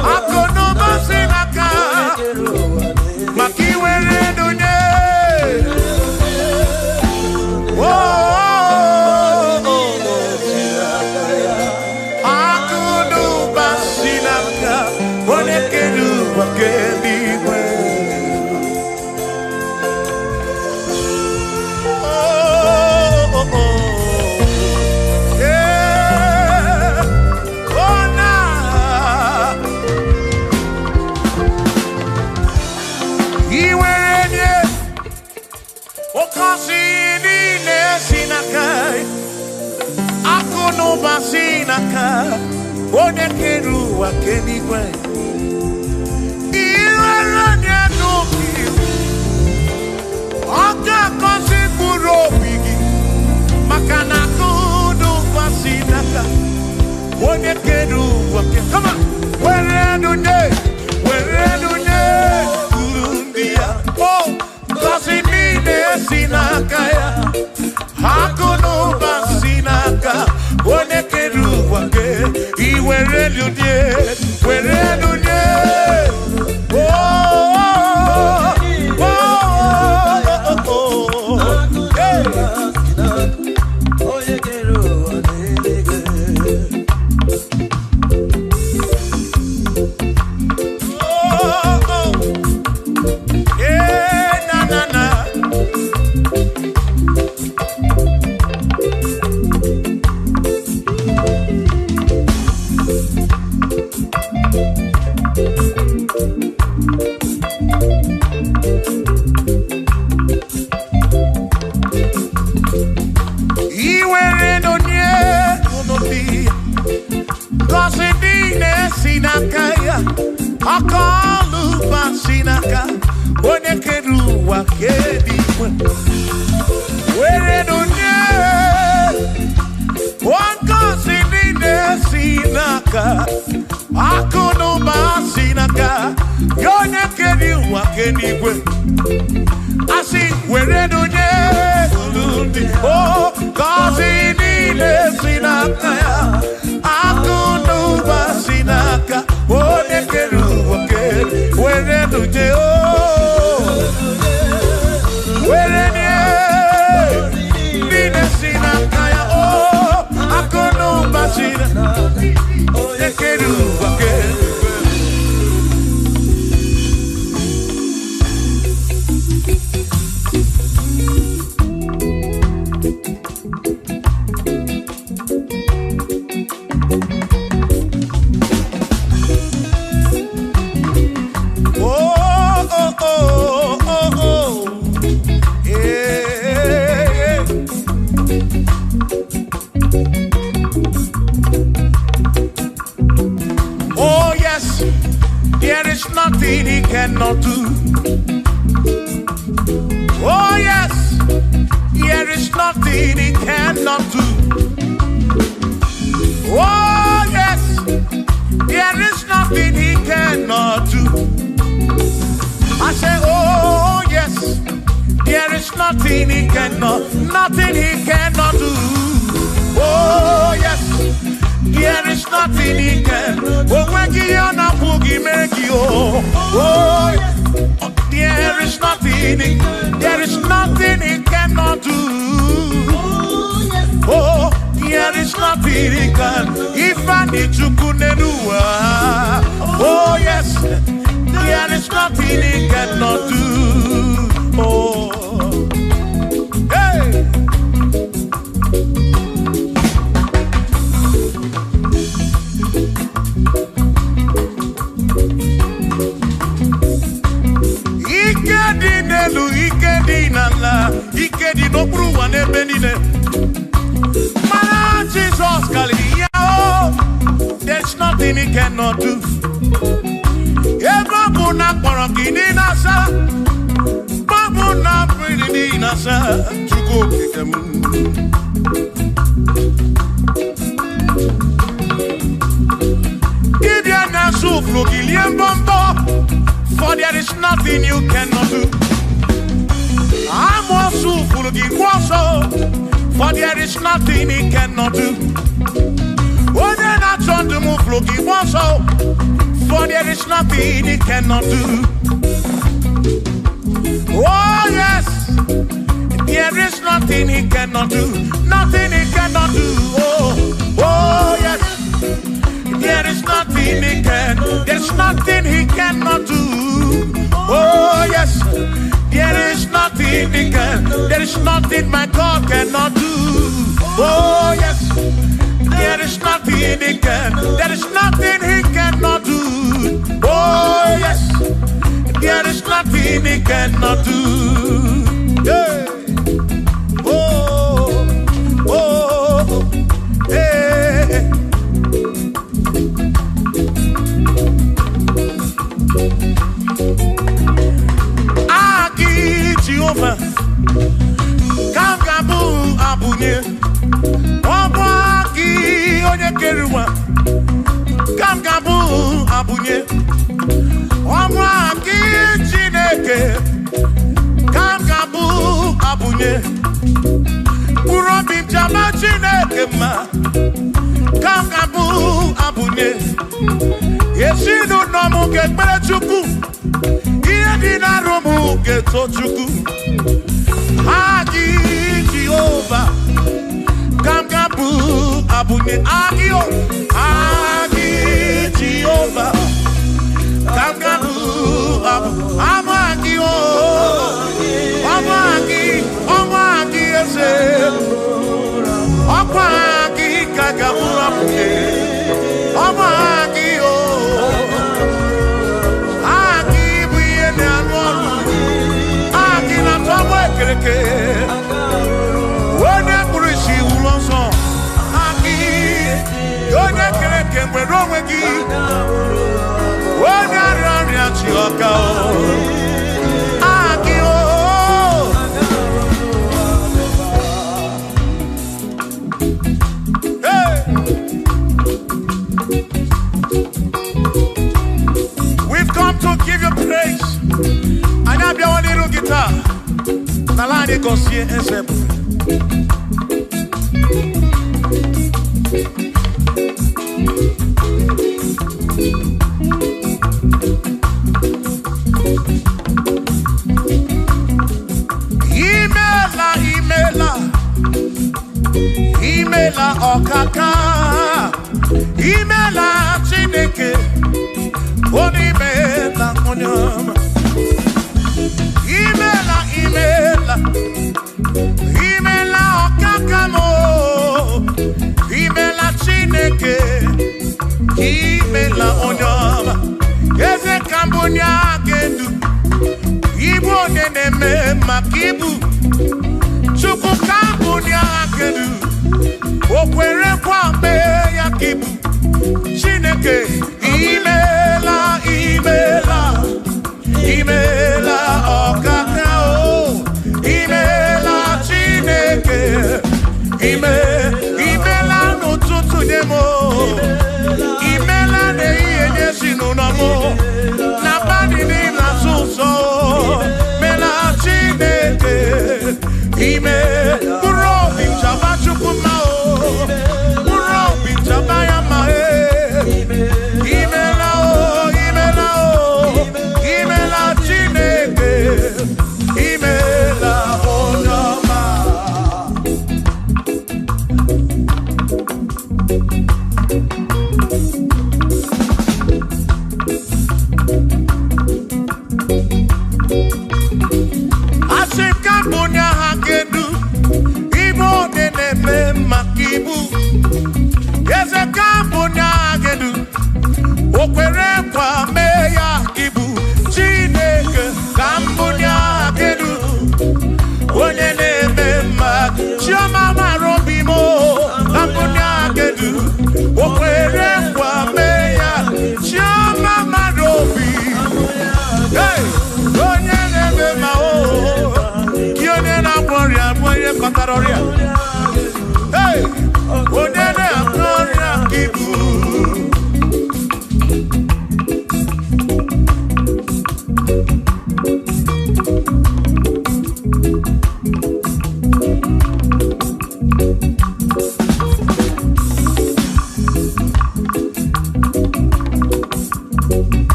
I could no mercy. wakenigwe. Iweranya noki. Oka kosi kurobigi. Makana kudu pasinaka. Wone kedu wake. Come on. Werenune, Urundia. Oh, kasinine sinakaya. Hakuno basinaka. Wone kedu wake. Iwerelune. Oh, hey. Akalupa sinaka, onekeru wakedi. Where do you? One cosinine sinaka, akunuba sinaka, yonekeru wakedi. I see where do you? Oh, cosinine sinaka, akunuba sinaka, onekeru. Where do you? Where do you? Binasina kaya oh, akono basina. Onekeru wake. Nothing he cannot do. Oh yes, there is nothing he cannot do. Oh yes, there is nothing he cannot do. I say, oh yes, there is nothing he cannot do. Oh yes. There is nothing he can. Oh, when you na boogie make you. Oh, there is nothing he cannot do. Oh, there is nothing he can. If I need to kunenua. Oh yes, there is nothing he cannot do. Oh, hey. Ikedi no bruwa ne benine. Man, Jesus Kaliyao, there's nothing he cannot do. Eba na parangini nasa, babu na pretty nasa, chuko kikemu. Gideon na suflo giliem bombo, for there is nothing you cannot do. I'm also full of for there is nothing he cannot do. Oh, then I turn to move looking for there is nothing he cannot do. Oh, yes, there is nothing he cannot do. Nothing he cannot do. Oh, yes, there is nothing he can. There's nothing he cannot do. Oh, yes. There is nothing he can. There is nothing my God cannot do. Oh yes. There is nothing he can. There is nothing he cannot do. Oh yes. There is nothing he cannot do. Hey. Oh. Oh. Hey. abunye Omwa ki Chineke Kamgabu abunye Kurobi jama Chineke ma Kamgabu abunye Yeshinu nomu kekpere chukwu Iye dina romu keto chukwu Agi Jehovah Kamgabu abunye Agio Agi Jehovah Kamgabu abu Amagi Amagi ese Amagi kagabu abunye Amagi Agi buye ne anwolu Agi na tomo ekereke Wone kurishi ulonso Agi Yone kereke mwero wegi Wone arani achioka Agi We've come to give you praise. And I be one little guitar. Nalani go see and say. Imela okaka. Imela Chineke. Onimela onyama. Imela okakamo. Imela Chineke. Imela onyama. Eze kambunya gendu. Ibu neneme makibu. Chuku kambunya gendu. Okwere kwambe yakibu. Chineke. Imela okakao. Imela Chineke. Imela n'ụtụtụ nyemo. Imela n'ihe sinunamo. Na badi ni na suso. Mela Chineke. Kurobi chaba chukumao. Kurobi chaba yamae. Imela Chineke. Imela onyama. Asekambunya hagendu. Ibo neneme makibu. Yezekambunya hagendu. Okwere kwa meya kibu. Chineke kambunya hagendu. Onyeneme ma. Chioma marobimo. Kambunya hagendu. Okwere kwa meya. Chioma marobi. Hey! Onyeneme ma o. Kione na gloria. Mwenye kataroria. Hey! Onyeneme gloria kibu.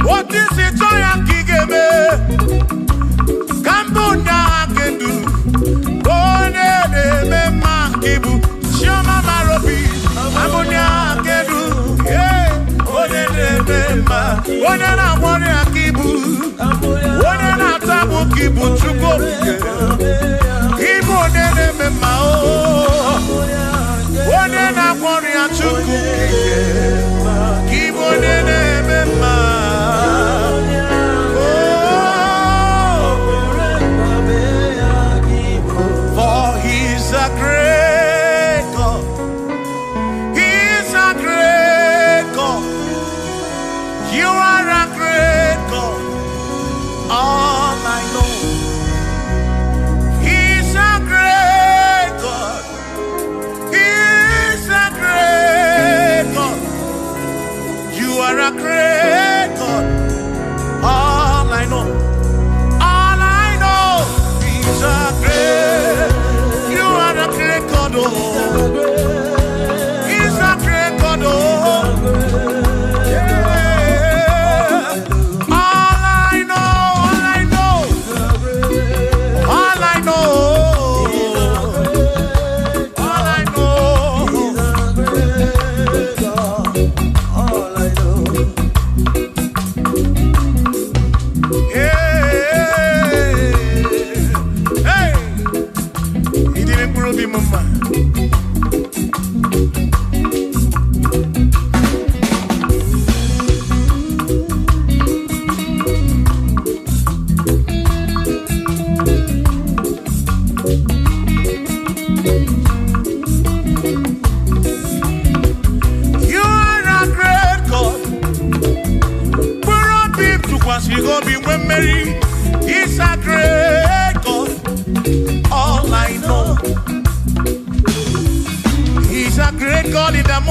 What is it?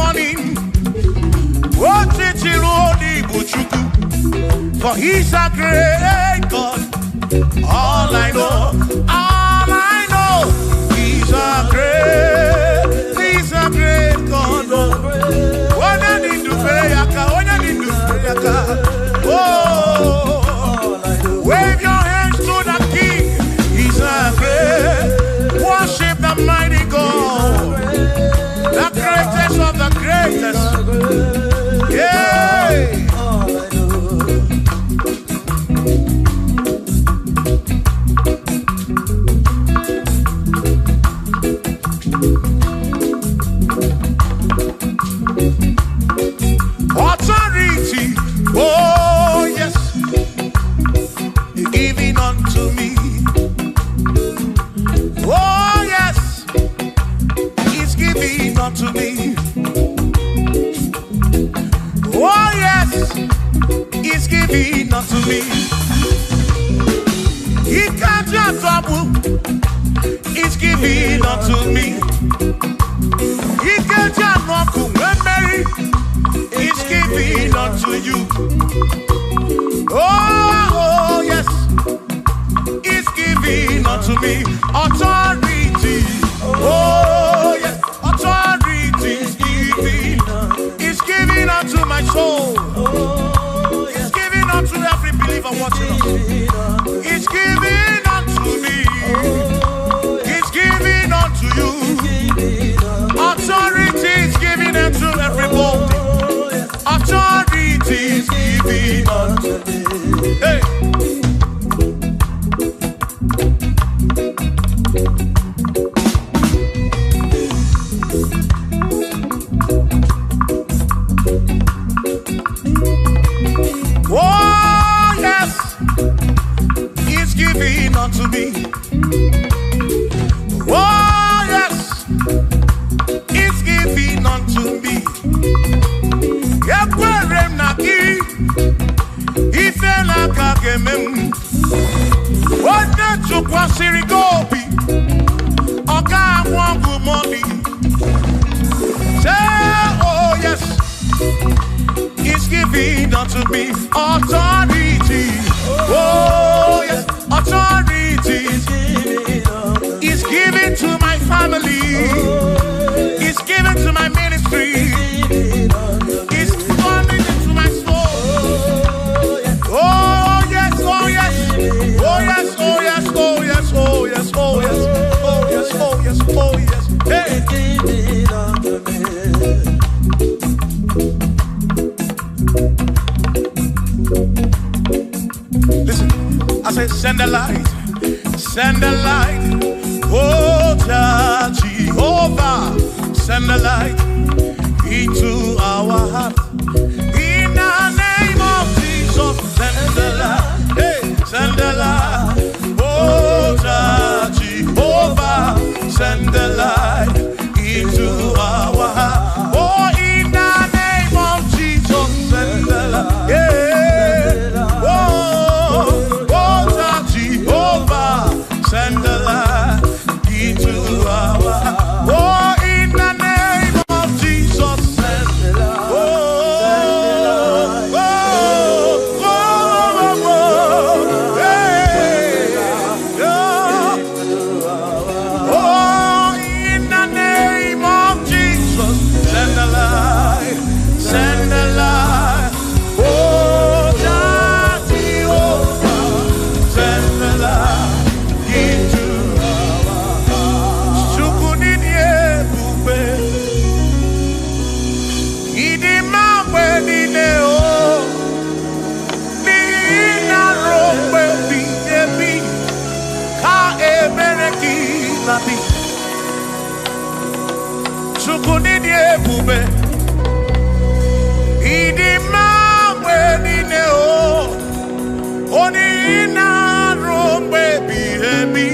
morning. What did you only buchuku? For he's a great God. All I know, he's a great God. When I need to pray, oh, wave your hands to the King. He's a great. Worship the mighty God, the greatest of the greatest. Yeah. Authority, oh yes, giving unto me. Oh yes, He's giving unto me. Oh yes, He's giving unto me. He can't just trouble. He's giving unto me. He can't just walk away. He's giving unto you. Oh yes, He's giving unto me. Authority. Oh yes, authority is giving. He's giving unto my soul. He's giving unto every believer watching us. He's giving unto me. He's giving unto you. Authority is giving unto everybody. Authority is giving unto me. Hey. Oh yes, He's giving unto me. Oh yes, He's giving unto me. Yakwere naki, ifela kakemem. Wanda chukwa sirigobi, oka wangu money. Say oh yes, He's giving unto me authority. Oh yes, authority. He's giving to my family. He's giving to my ministry. He's coming into my soul. Oh yes, oh yes, oh yes, oh yes, oh yes, oh yes, oh yes, oh yes, oh yes, oh yes. Hey. Listen, I say send the light, oh Jehovah, send the light into our heart. In the name of Jesus, send the light, hey, send the light, oh Jehovah, send the light into our heart. Oh, in the name of Jesus, send the light, yeah. Send the light into our heart. Oh, in the name of Jesus, send the light. Oh, oh, oh, hey, oh, in the name of Jesus, send the light, send the light. Oh, Jehovah, send the light. Chukunidie bube, idi mawe nine o, oni ina rombe bihebi,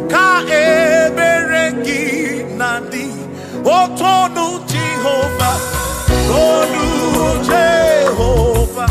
ka ebereki nandi, otonu Jehovah, tonu Jehovah.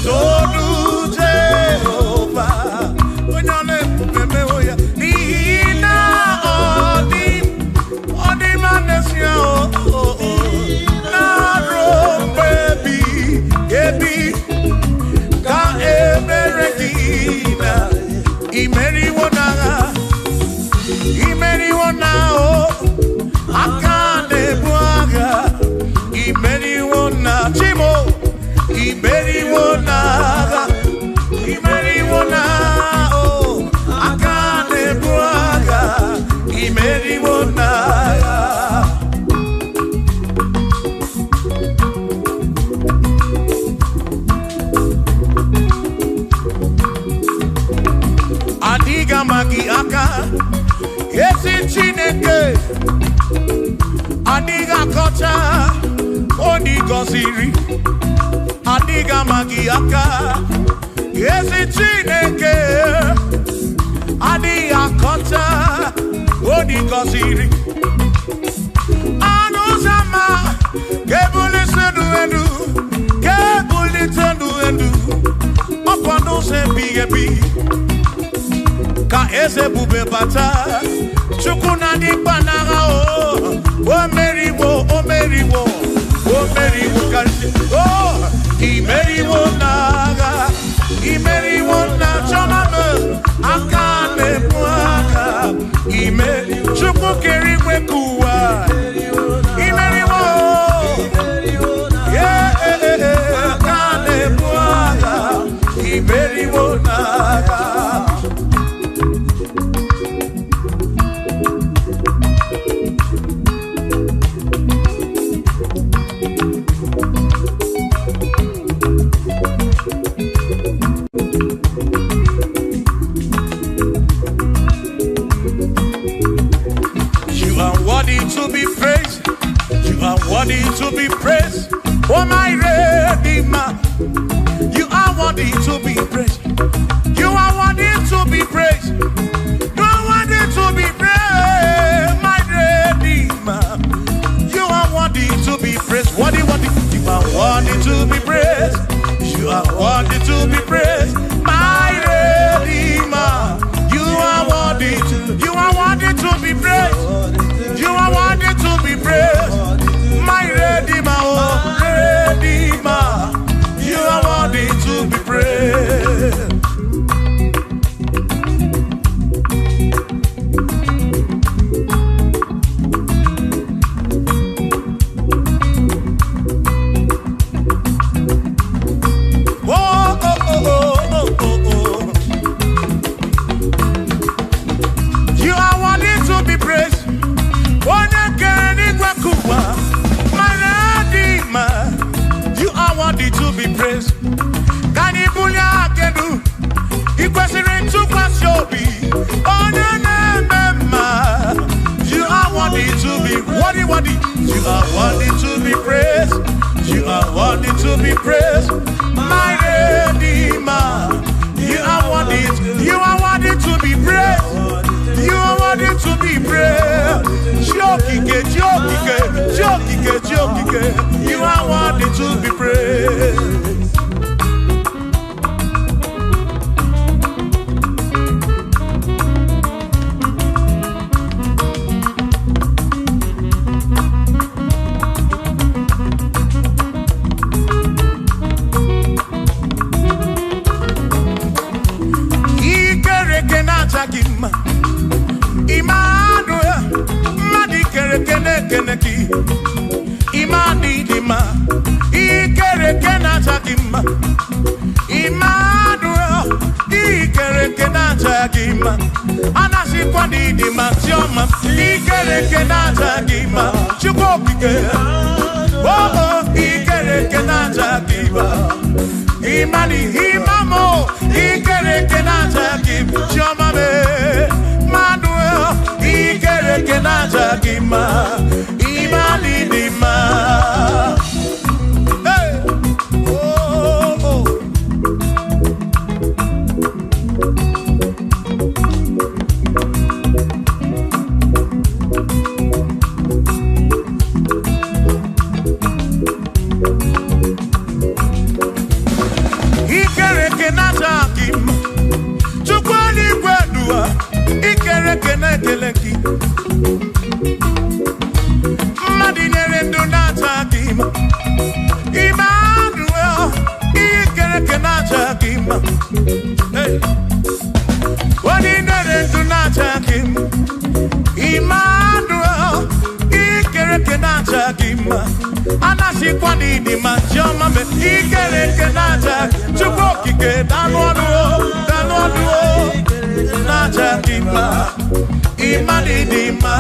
Tolu Jehovah. Onyole memeoya. Nina odi manesia Naro baby, baby. Ka eberekina. Imeri wona akane buaga. Imeri wona chimo. Imeri wona akane buaga. Imeri wona. Adiga magi aka esi Chineke. Adiga kocha oni goziri. Adiga magi aka esi Chineke. Adiga kocha oni goziri. Anuzama kebuli sendu endu opano se bigebi. Ka eze bube bata chukuna di banaga o meriwo kanti imeriwo na choname akane mwaka chuku keriwe kuwa imeriwo akane mwaka imeriwo naga. Worthy to be praised, oh my Redeemer. You are worthy to be praised. You are worthy to be praised. You are worthy to be praised, my Redeemer. You are worthy to be praised. Worthy. You are worthy to be praised. You are worthy to be praised, my Redeemer. You are worthy to be praised. You are worthy to be praised. My Redeemer, oh Redeemer, you are worthy to be praised. You are worthy to be praised. You are worthy to be praised. Kanibulia kedu, ikwesiri to kwasiobi. You are worthy to be worthy. You are worthy to be praised. You are worthy to be praised, my Redeemer. You are worthy to be praised. You are worthy to be praised. Jokike. You are worthy to be praised. Imanidima, Ikerekena Takima, Immanuel, Ikerekena Takima, Anasiquanidima, Tioma, Ikerekena Takima, Chukopike, Oh, Ikerekena Takima, Imani, Imamo, Ikerekena Takima, Tioma, Manuel, Ikerekena Takima, Imanidima. Hey! Oh. Keleki Madinere Donatagim Emmanuel Ikerekenatagim Hey Madinere Donatagim Emmanuel Ikerekenatagim Anasi kwani di manjoma me Ikerekenatagim Chukoki ke danwaduo Natakima Imanidima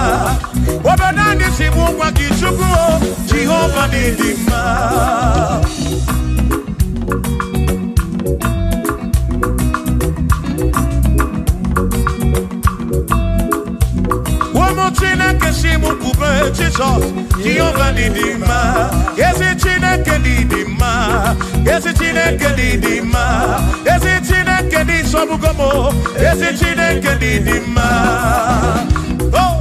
Wabanani Simuwa Kishukuo Jehovah Nidima Wamotina Kesimu Kube Jesus Jehovah Nidima Yes it Chineke Nidima Yes it Chineke Nidima Yes it Chineke Nidima Sobugomo Yes it Chineke Nidima Oh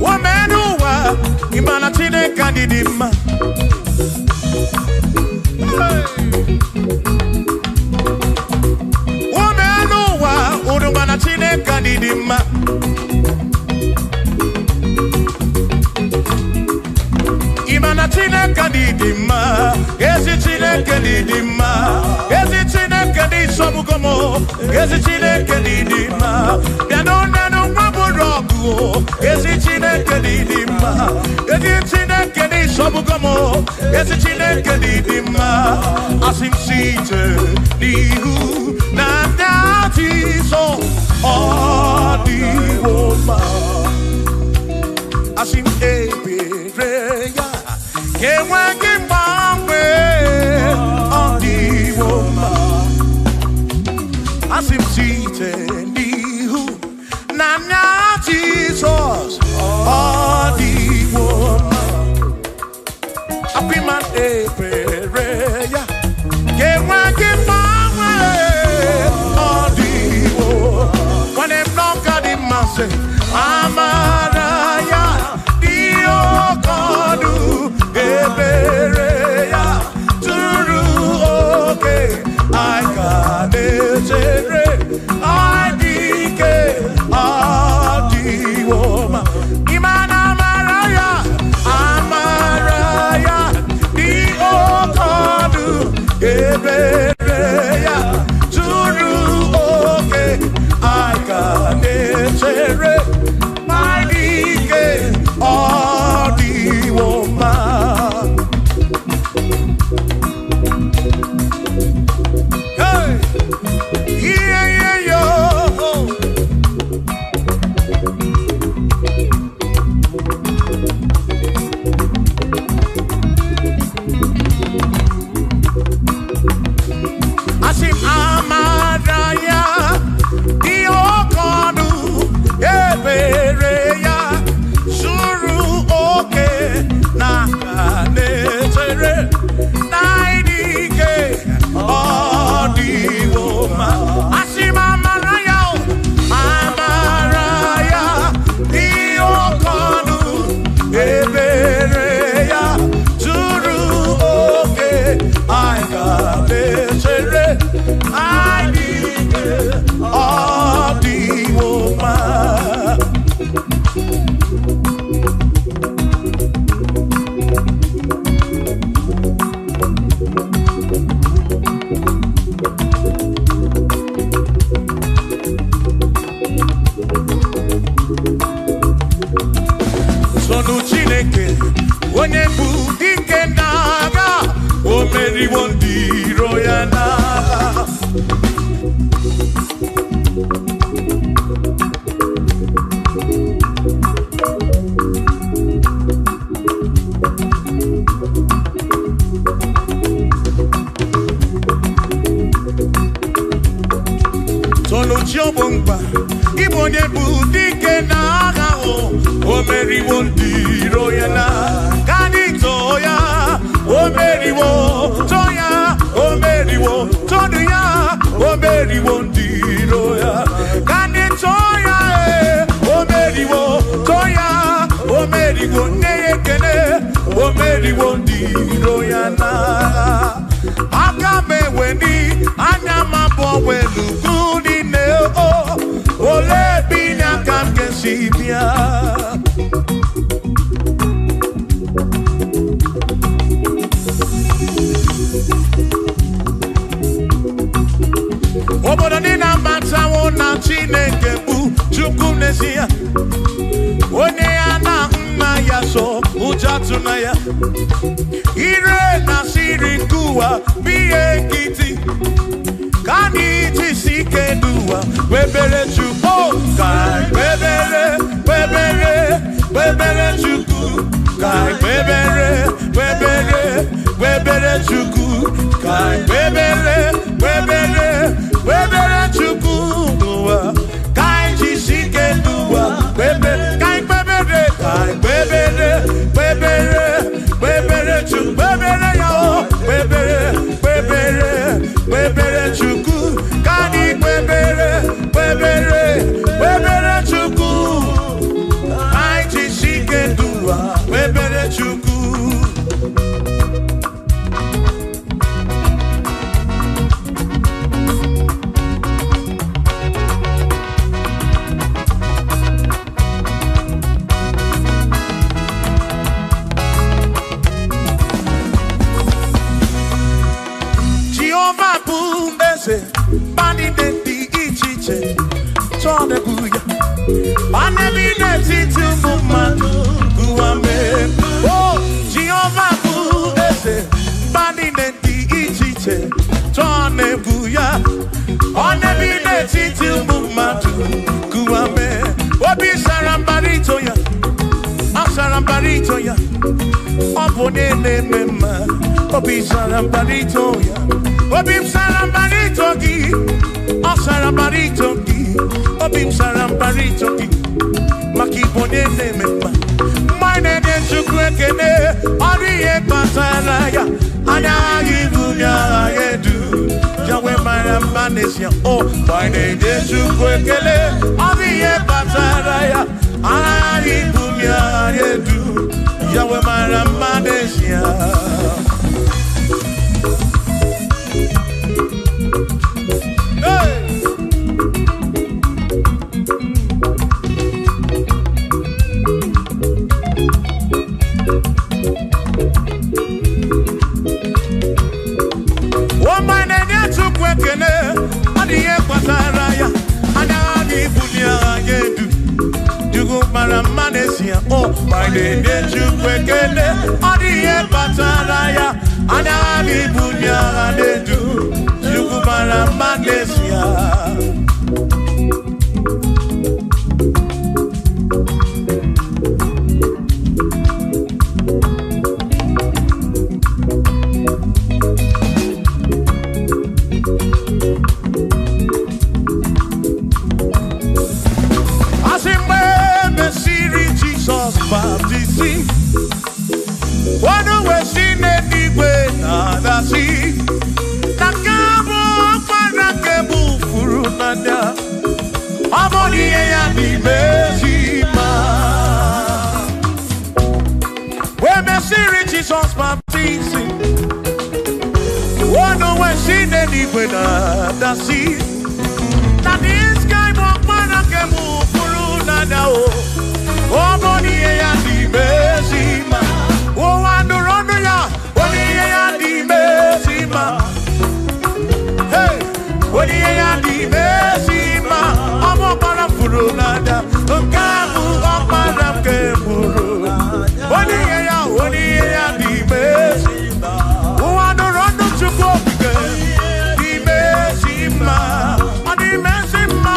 Womenuwa Imana Chineke Nidima Chineke Nidima Imana Chineke Nidima Ezi Chineke Nidima Ezi Chineke Nisobugomo Ezi Chineke Nidima Bianonano Waburogu Ezi Chineke Nidima Ezi Chineke Nisobugomo Ezi Chineke Nidima Asim Site Nihu Nandati So Odiwoma Asim Ebereya Kewa Kimbangwe Odiwoma Asim Site Nihu Nanya Jesus Odiwoma Apiman Ebereya Kewa Kimbangwe When I'm not got in my say, Amaraya, Dio Kodu, Ebereya, Turu, okay, I got it, I dike, Adiwoma, Imana Maraya, Amaraya, Dio Kodu, Ebereya, Turu, okay. I got it, my league, all the woman. Hey, yeah, yo. I see Amadaya. Ebereya, Suru, okay, Nakanetere, Naidike, Odiwoma, Asima Maraya, Amaraya, Diokonu, Ebereya, Suru, okay, I got it, Naidike, Odiwoma. Sonu Chineke, onye bụ dike n'agha, o meriwo ndị iro ya n'agha. Chobomba, Ibonye Budike Naga, O Meriwo Diro Yana, Kanitoya, O Meriwo, Toya, O Meriwo, Toya, O Meriwo Diro Ya, Kanitoya, O Meriwo, Toya, O Meriwo. meri wondi royana akame weni anyama bo welu gudi ne o ole binya kam kesibia obodo ni na matawo na Chineke bu chukwu n'ezie onye ya na nna ya so ujatu na ya ire na siri nkuwa biye kiti kani jisike duwa webere chukwu kai webere chukwu kai webere chukwu kai webere chukwu duwa kai jisike duwa webere kai webere chukwu webere yo webere chukwu kani webere chukwu kai jisike duwa webere chukwu. Bani de di ichiche, chone buya. Bani de titu mumanu guame. Oh, Jehovah bu ese. Bani de di ichiche, chone buya. Bani de titu mumanu guame. Obi sarambarito ya, asarambarito ya. Opone ne mema, obi sarambarito ya. Obim sarambarito gi, o sarambarito gi, obim sarambarito gi, makibone ne mema. Mine de chukwekene, oriye pataraya, anagi bunya yedu, jawe marambanesia. Oh, mine de chukwekene, oriye pataraya, anagi bunya yedu, jawe marambanesia. Oh, my name is Chukwekene, Odiye Pataraya, Anami Bunya Anedu, Chukwara Manesia. Baptism. One way seen anyway, nada see. Nakabo Panakabu Furunada. Amoni and the Bezima. When the series Jesus baptism. One way seen anyway, nada see. That is guy Panakabu Furunada. Oh, Monie and the Bezima. Oh, and the Ronoya, Monie and the Bezima. Hey, Monie and the Bezima. I'm a Parafurunada, a Kamu, a Parakemuru. Monie and the Bezima. Oh, and the Rono to go again. The Bezima. And the Bezima.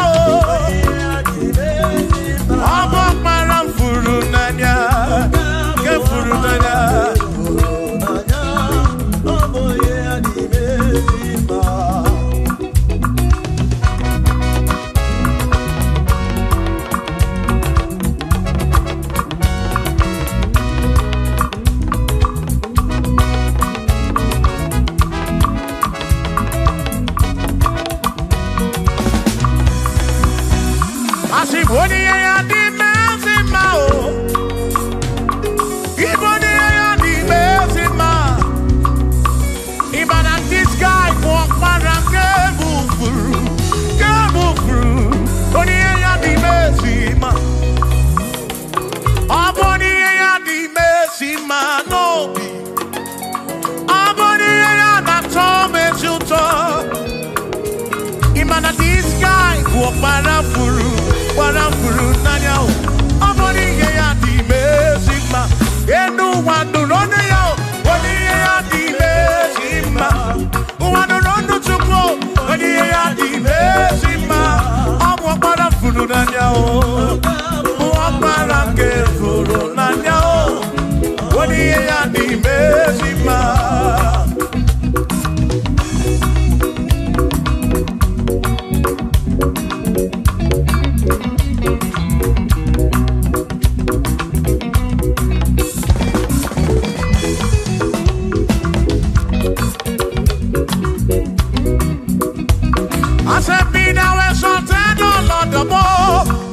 furu nanya o Muamara ke furu nanya o Wani ya ni mezima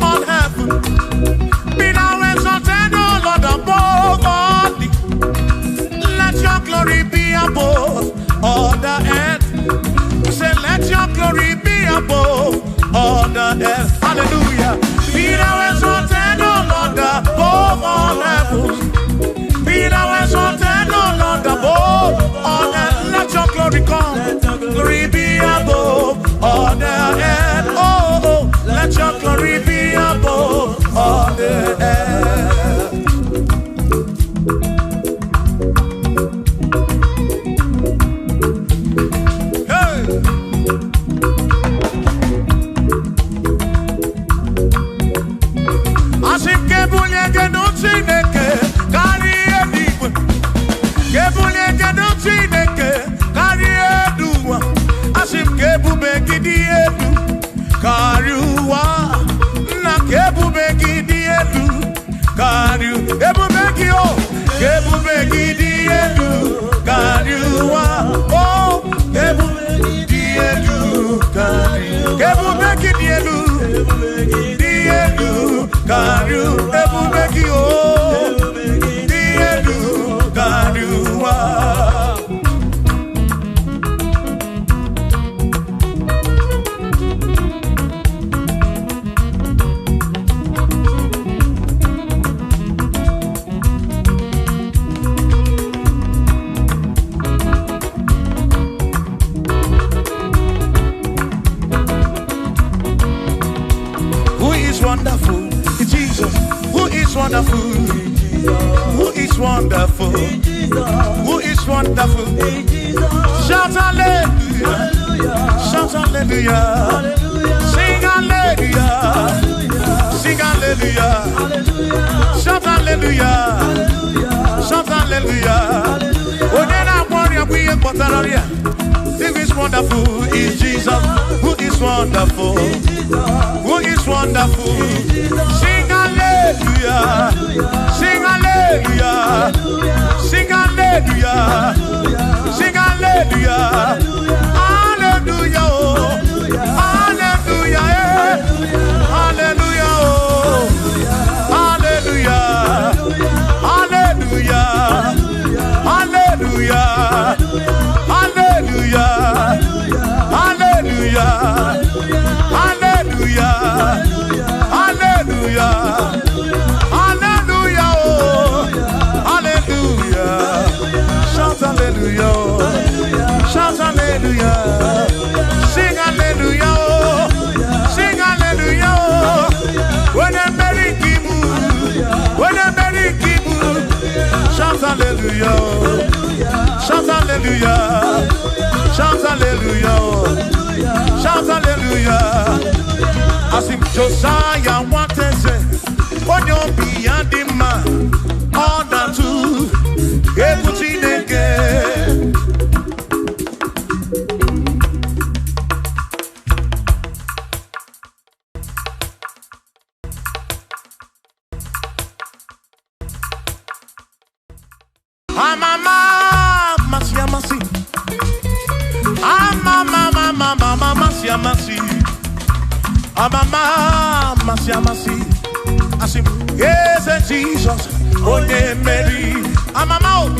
on heaven. Be thou exalted, O Lord, above all the. Let your glory be above all the earth. We say, let your glory be above all the earth. Hallelujah. Be thou exalted, O Lord, above all heaven. Be thou exalted, O Lord, above all earth. Let your glory come. Glory be above all the earth. Oh, let your glory be above all the earth. Hey. Asim kebunye genutsineke kari ediwe. Kebunye genutsineke kari eduwa. Asim kebube gidi edu. Kariuwa na kebubegi di edu Kariu ebubegi o kebubegi di edu Kariuwa oh kebubegi di edu Kariu kebubegi di edu Kariu ebubegi o di edu Kariuwa wonderful, Jesus. Who is wonderful? Who is wonderful? Who is wonderful? Shout hallelujah! Shout hallelujah! Sing hallelujah! Sing hallelujah! Shout hallelujah! Shout hallelujah! Onena warrior we embotararia. Who is wonderful is Jesus. Who is wonderful? Who is wonderful? Sing hallelujah! Sing hallelujah! Sing hallelujah! Sing hallelujah! Hallelujah! Hallelujah! Hallelujah! Hallelujah! Hallelujah! Hallelujah! Hallelujah! Hallelujah! Hallelujah! Hallelujah! Hallelujah! Hallelujah! Shout hallelujah! Shout hallelujah! Sing hallelujah! Sing hallelujah! When I'm very kibu, when I'm very kibu, shout hallelujah! Shout hallelujah! Shout hallelujah! Shout hallelujah! As if Josiah wanted to, on your beyond the man, all that too, everything again. Asim, yes, Jesus, oh, Mary, Amama,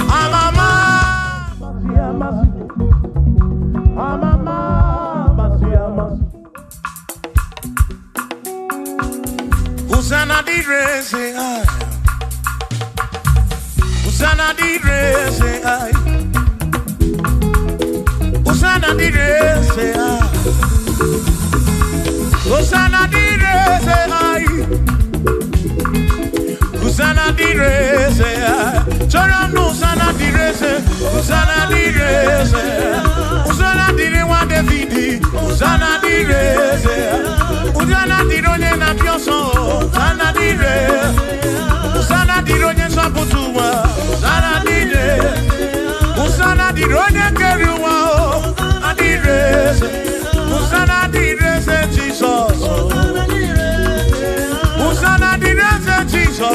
Hosanna di re say I, Hosanna di re say I, Hosanna di re say I, Hosanna di re say I, Hosanna di re say I, Choram no Hosanna di re say, Hosanna di re say, Hosanna di re wa David, Hosanna di re say, Hosanna di ro ne na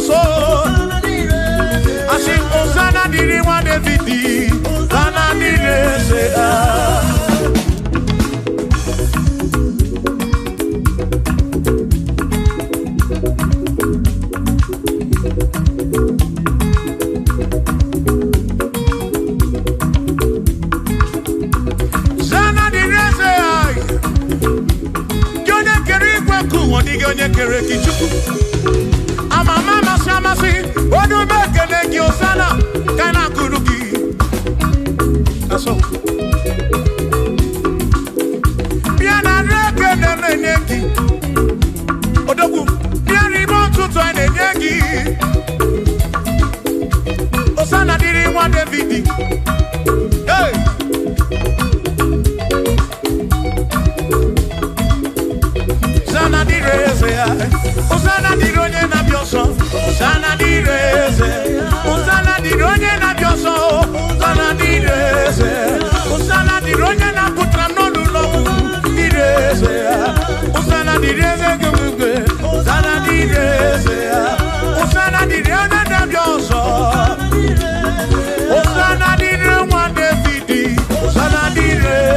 so. I say, Hosanna diri wa David, Hosanna diri say ah. Onye kere kichuku amama masamasi odu mekele gi osana kana kurugi aso biana reke na menyengi odogu biani montuto enyengi osana diri wa David hey Osana di reze, Osana di ronye na bioso, Osana di reze, Osana di ronye na bioso, Osana di reze, Osana di ronye na putra no lulo, di reze, Osana di reze gumugwe, Osana di reze, Osana di ronye na bioso, Osana di ronye David, Osana di reze.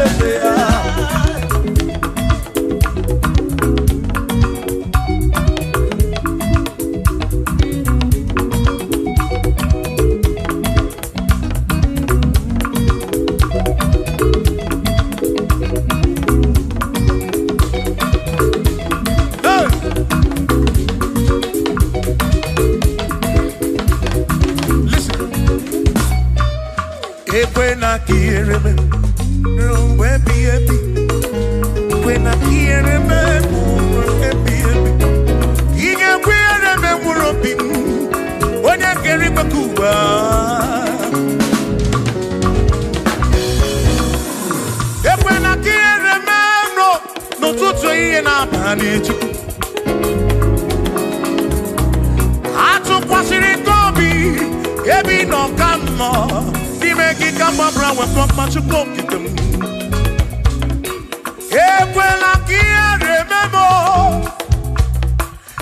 When I hear me, where be when I hear me, he can wear me, when I get him a cuba. When I hear me, no to and I'm managed. I took what's in it, Toby, every no come more. Make come up with from much of them. Equela kia remember.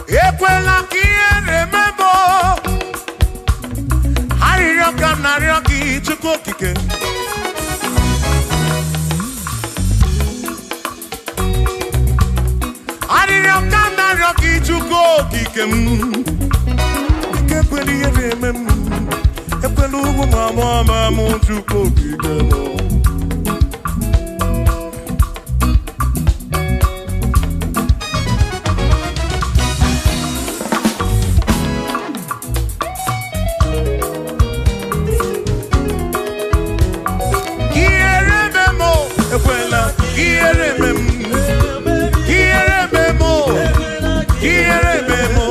Equela kia remember. Harioka Narioki to cook again. Harioka Narioki to cook again. Equela remember. Epelugu mama muntu kokigeno Kierememo ekwela kierememo Kierememo Kierememo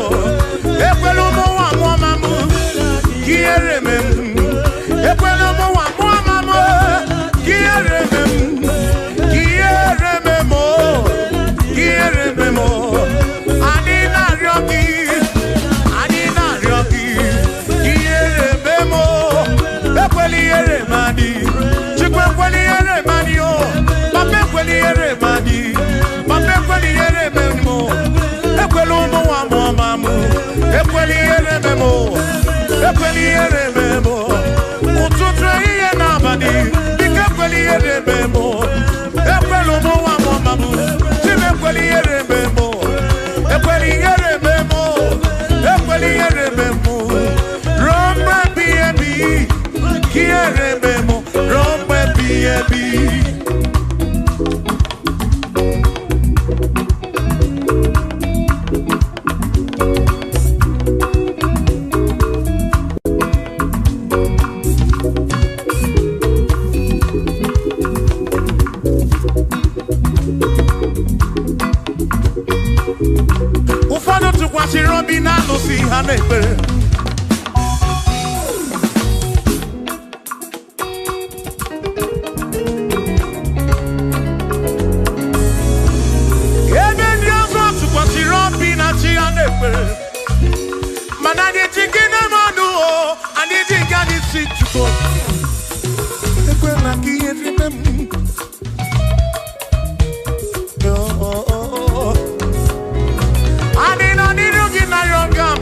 Epelugu mama Kierememo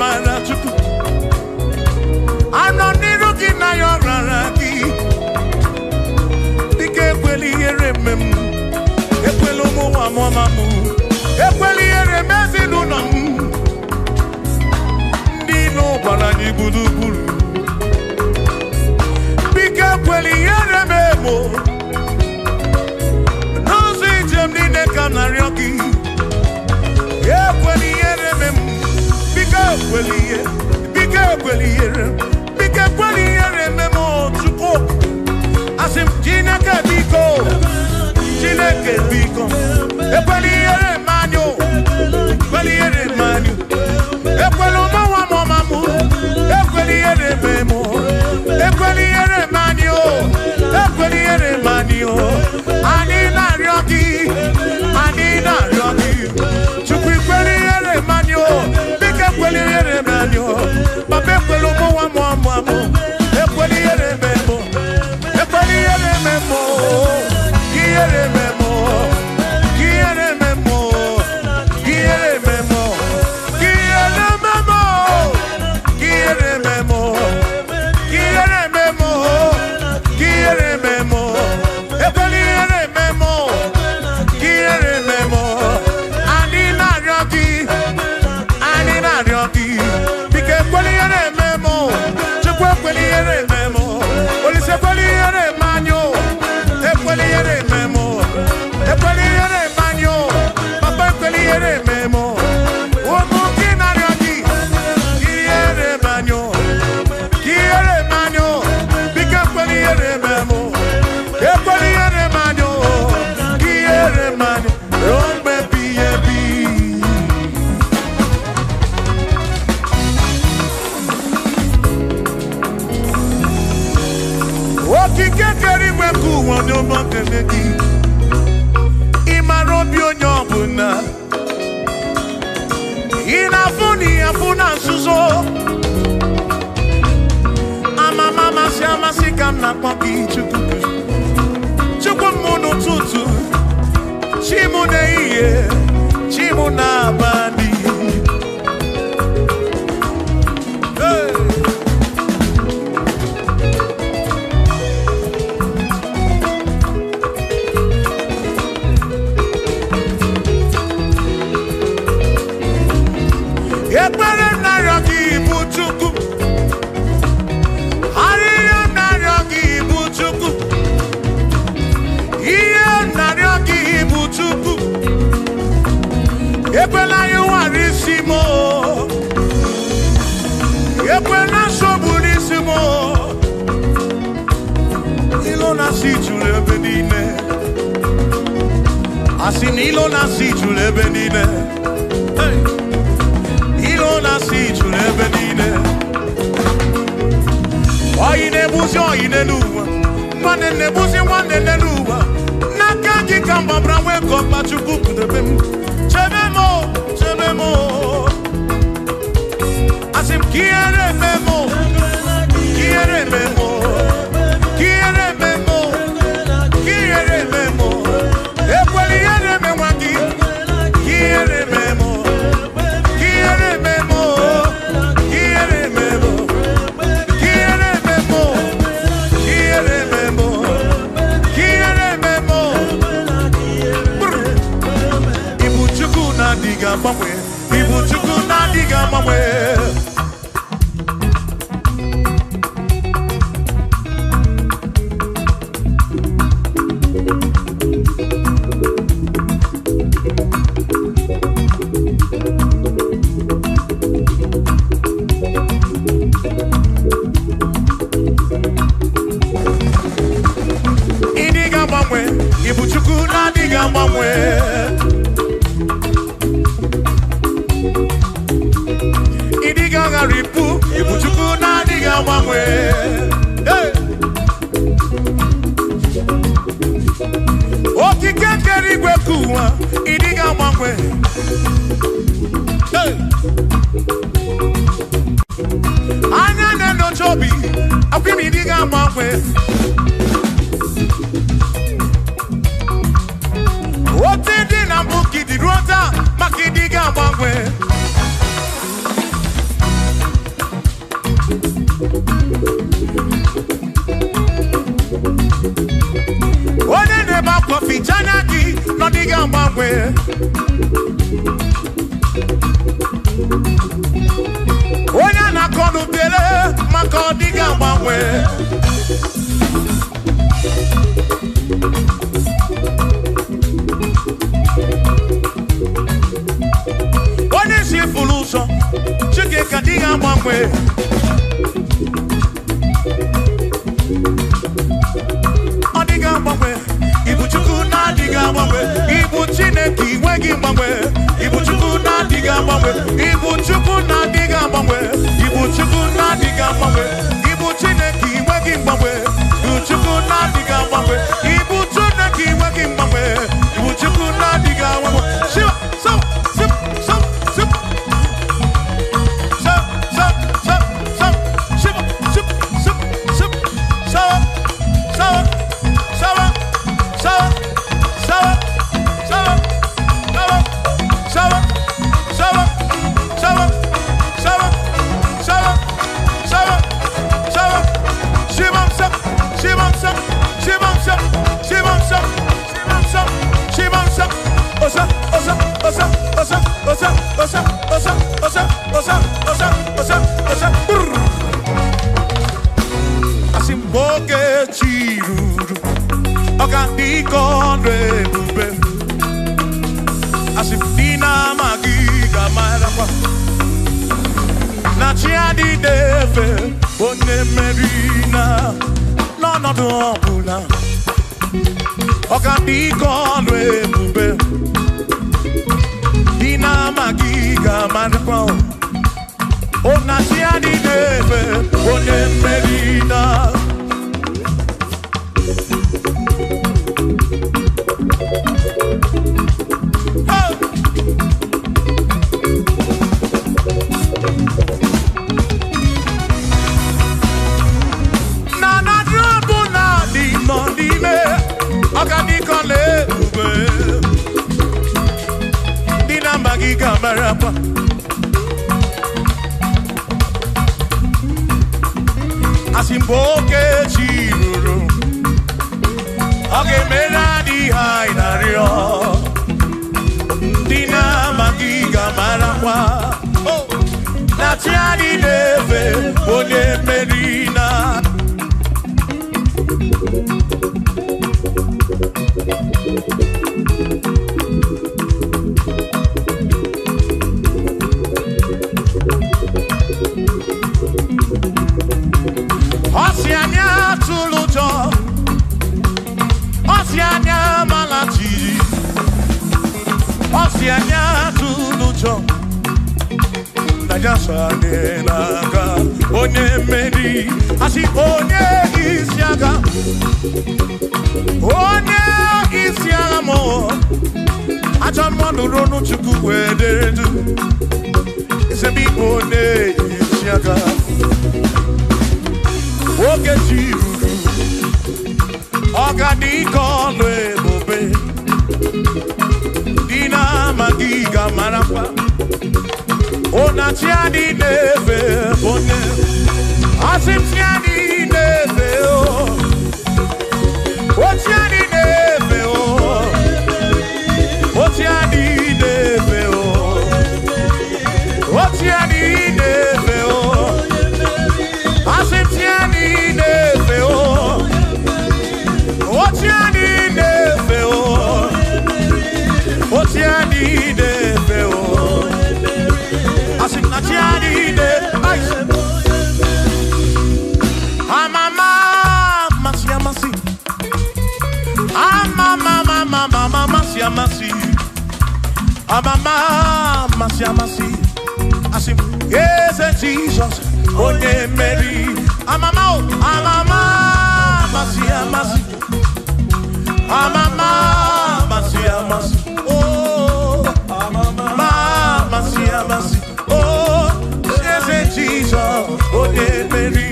I Bike kweliere memo tuko. Asim Chineke biko. Ekweliere manyo. Ekwelo mamu. Ekweliere memo. Ekweliere manyo. Anina ryoki. Chukwi kweliere manyo. Bike kweliere manyo. Babe kwelo mamu. Ekweliere memo. Kiere memo. Anina ryoki. Bike kweliere memo. Chukwe kweliere memo. Olise kweliere manyo. Ekweliere memo. Papa ekweliere memo. Omuki na ryoki. Kiere manyo. Bike ekweliere memo. Ekweliere manyo. Kiere manyo. Rombe biyebi. Okike keri weku wano makemeki. Imarobi onyobuna. Afuna suzo. Mama siama sikam na kwaki chukuku. Chukwumuno tutu. Chimune iye. Chimuna bandi. Ekwela yuwarisimo. Ekwela soburisimo. Ilona sichule benine. Asin ilona sichule benine. Ilona sichule benine. Oyine buzi oyine luwa. Mwane buzi wane luwa. Nakaki kamba brawe kopa chukuku de bem. Chememo. Asim kiere memo. Ekweliere memwaki. Kiere memo. Ibu chuku na diga mamwe. Idiga mamwe. Ibu chuku na diga mamwe. Ripu, ibuchuku na diga mamwe. Okike keri gwekuwa, idiga mamwe. Anya neno chobi, akwimi idiga mamwe. Otidi na mbuki diruota, makidiga mamwe. One neba kofi chanaki no diga mbangwe. One na kono tele mako diga mbangwe. One si fuluso chike Chineke adịghị agbanwe. Ọ dịghị agbanwe. Ibu Chukwu na-adịghị agbanwe. Ibu Chineke inweghị mgbanwe. Ibu Chukwu na-adịghị agbanwe. Ibu Chukwu na-adịghị agbanwe. Ibu Chukwu na-adịghị agbanwe. Ibu Chineke inweghị mgbanwe. Ibu Chukwu na-adịghị agbanwe. Ibu Chineke inweghị mgbanwe. Ibu Chukwu na-adịghị agbanwe. Shiva, so, sip, so, sip. So, so, so, so, shiva, sip, sip, sip, so, so, so, so, so, so, so, so, so, Asimboke chiruru, okandiko rebube. Asimdina magiga marapa. Na chiadi deve, one merina, no no no pula. Okandiko rebube. Dina magiga marapa. Ona chiadi deve, one merina. Marapa. Asimboke chiruru, oge mera di hainario. Dina magiga marapa. Oh, na tiani deve, one merina. Osianya tulujo, Osianya malati, Osianya tulujo. Naija sane naga, onye meri, asi onye isiaga, mo. Acha mmadụ ronu Chukwu wederedu, isebi onye isiaga. Oge chiruru, ọgadịka ọlụ ebube. Dina magiga marapa. Ona tiadi neve one. Asim tiadi neve o. O tiadi neve o. O tiadi neve o. O tiadi neve o. Asim tiadi neve o. O tiadi neve o. O tiadi neve o. Asim na tiadi neve. Amama masiamasi. Amama masiamasi. Amama masiamasi. Asim yes Jesus. Onye Mary, amama, amama, masia masi, amama, masia masi, oh, amama, masia masi, oh, yes, Jesus, Onye Mary.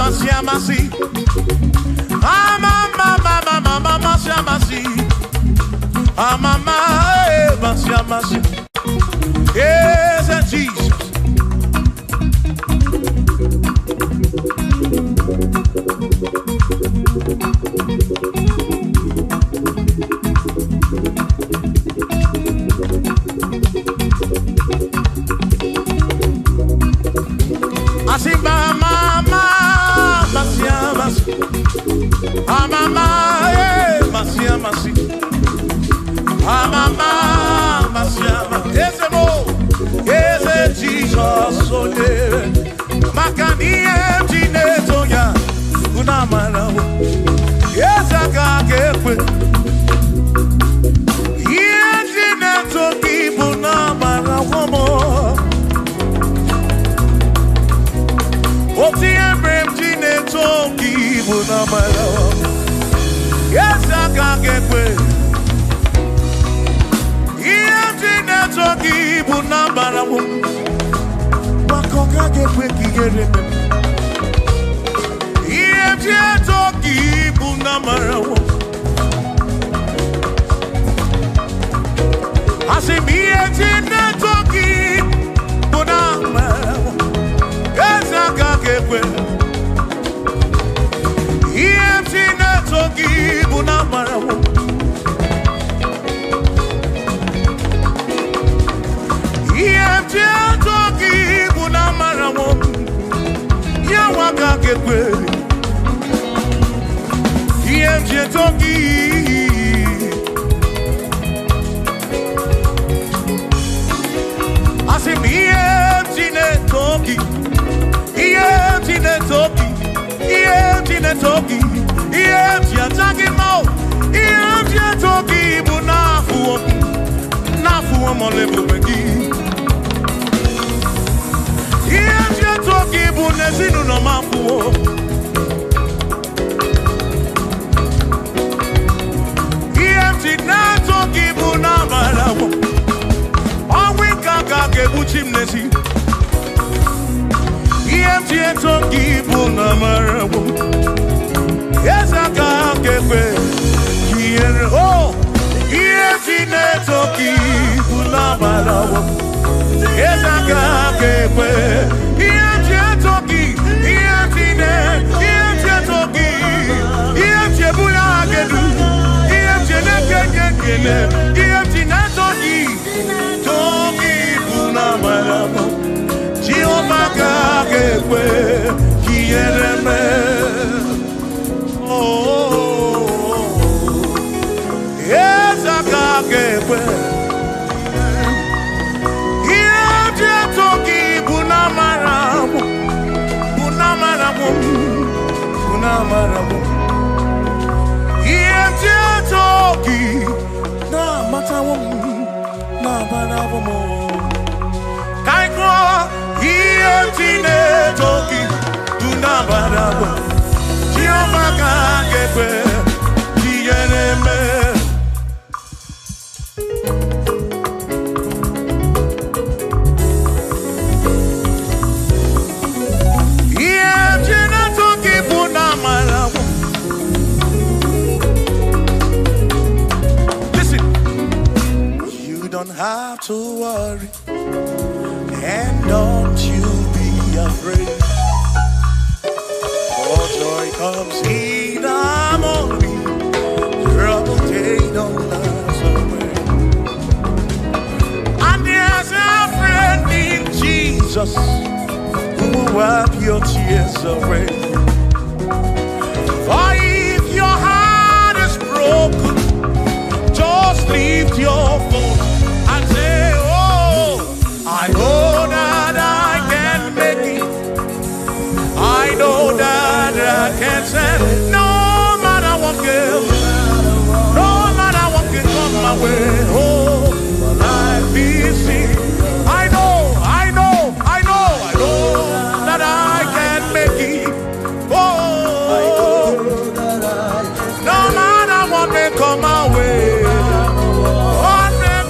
Masi, amama, masi, amama, masi, yes, Jesus. gekwe. Yeti netoki buna marawomo. Oti embrem netoki buna marawomo. Yes, I can gekwe. Yeti netoki buna marawomo. Wakoka gekwe kigereme. Toki buna marawo. Asimiye na toki buna marawo. Ezaka kekwe. Iye na toki buna marawo. Iye toki buna marawo. Yawaka kekwe. Iye toki. Asim iye toki. Iye toki. Iye toki. Iye toki mo. Iye toki bunafu. Nafu amolebu begi. Iye toki bunezinu no mafu. Toki buna marawo. Awi kaka kebuchim nesi. Iye toki buna marawo. Ezaka kekwe. Kiere oh. Iye toki buna marawo. Ezaka kekwe. Iye toki. Iye toki. Iye buna kedu. Toki buna marawo. Jehovah kakekwe kiereme. Oh, yes kakekwe. Toki buna marawo. Buna marawo. Buna marawo. Toki na matawo na banawo kaikwa iye toki na banawo Jehovah kakekwe kiereme. Iye toki buna marawo. Don't have to worry, and don't you be afraid. For joy comes in the morning, trouble they don't last away. And there's a friend in Jesus who will wipe your tears away. For if your heart is broken, just lift your voice. Say, oh, I know that I can make it. I know that I can stand. No matter what comes, no matter what can come my way. Oh, life is seen. I know that I can make it. Oh, no matter what may come my way. What may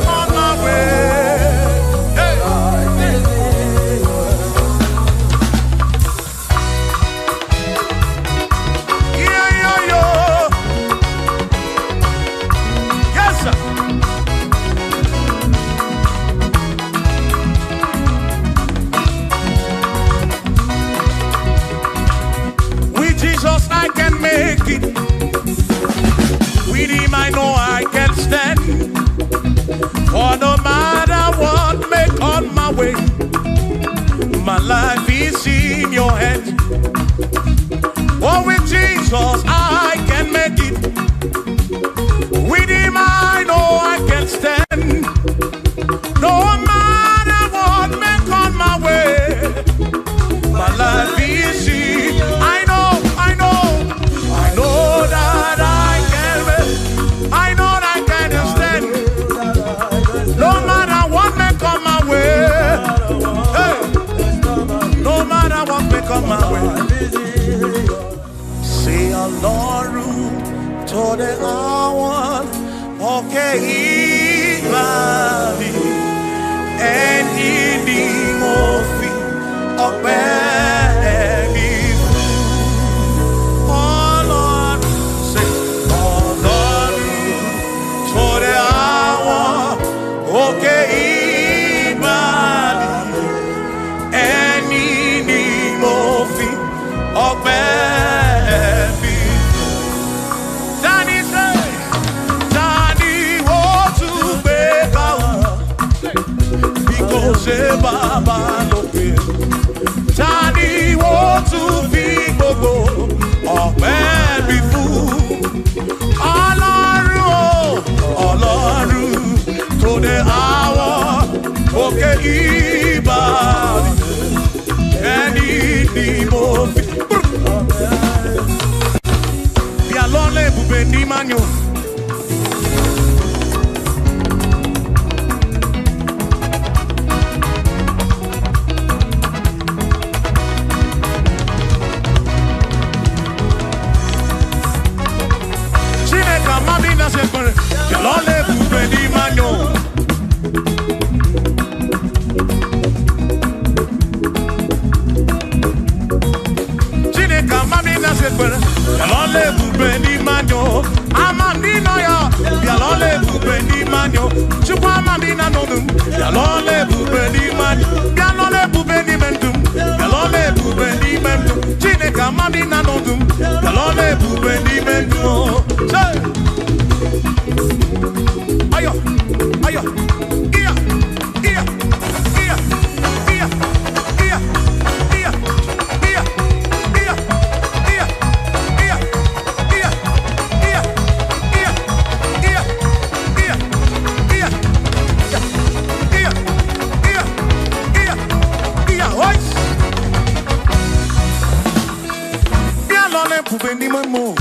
to the hour. Okay, body and eating of baby. Oh Lord, say, oh Lord, to the hour. Okay, body and eating of baby. Danny say, Danny want to be because Baba no pay. Danny want to be Bobo or baby fool. Olaru to the hour. Okay, ibadi any mofi. Bialole bubeni manyo. Bialole bubeni manyo. Chineka mami na sekwer. Bialole bubeni manyo. Amami no ya. Bialole bubeni manyo. Chukwa mami na nonum. Bialole bubeni manyo. Bialole bubeni mendum. Bialole bubeni mendum. Chineka mami na nonum. Bialole bubeni mendum. Say. Ayo, ayo, iya, iya, iya, iya, iya, iya, iya, iya, iya, iya, iya, iya, iya, iya, iya, iya, iya, iya, oi. Bien l'on est pour venir mon mot.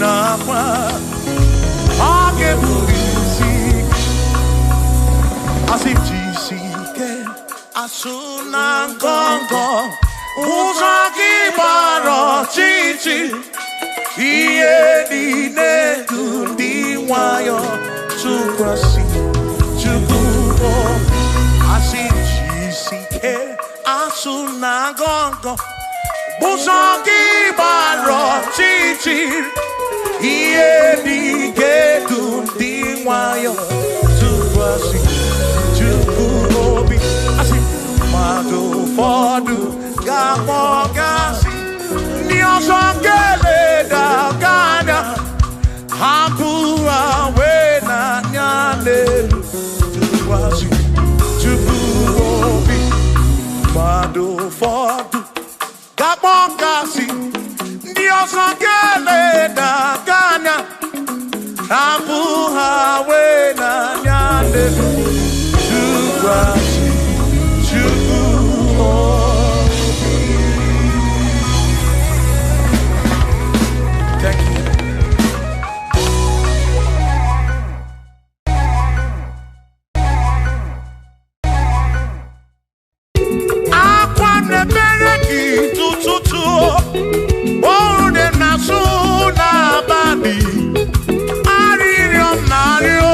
nakwa agebulisi asitjisike asuna ngongo uzaki baro chichi iye dine kundi wayo tukwasi tukubo asitjisike asuna ngongo uzaki baro chichi iye dine kundi wayo tukwasi tukubi asi madu fodu gamogasi niosongele da gana hampua wena nyale tukwasi tukubi madu fodu gamogasi niosongele da gana hampua wena nyale tukwasi thank you. Akwane bereki tututu ode nasu na badi aririo nario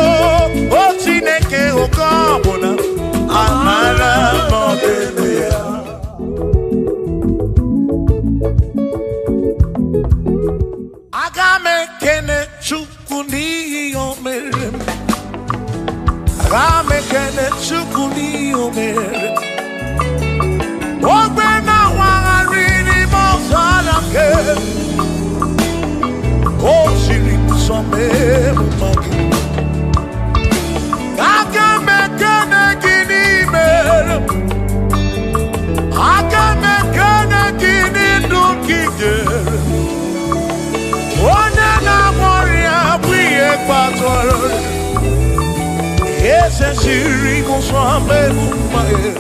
otineke okobona amara modelia agame kene chukuni omere agame kene chukuni omere ogbe na wangari mozala ke o siri some magi agame kene gini mere agame kene gini dunkige one na moria bwiye patoro ese siri musame mumae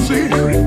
Siri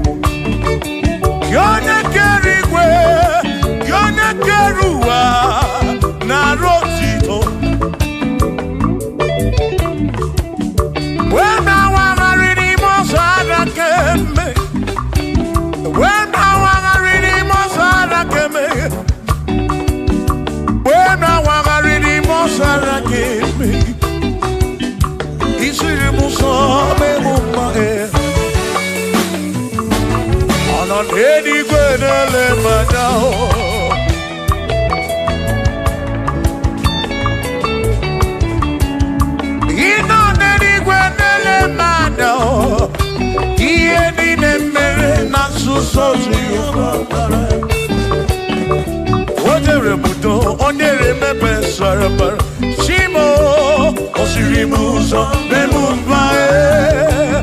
Sarabara, Shimo, Osirimuso, Bemumae,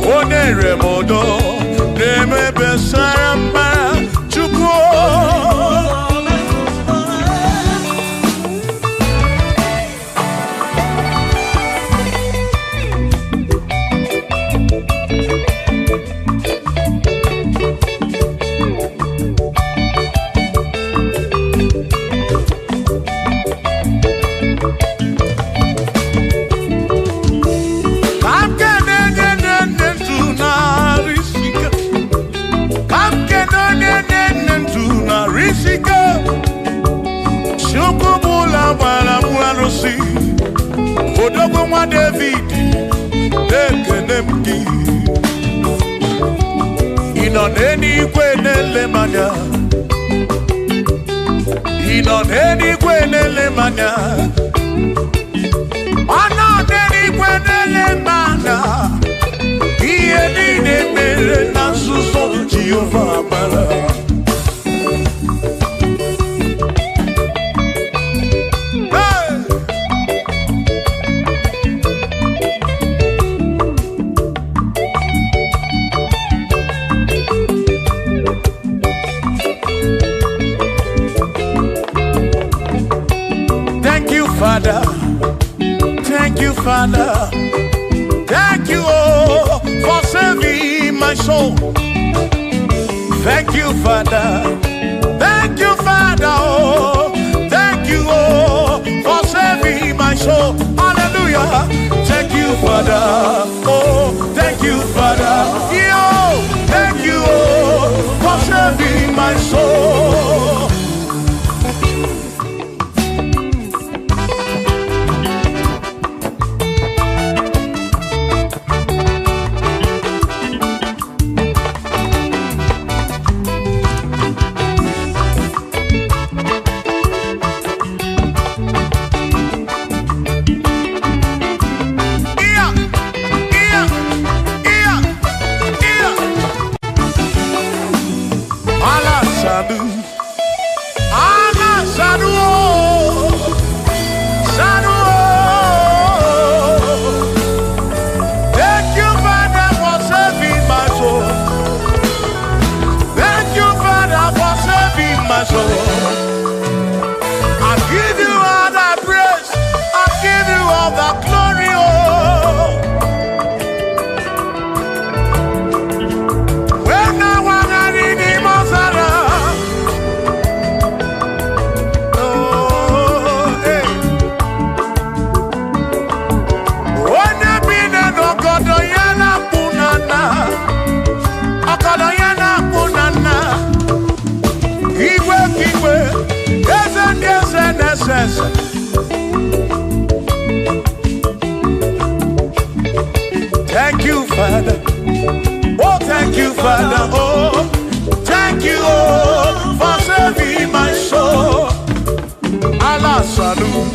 Oneremodo, Nemebe Sarabara, Chuko. Odogoma David, Ekenemki. Inoneni kwenele manya. Inoneni kwenele manya. Anoneni kwenele manya. Iye ni mere na suso Jehovah Mara. Father, thank you, Father, thank you, oh, for saving my soul. Thank you, Father, oh, thank you, oh, for saving my soul. Hallelujah. Thank you, Father, oh, thank you, Father, yo, thank you, oh, for saving my soul. Thank you, Father. Oh, thank you, Father. Oh, thank you, oh, for saving my soul. Allah salut,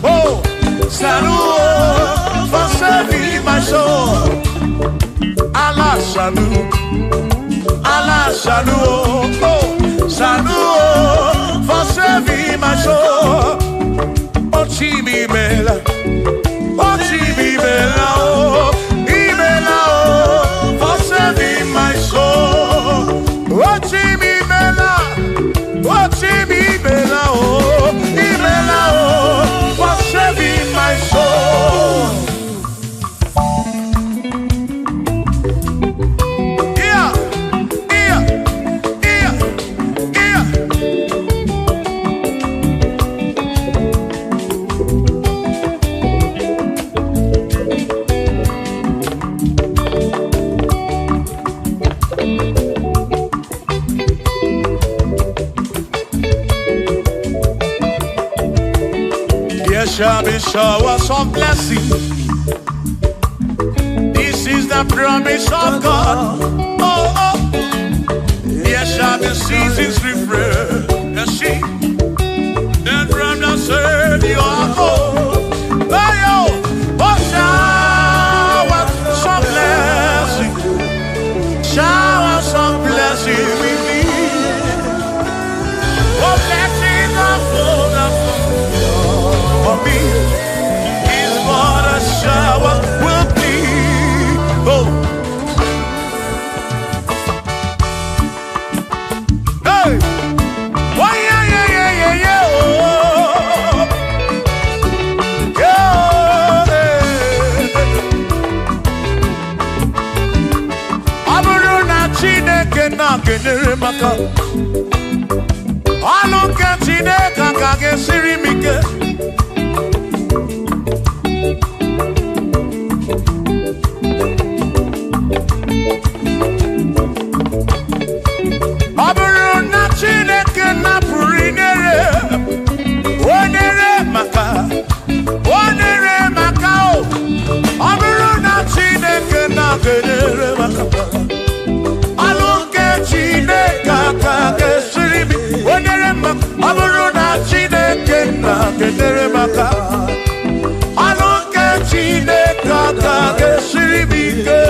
oh, salut, oh, for saving my soul. Allah salut, oh, salut, oh, for saving my soul. Oh, Chimi Mela. Oh, Chibibela, oh, Ibela, oh, for saving my soul. Oh, Chibibela, oh, Chibibela, oh, Ibela, oh, for saving my soul. Yeah. Shall be showers of blessing. This is the promise of God. Oh, oh. There shall be seasons refreshing. Then from the sun you are home. Oh, showers of blessing. Showers of blessing we need. Oh, blessing. na kenere maka Alu nke Chineke ka ga-esiri m ike Ọ bụrụ na Chineke napụrụ inyere onere maka o Ọ bụrụ na Chineke na-kenere maka Alu nke Chineke ka ga-esiri m onere maka Ọ bụrụ na Chineke na-kenere maka Alu nke Chineke ka ga-esiri m ike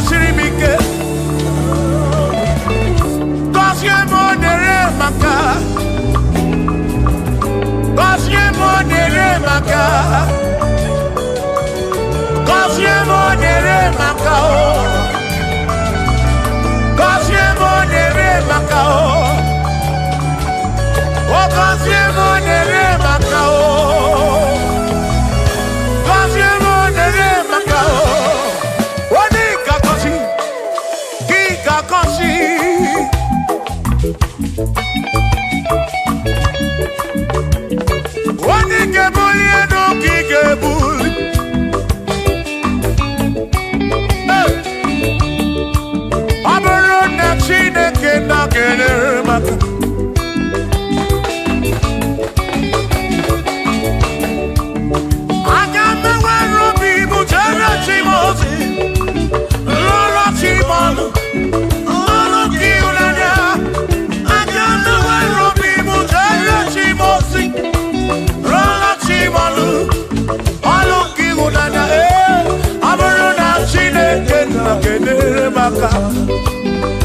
Siri mike Gozie monere maka Gozie monere maka Gozie monere maka Gozie monere maka Gozie monere maka Gozie monere maka Wani kebuli eno ki kebuli Aburo na Chineke na kenere maka Aga mewe robi mujere chimozi Lolo chimolu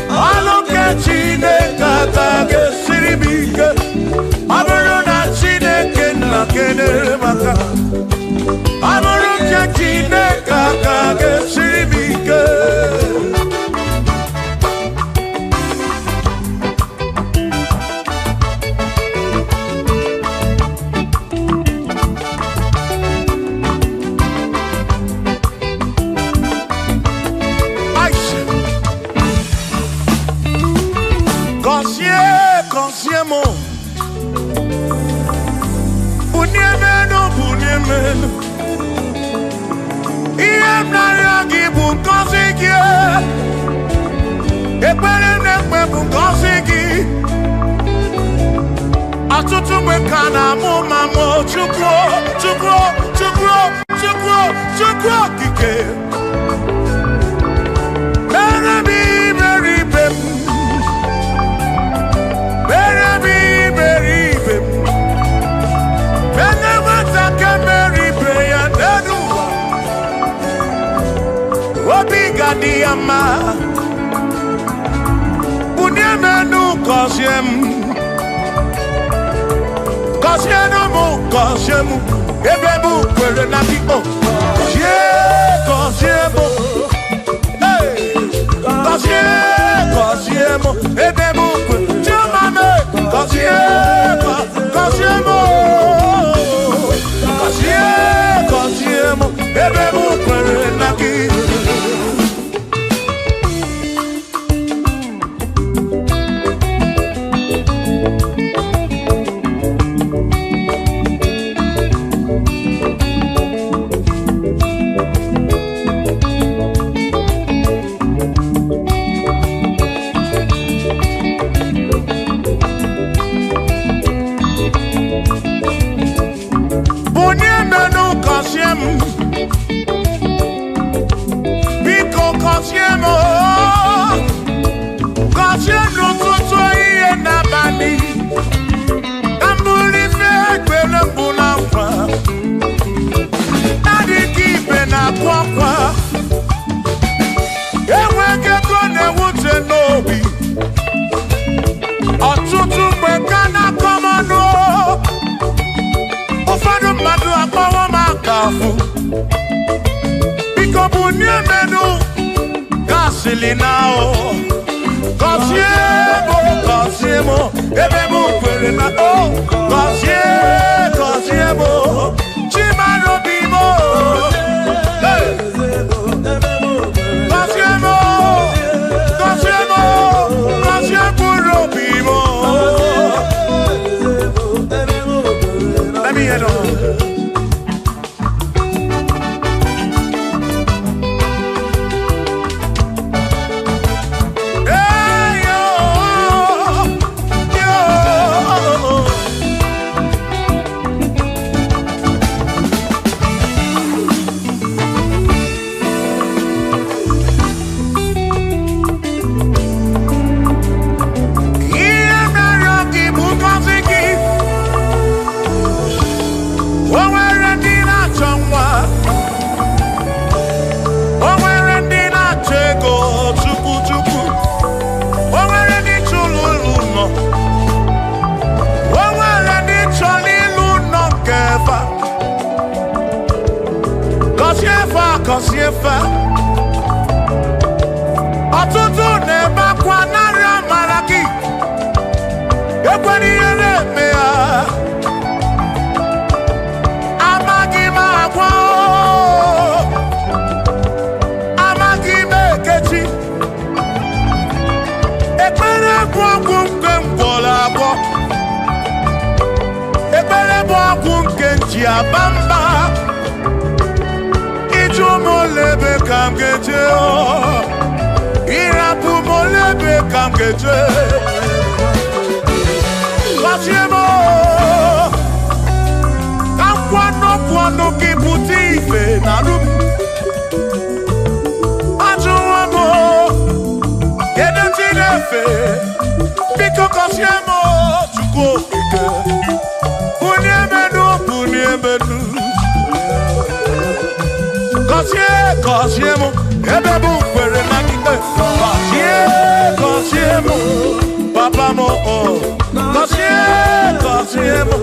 Alu nke Chineke ka ga-esiri m ike Ọ bụrụ na Chineke na-kenere maka Ọ bụrụ nke Chineke ka ga-esiri m ike Consiemo Bunyemenu Iem naragi bunkosigi Ekpere nekpe bunkosigi Atutu mekana mumamo Chukwo kike Diama Bunyemenu Kosiemu Ebebu kwere na biko Kosiemu Kosiemu Ebebu kwere Chumame Kosiemu Ebebu kwere na biko ụfọdụ mmadụ akpọwọ m akafu biko bunye menu gasili na o gọzie mo ebe m kwere na o gọzie mo chimarobi mo gọzie burobi mo. Let me hear it. Kosiefa ọtụtụ na-ebe akwa narị amara gị ekwere ihe na-eme ya amaghị m agwa amaghị m ekechi ekpere bụ ọgwụ nke ngwọrọ abụọ ekpere bụ ọgwụ nke nji aba mba molebe kam geje o irapu molebe kam geje Kosiemo kam kwano ki puti ife na rum ajuwamo yede tinefe biko Kosiemo chuko ike Punyemenu Kosiemo, ebebu kwere na kike. Kosiemo, papa mo. Kosiemo,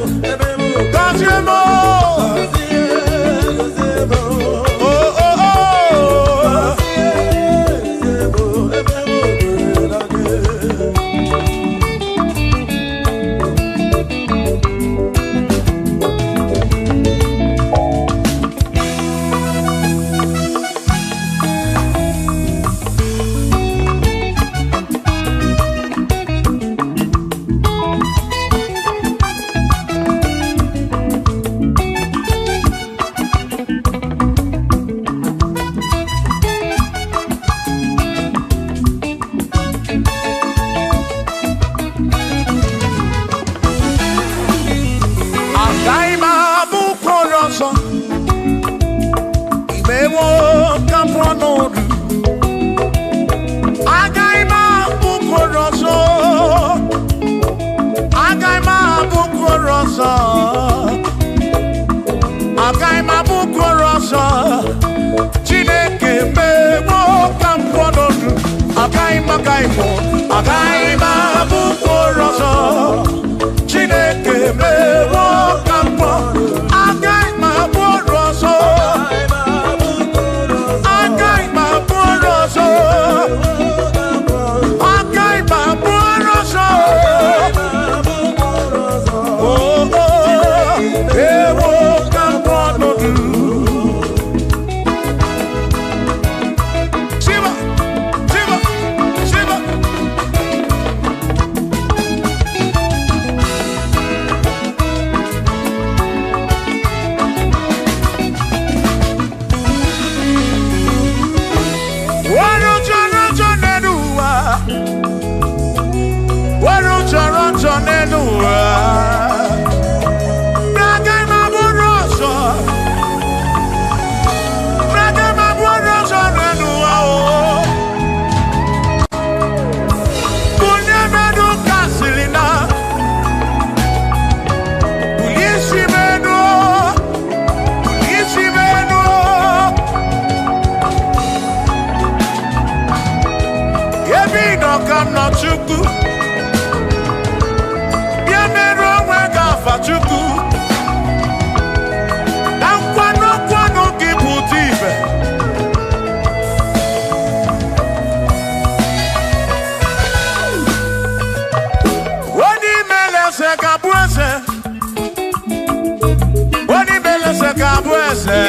eze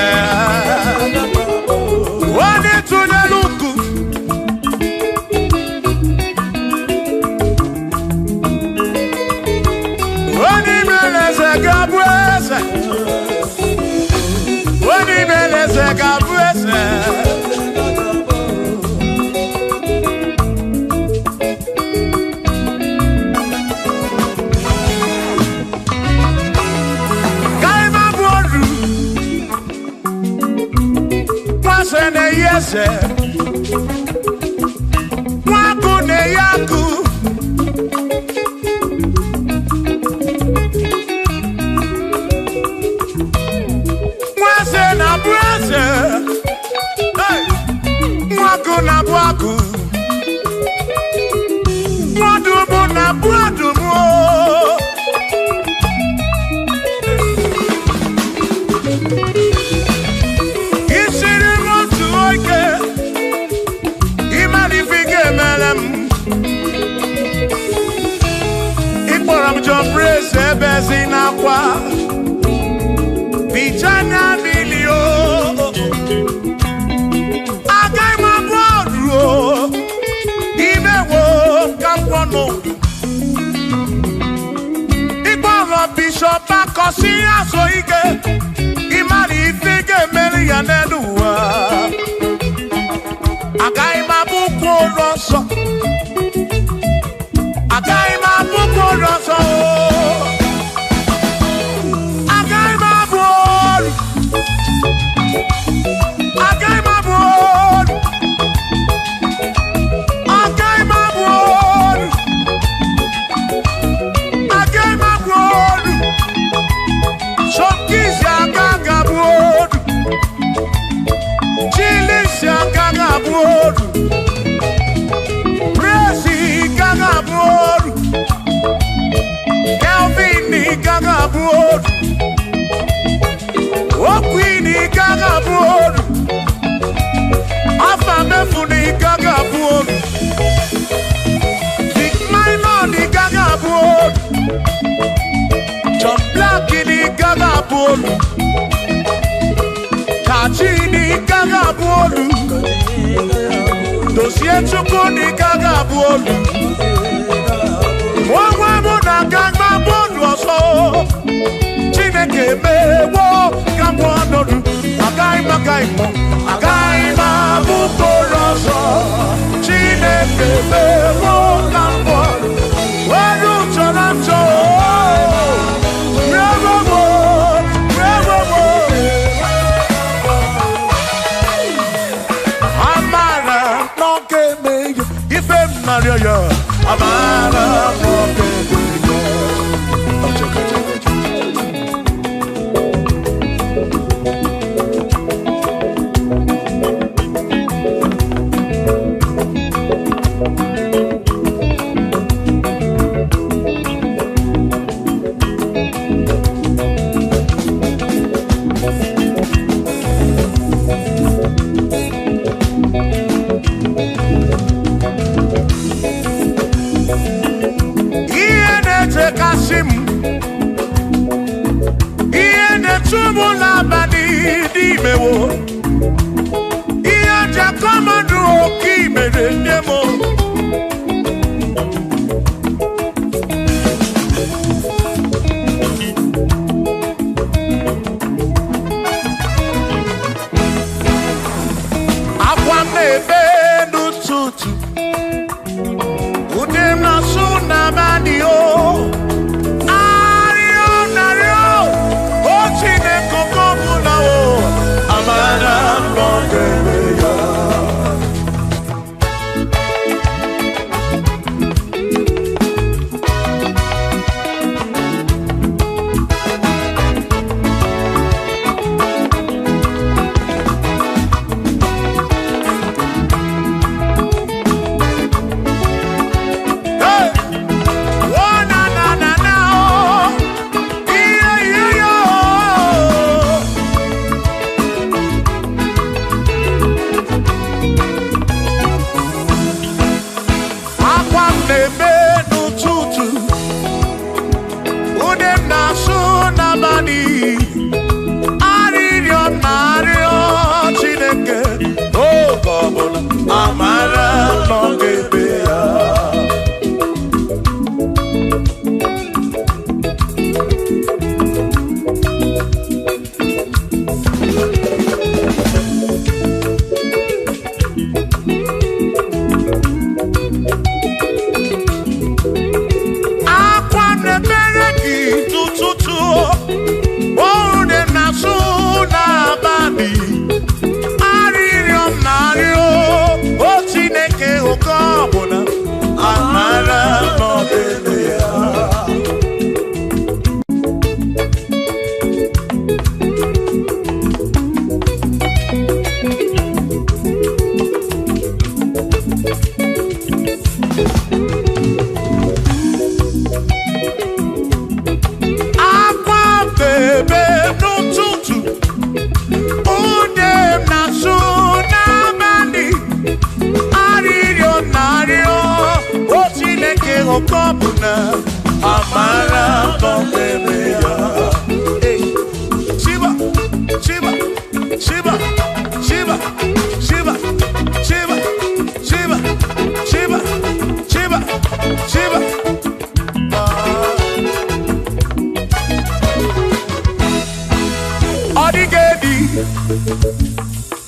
onye tụnyere ukwu onye mere eze ga-abụ eze onye mere eze ga-abụ eze Yes, Waku ne yaku Mwase na bwase Waku na bwaku Mwadumu na bwadumu Praise Bezina kwa Vijana Bilio Agai Mabro Ibe wo Kampono Ikwara Bishop Akosi Asoike Imari Fige Melianedua Agai Mabuko Rosso Agai Mabuko Rosso Kachini kagabuolu Dossier chukuni kagabuolu Mwa muna kagabuolu oso Chineke mewo kagabuolu Agai mo Agai mabukoroso Chineke mewo kagabuolu Wadu chonacho Amara moke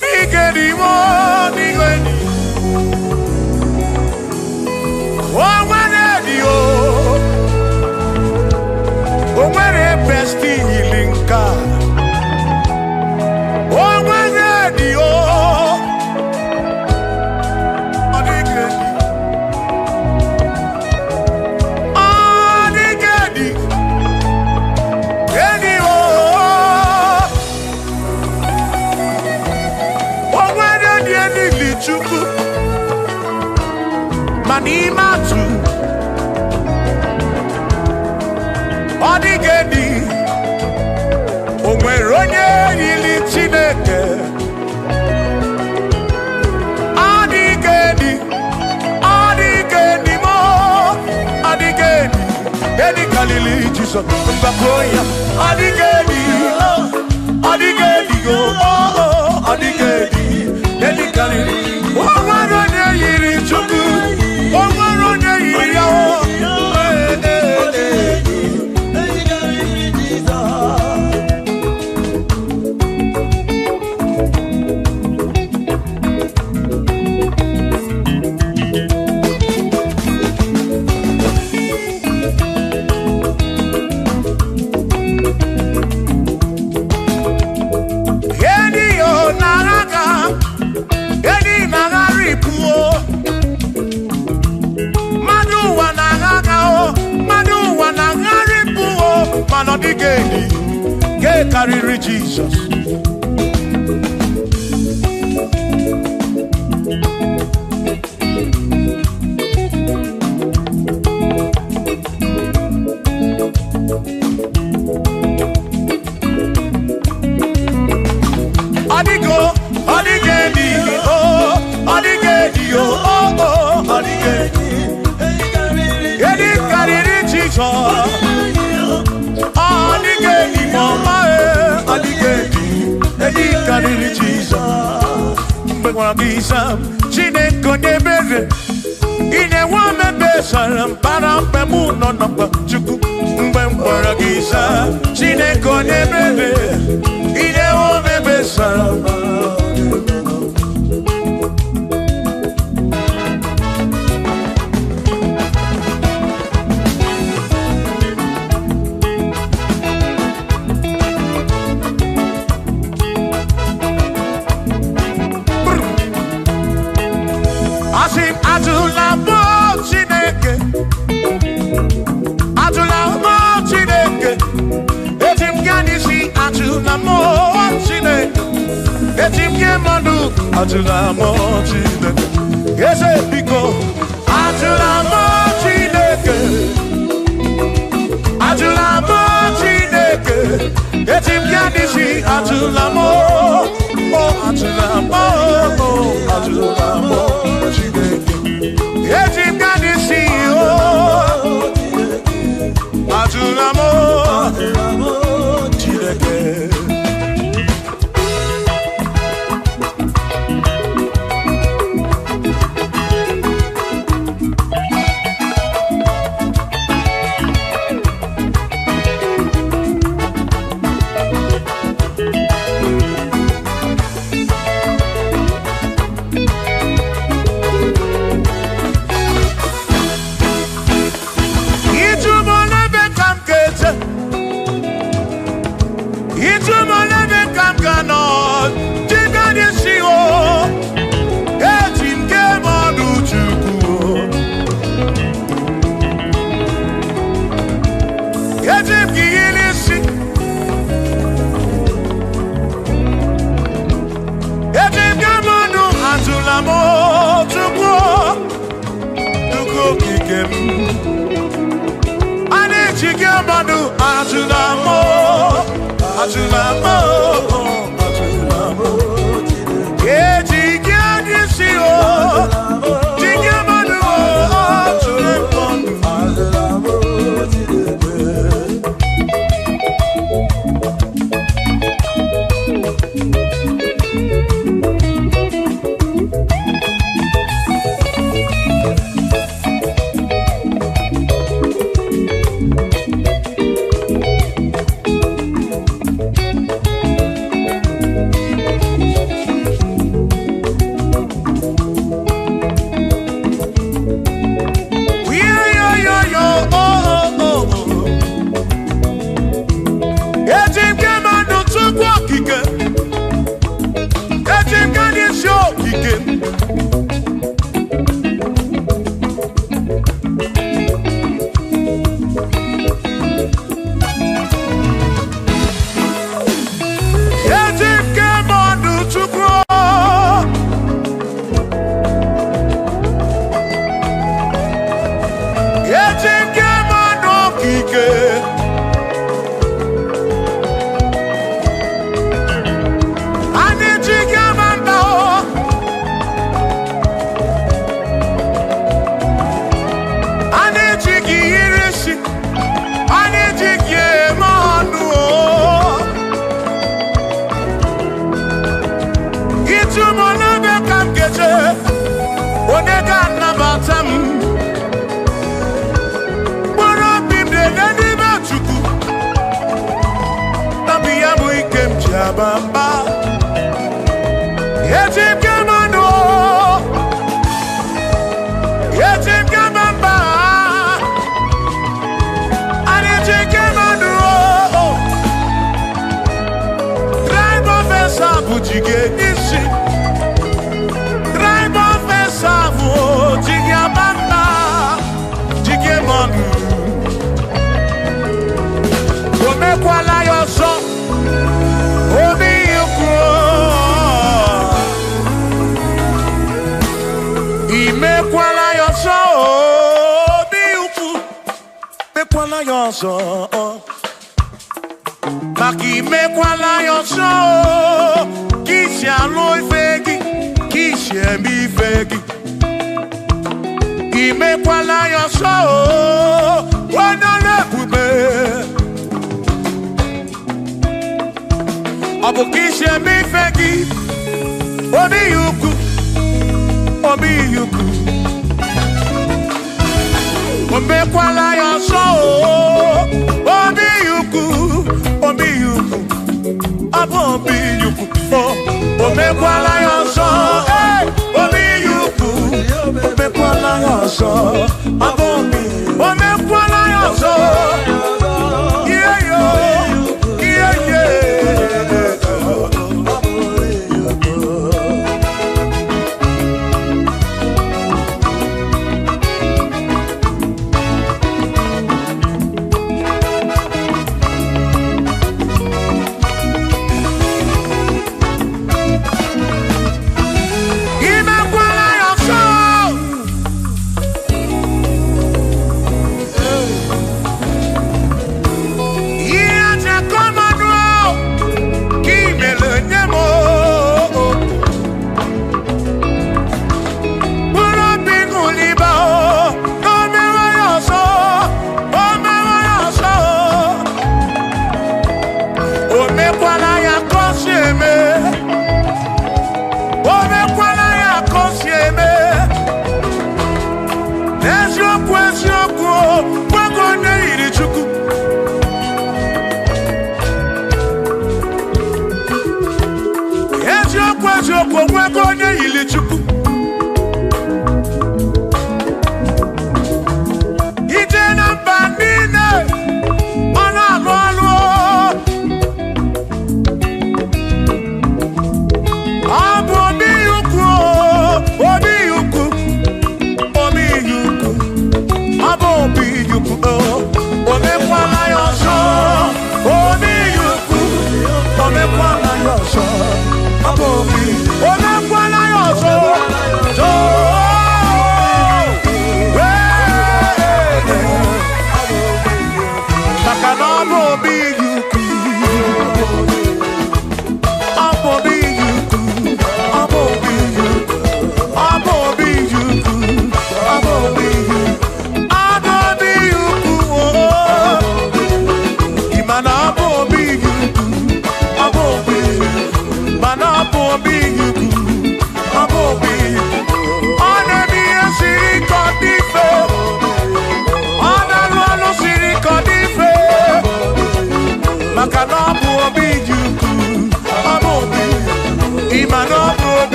Nigedi mo, nigedi. Oh, wanedi o. Oh, where besti healinga. Oh, wanedi o. Oh, nigedi. Oh, nigedi. Nigedi o. Oh, wanedi nigedi chuku. Manimatu Odigedi Onweronye yili Chineke Odigedi Odigedi mo Odigedi Edi Galili Jesus Mbakoya Odigedi Odigedi go Odigedi Edi Galili Onweronye yili Chukwu Odigedi, get carry Jesus. Odigo, Odigedi, oh, Odigedi, oh, Odigedi, get carry Jesus. Odigedi mama Odigedi Edi kariri Jesus Mbengwa gisa Chineke nebere Ine wame besara Mpara mpemu nonokwa Chukwu Mbengwa gisa Chineke nebere Ine wame besara Atula mo Chineke, yes biko. Atula mo Chineke, Atula mo Chineke. Etim yadisi Atula mo, oh Atula mo, oh Atula mo Chineke. Etim yadisi oh, Atula mo Chineke. Tumolade kamkeje onega nabatam Bora bimde nani bachuku Nabiya muikem jabamba Yetim kamano Yetim kamamba Anetim kamano Drive officer bujige nisi Savo, Jigia Bamba, Jigia Monu. Ome kwala yoso, Obi yuku. Ime kwala yoso, Obi yuku. Me kwala yoso, Maki me kwala yoso, Kishi aloi fegi, Kishi mi fegi. Imekwala yoso, wana lekube. Abukishe mi fegi, obi yuku, obi yuku. Imekwala yoso, obi yuku, obi yuku. Abo obi yuku, imekwala yoso, obi yuku. Omekwala yoso, abomi. Omekwala yoso, yeah yo, yeah yeah.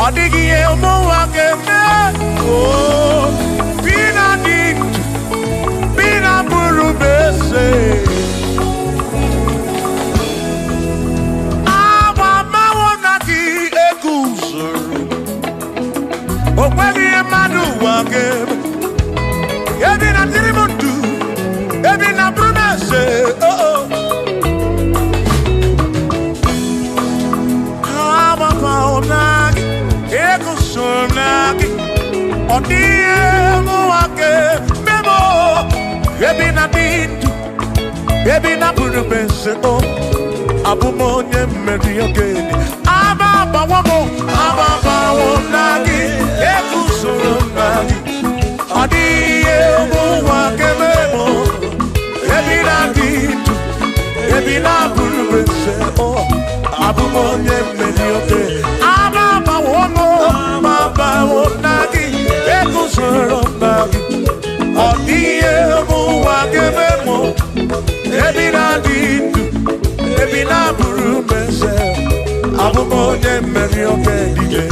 Odigi emo wakeme oh bina dit bina buru bese aba mawona ki ekusuru okwegi madu wakeme ebi na tirimutu ebi na buru bese oh oh aba mawona Sonaki, Odie Muake, Memo, Ebina Dintu, Ebina Burubense, Abumonye Mediogeni, Ababa Wamo, Ababa Wonagi, Ekusoro. na buru mese abụm onye mmeri oke dile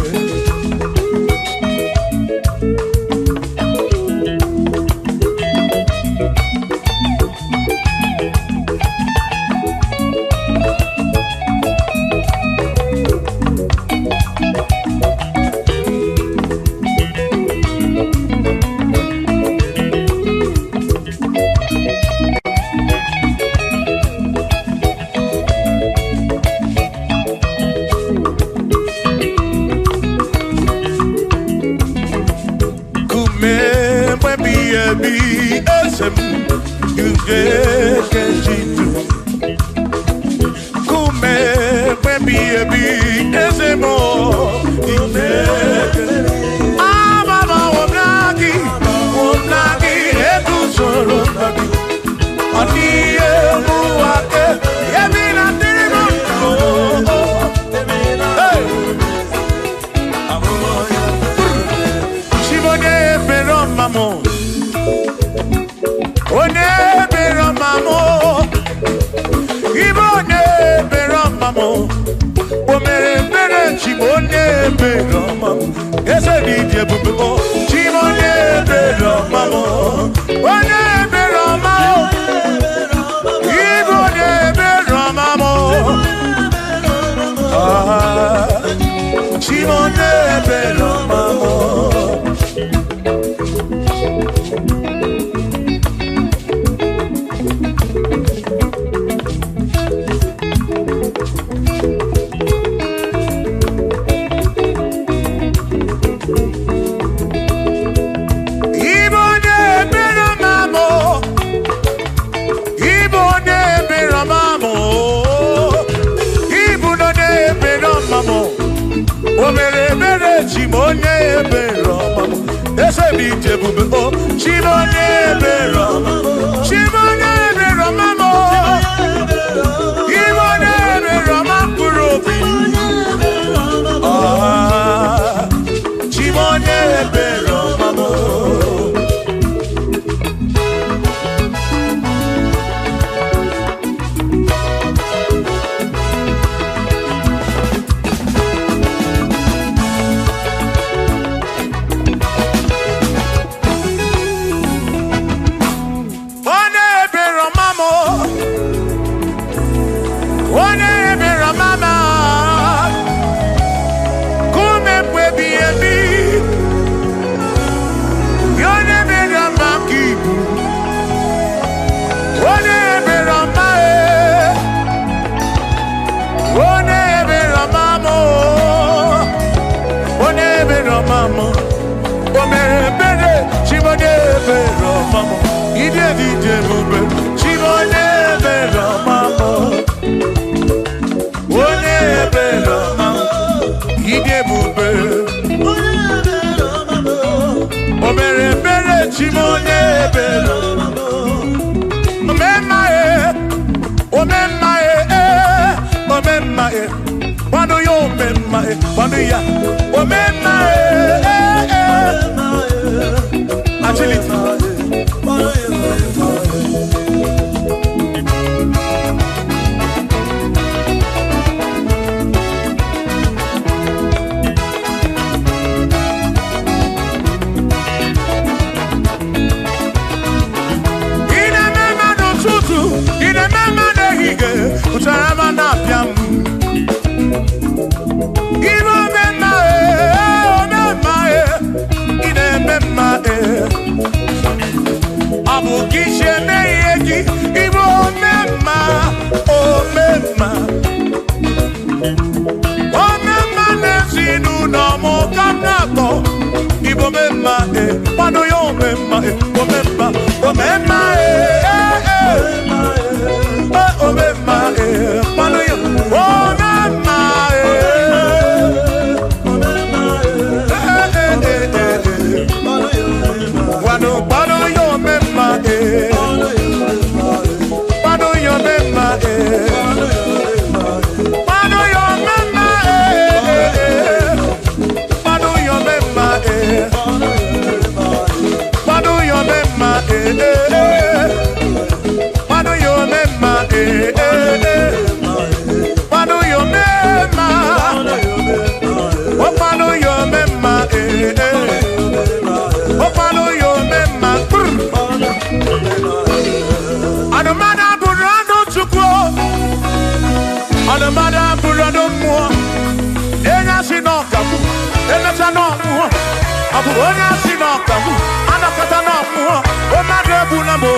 onye si n'ọkamu anakọta n'ọmụọ o mmadụ egbu na mụ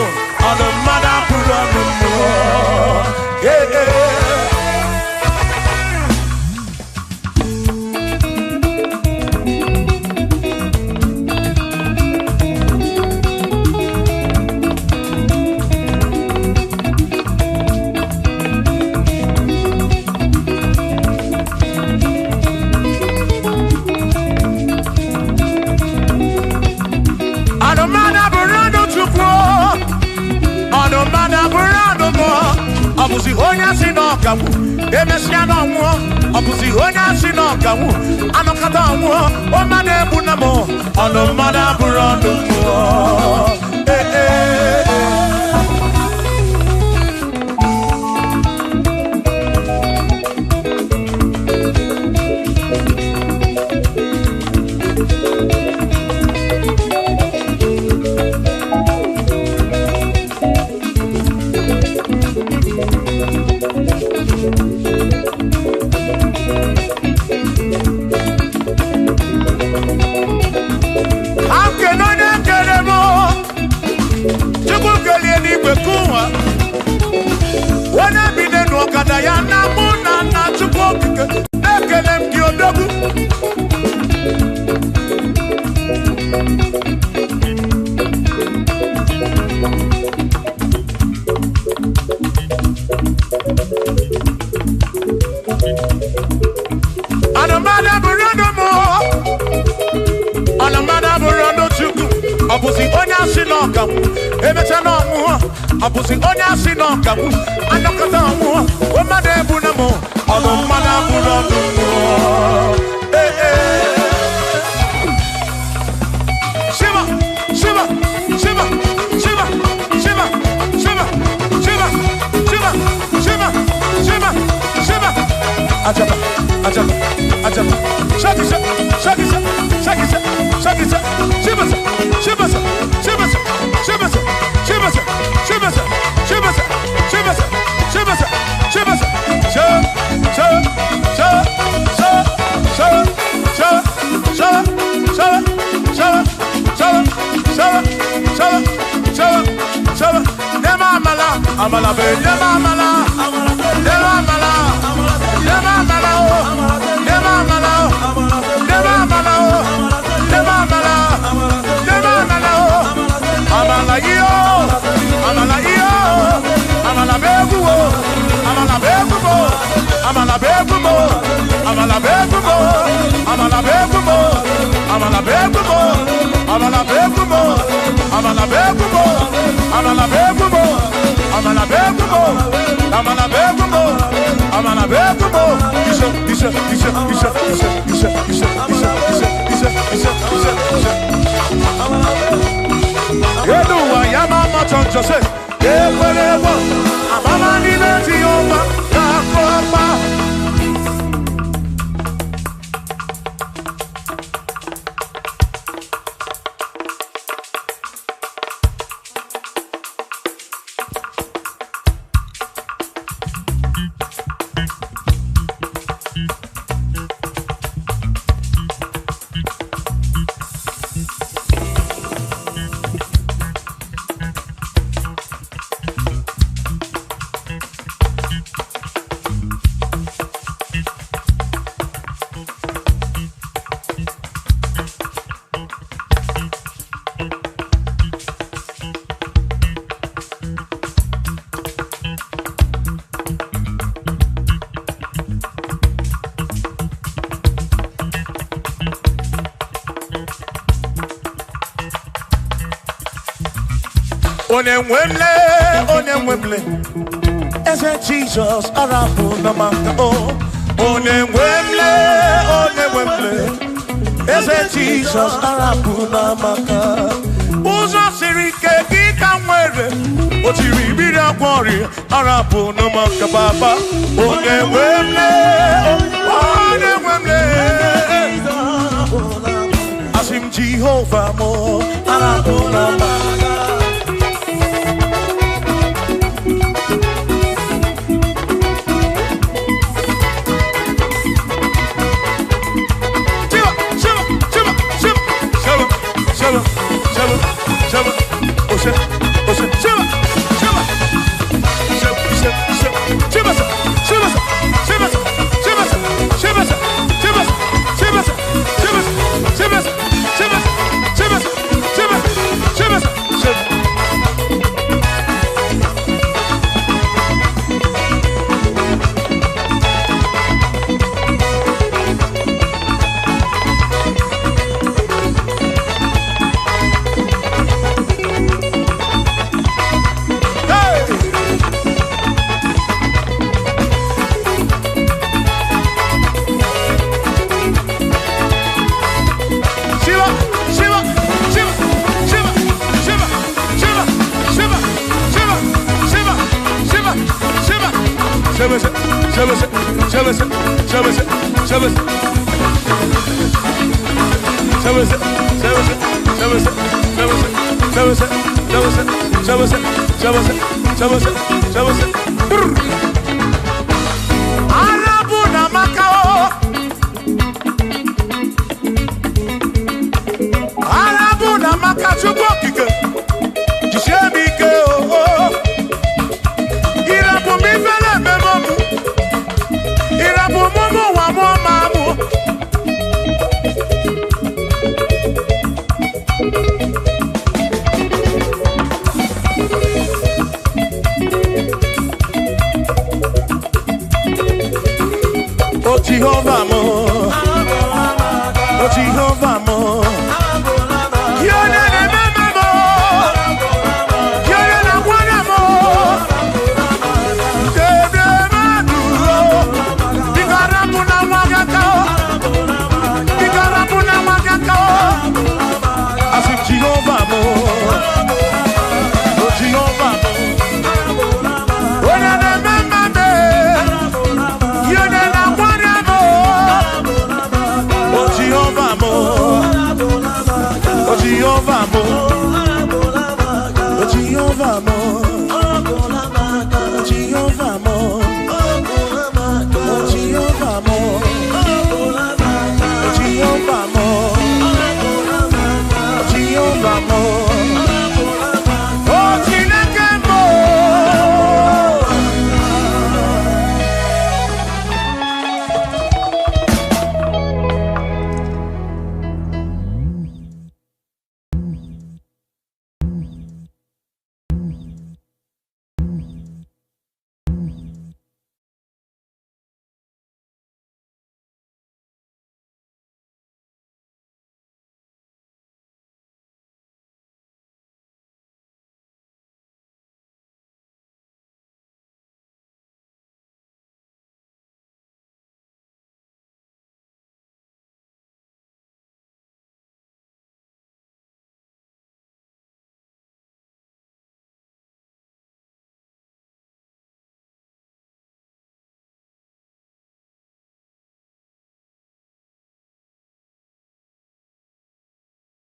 ọnụ mmadụ abụrụ ọnụ mmụọ Obusi onye si n'ọkawu emesia n'ọnwụọ ọbusi onye si n'ọkawu anọkata ọnwụọ o mmadụ egbu na mụ ọnụ mmadụ abụrụ ọnụ mmụọ ya na mụ na Chukwu okike na-ekele m gị odogwu anụmada bụrụ ọnụ mụ anụmada bụrụ ọnụ Chukwu ọ bụzi onye asị n'ọkamu emecha n'ọnwụọ ọ bụzi onye asị n'ọkamu anọkọta ọnwụọ o mmadụ egbu na mụ ọnụ mmadụ abụrụ ọnụ mmụọ Shiva Shiva Shiva Shiva Shiva Shiva Shiva Shiva Shiva Shiva Shiva Ajaba Ajaba Ajaba Shakisa Shakisa Shakisa Shakisa Shiva Shiva Shiva Shiva Shiva Shiva Shiva Shiva Amala be nema amala nema amala nema amala nema amala nema amala nema amala nema amala amala yo amala yo amala beguo amala beguo amala beguo amala beguo amala beguo amala beguo amala beguo amala beguo amala beguo amala begumo amala begumo amala begumo isa yedu wa yama choncho se ekwelewo amama ni beti oma yakoma Onemwemle, ese Jesus arapu na maka o. Onemwemle, ese Jesus arapu na maka. Uzo sirike kika mwere, otiri bira kwori arapu na maka baba. Onemwemle, asim Jehovah mo arapu na maka. Jehovah mo, oh Jehovah mo, yona na mama mo, yona na wana mo, dede maduro, bigarabu na magakao, bigarabu na magakao, asik Jehovah mo, oh Jehovah mo, yona na mama me, yona na Jehovah mo,